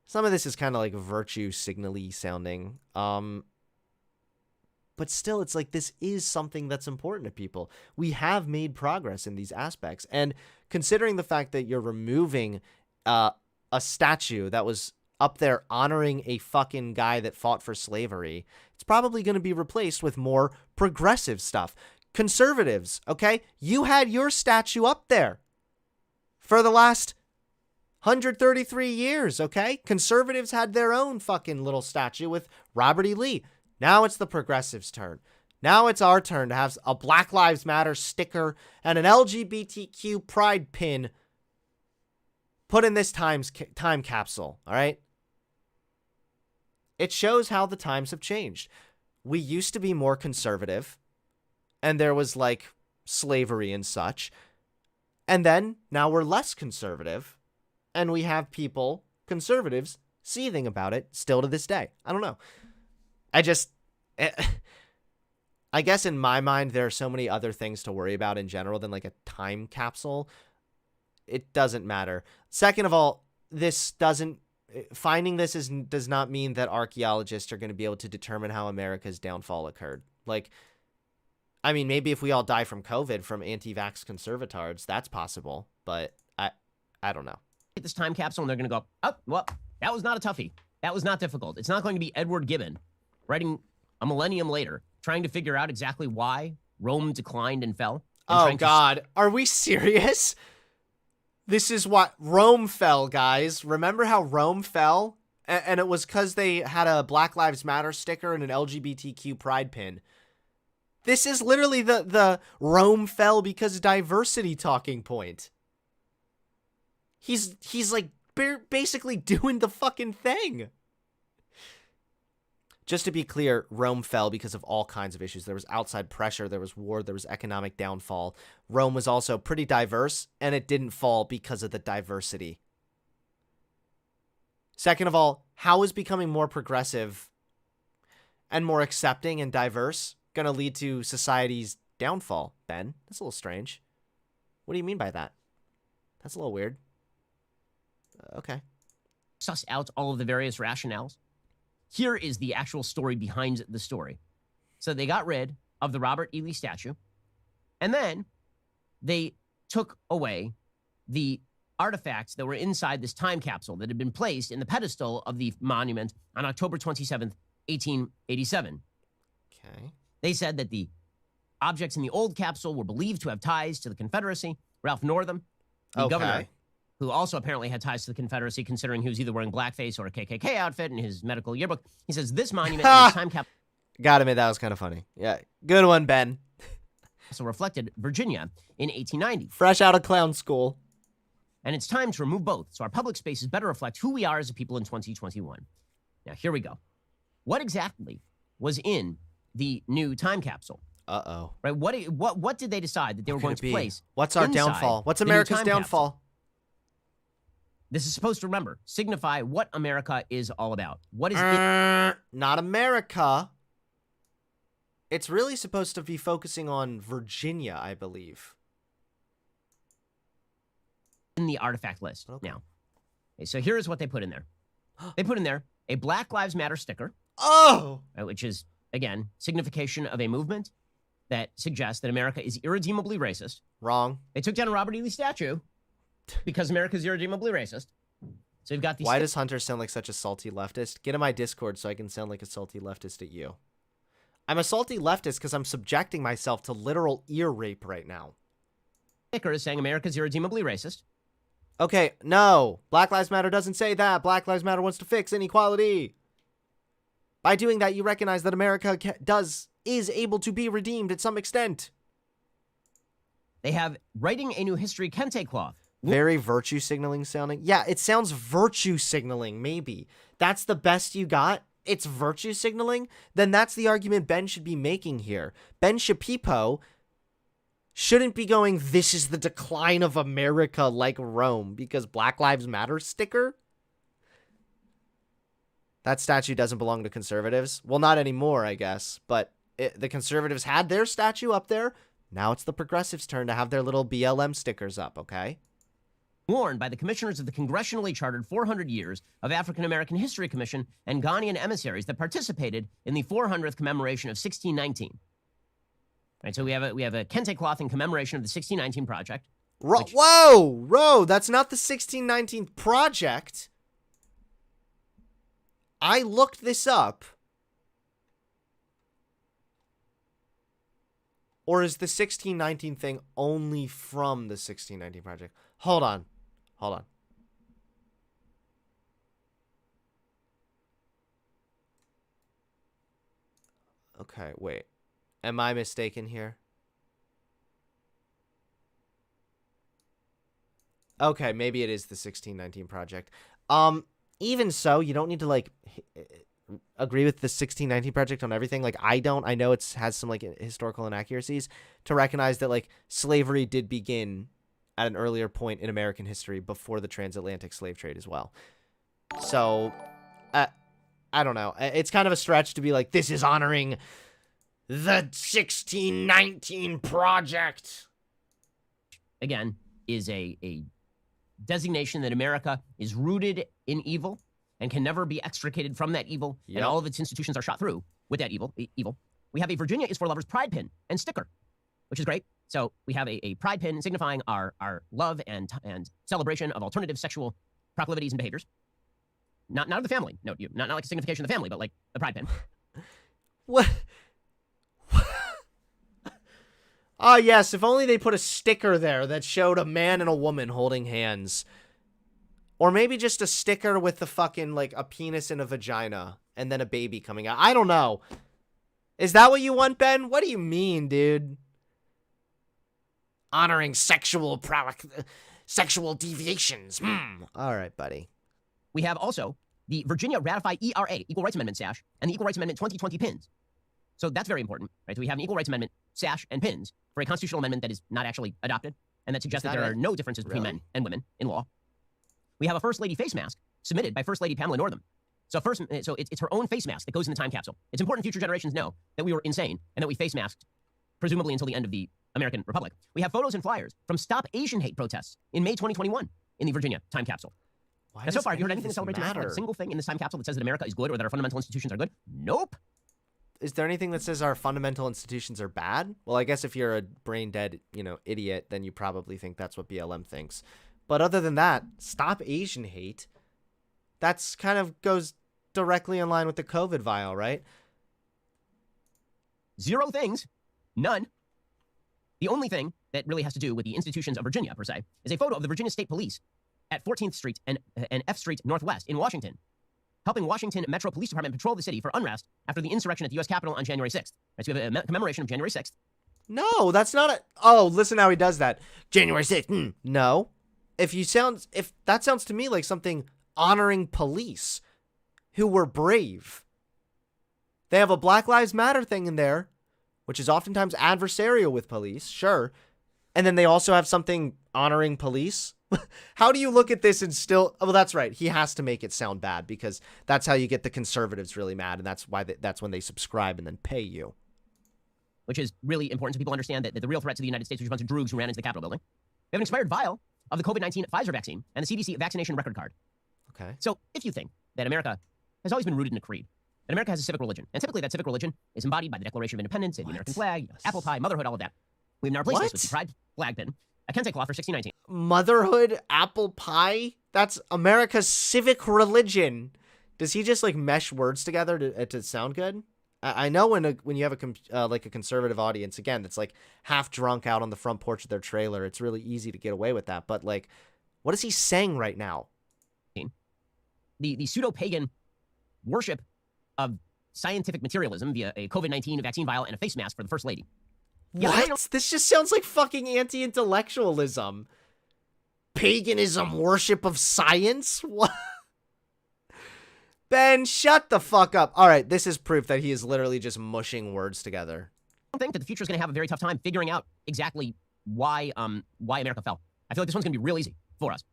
Speaker 1: some of this is kind of like virtue signal-y sounding. But still, it's like this is something that's important to people. We have made progress in these aspects. And considering the fact that you're removing a statue that was up there honoring a fucking guy that fought for slavery, it's probably going to be replaced with more progressive stuff. Conservatives, okay? You had your statue up there for the last 133 years, okay? Conservatives had their own fucking little statue with Robert E. Lee. Now it's the progressives' turn. Now it's our turn to have a Black Lives Matter sticker and an LGBTQ pride pin put in this time capsule, all right? It shows how the times have changed. We used to be more conservative, and there was, like, slavery and such. And then, now we're less conservative, and we have people, conservatives, seething about it still to this day. I don't know. I guess in my mind, there are so many other things to worry about in general than, like, a time capsule. It doesn't matter. Second of all, finding this does not mean that archaeologists are going to be able to determine how America's downfall occurred. Like, I mean, maybe if we all die from COVID from anti-vax conservatards, that's possible, but I don't know.
Speaker 14: This time capsule, and they're going to go, oh, well, that was not a toughie. That was not difficult. It's not going to be Edward Gibbon writing a millennium later, trying to figure out exactly why Rome declined and fell.
Speaker 1: Oh, God. Are we serious? This is what Rome fell, guys. Remember how Rome fell? And it was because they had a Black Lives Matter sticker and an LGBTQ pride pin. This is literally the Rome fell because diversity talking point. He's like basically doing the fucking thing. Just to be clear, Rome fell because of all kinds of issues. There was outside pressure, there was war, there was economic downfall. Rome was also pretty diverse, and it didn't fall because of the diversity. Second of all, how is becoming more progressive and more accepting and diverse going to lead to society's downfall, Ben? That's a little strange. What do you mean by that? That's a little weird. Okay.
Speaker 14: Suss out all of the various rationales. Here is the actual story behind the story. So they got rid of the Robert E. Lee statue, and then they took away the artifacts that were inside this time capsule that had been placed in the pedestal of the monument on October 27th, 1887.
Speaker 1: Okay.
Speaker 14: They said that the objects in the old capsule were believed to have ties to the Confederacy. Ralph Northam, the governor, who also apparently had ties to the Confederacy, considering he was either wearing blackface or a KKK outfit in his medical yearbook. He says this monument in this time capsule.
Speaker 1: Gotta admit, that was kind of funny. Yeah, good one, Ben.
Speaker 14: Also reflected Virginia in 1890.
Speaker 1: Fresh out of clown school.
Speaker 14: And it's time to remove both, so our public spaces better reflect who we are as a people in 2021. Now, here we go. What exactly was in the new time capsule?
Speaker 1: Uh-oh.
Speaker 14: Right? What did they decide that they were going to place?
Speaker 1: What's our downfall? What's America's downfall?
Speaker 14: Capsule? This is supposed to, signify what America is all about. What is it?
Speaker 1: Not America. It's really supposed to be focusing on Virginia, I believe.
Speaker 14: In the artifact list. Okay. Now. Okay, so here's what they put in there. They put in there a Black Lives Matter sticker.
Speaker 1: Oh!
Speaker 14: Which is, again, signification of a movement that suggests that America is irredeemably racist.
Speaker 1: Wrong.
Speaker 14: They took down a Robert E. Lee statue because America is irredeemably racist. So you've got these.
Speaker 1: Why does Hunter sound like such a salty leftist? Get in my Discord so I can sound like a salty leftist at you. I'm a salty leftist because I'm subjecting myself to literal ear rape right now.
Speaker 14: Sticker is saying America's irredeemably racist.
Speaker 1: Okay, no. Black Lives Matter doesn't say that. Black Lives Matter wants to fix inequality. By doing that, you recognize that America is able to be redeemed at some extent.
Speaker 14: They have writing a new history kente cloth.
Speaker 1: Very virtue signaling sounding. Yeah, it sounds virtue signaling, maybe. That's the best you got? It's virtue signaling? Then that's the argument Ben should be making here. Ben Shapipo shouldn't be going, this is the decline of America like Rome because Black Lives Matter sticker? That statue doesn't belong to conservatives. Well, not anymore, I guess. But the conservatives had their statue up there. Now it's the progressives' turn to have their little BLM stickers up, okay?
Speaker 14: Worn by the commissioners of the congressionally chartered 400 Years of African American History Commission and Ghanaian emissaries that participated in the 400th commemoration of 1619. Right, so we have a kente cloth in commemoration of the 1619 project.
Speaker 1: Whoa, that's not the 1619 project. I looked this up. Or is the 1619 thing only from the 1619 project? Hold on. Okay, wait. Am I mistaken here? Okay, maybe it is the 1619 project. Even so, you don't need to like agree with the 1619 project on everything. Like I don't. I know it has some like historical inaccuracies to recognize that like slavery did begin at an earlier point in American history before the transatlantic slave trade as well. So, I don't know. It's kind of a stretch to be like, this is honoring the 1619 project.
Speaker 14: Again, is a designation that America is rooted in evil and can never be extricated from that evil, and all of its institutions are shot through with that evil. We have a Virginia is for Lovers pride pin and sticker, which is great. So we have a pride pin signifying our love and celebration of alternative sexual proclivities and behaviors. Not of the family. No, not like a signification of the family, but like the pride pin.
Speaker 1: What? Ah, yes, if only they put a sticker there that showed a man and a woman holding hands. Or maybe just a sticker with the fucking, like, a penis and a vagina and then a baby coming out. I don't know. Is that what you want, Ben? What do you mean, dude? Honoring sexual deviations. All right, buddy.
Speaker 14: We have also the Virginia Ratify ERA, Equal Rights Amendment sash, and the Equal Rights Amendment 2020 pins. So that's very important, right? So we have an Equal Rights Amendment sash and pins for a constitutional amendment that is not actually adopted, and that suggests that there are no differences between men and women in law. We have a First Lady face mask submitted by First Lady Pamela Northam. So it's her own face mask that goes in the time capsule. It's important future generations know that we were insane and that we face masked, presumably until the end of the American Republic. We have photos and flyers from Stop Asian Hate protests in May 2021 in the Virginia time capsule. Now, so far, have you heard anything that celebrates America? Like a single thing in this time capsule that says that America is good or that our fundamental institutions are good? Nope.
Speaker 1: Is there anything that says our fundamental institutions are bad? Well, I guess if you're a brain dead, idiot, then you probably think that's what BLM thinks. But other than that, Stop Asian Hate. That's kind of goes directly in line with the COVID vial, right?
Speaker 14: Zero things. None. The only thing that really has to do with the institutions of Virginia, per se, is a photo of the Virginia State Police at 14th Street and F Street Northwest in Washington, helping Washington Metro Police Department patrol the city for unrest after the insurrection at the U.S. Capitol on January 6th. Right, so we have a commemoration of January 6th.
Speaker 1: No, that's not a... Oh, listen how he does that. January 6th. No. If that sounds to me like something honoring police who were brave. They have a Black Lives Matter thing in there, which is oftentimes adversarial with police, sure. And then they also have something honoring police. How do you look at this and still... Well, that's right. He has to make it sound bad because that's how you get the conservatives really mad, and that's why that's when they subscribe and then pay you.
Speaker 14: Which is really important so people understand that the real threat to the United States was a bunch of droogs who ran into the Capitol building. We have an expired vial of the COVID-19 Pfizer vaccine and the CDC vaccination record card.
Speaker 1: Okay.
Speaker 14: So if you think that America has always been rooted in a creed, that America has a civic religion, and typically that civic religion is embodied by the Declaration of Independence, the American flag, apple pie, motherhood, all of that. We've now replaced this with the pride flag pin, a kente cloth for 1619.
Speaker 1: Motherhood, apple pie? That's America's civic religion. Does he just like mesh words together to sound good? I know when you have like a conservative audience, again, that's like half drunk out on the front porch of their trailer, it's really easy to get away with that. But like, what is he saying right now?
Speaker 14: The pseudo-pagan worship of scientific materialism via a COVID-19 vaccine vial and a face mask for the First Lady. Yeah,
Speaker 1: What? This just sounds like fucking anti-intellectualism. Paganism, worship of science? What? Ben, shut the fuck up. All right, this is proof that he is literally just mushing words together.
Speaker 14: I think that the future is going to have a very tough time figuring out exactly why America fell. I feel like this one's going to be real easy for us.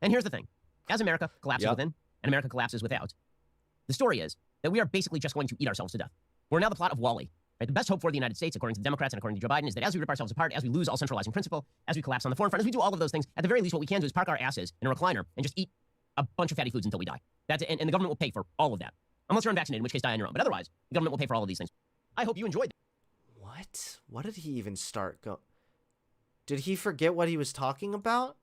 Speaker 14: And here's the thing. As America collapses within and America collapses without, the story is that we are basically just going to eat ourselves to death. We're now the plot of Wall-E. Right? The best hope for the United States, according to the Democrats and according to Joe Biden, is that as we rip ourselves apart, as we lose all centralizing principle, as we collapse on the forefront, as we do all of those things, at the very least, what we can do is park our asses in a recliner and just eat a bunch of fatty foods until we die. And the government will pay for all of that. Unless you're unvaccinated, in which case die on your own. But otherwise, the government will pay for all of these things. I hope you enjoyed that.
Speaker 1: What? What did he even start Did he forget what he was talking about?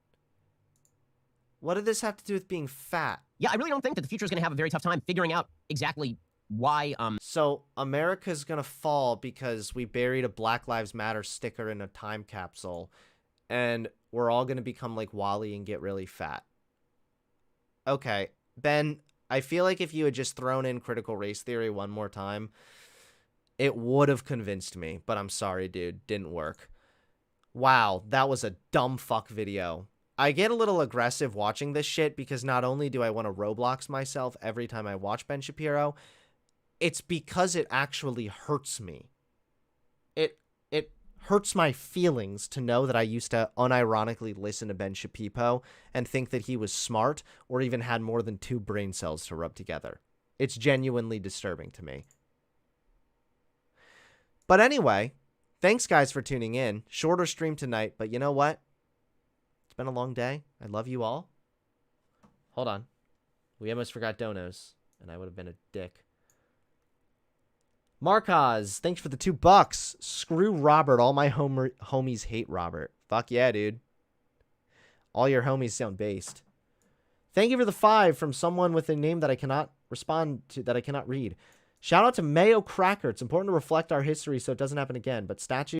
Speaker 1: What did this have to do with being fat?
Speaker 14: Yeah, I really don't think that the future is going to have a very tough time figuring out exactly why,
Speaker 1: So, America's gonna fall because we buried a Black Lives Matter sticker in a time capsule, and we're all gonna become like Wall-E and get really fat. Okay, Ben, I feel like if you had just thrown in critical race theory one more time, it would have convinced me, but I'm sorry, dude. Didn't work. Wow, that was a dumb fuck video. I get a little aggressive watching this shit because not only do I want to Roblox myself every time I watch Ben Shapiro, it's because it actually hurts me. It hurts my feelings to know that I used to unironically listen to Ben Shapipo and think that he was smart or even had more than 2 brain cells to rub together. It's genuinely disturbing to me. But anyway, thanks guys for tuning in. Shorter stream tonight, but you know what? It's been a long day. I love you all. Hold on. We almost forgot donos, and I would have been a dick. Marcos, thanks for the $2. Screw Robert. All my homies hate Robert. Fuck yeah, dude. All your homies sound based. Thank you for the 5 from someone with a name that I cannot respond to, that I cannot read. Shout out to Mayo Cracker. It's important to reflect our history so it doesn't happen again, but statues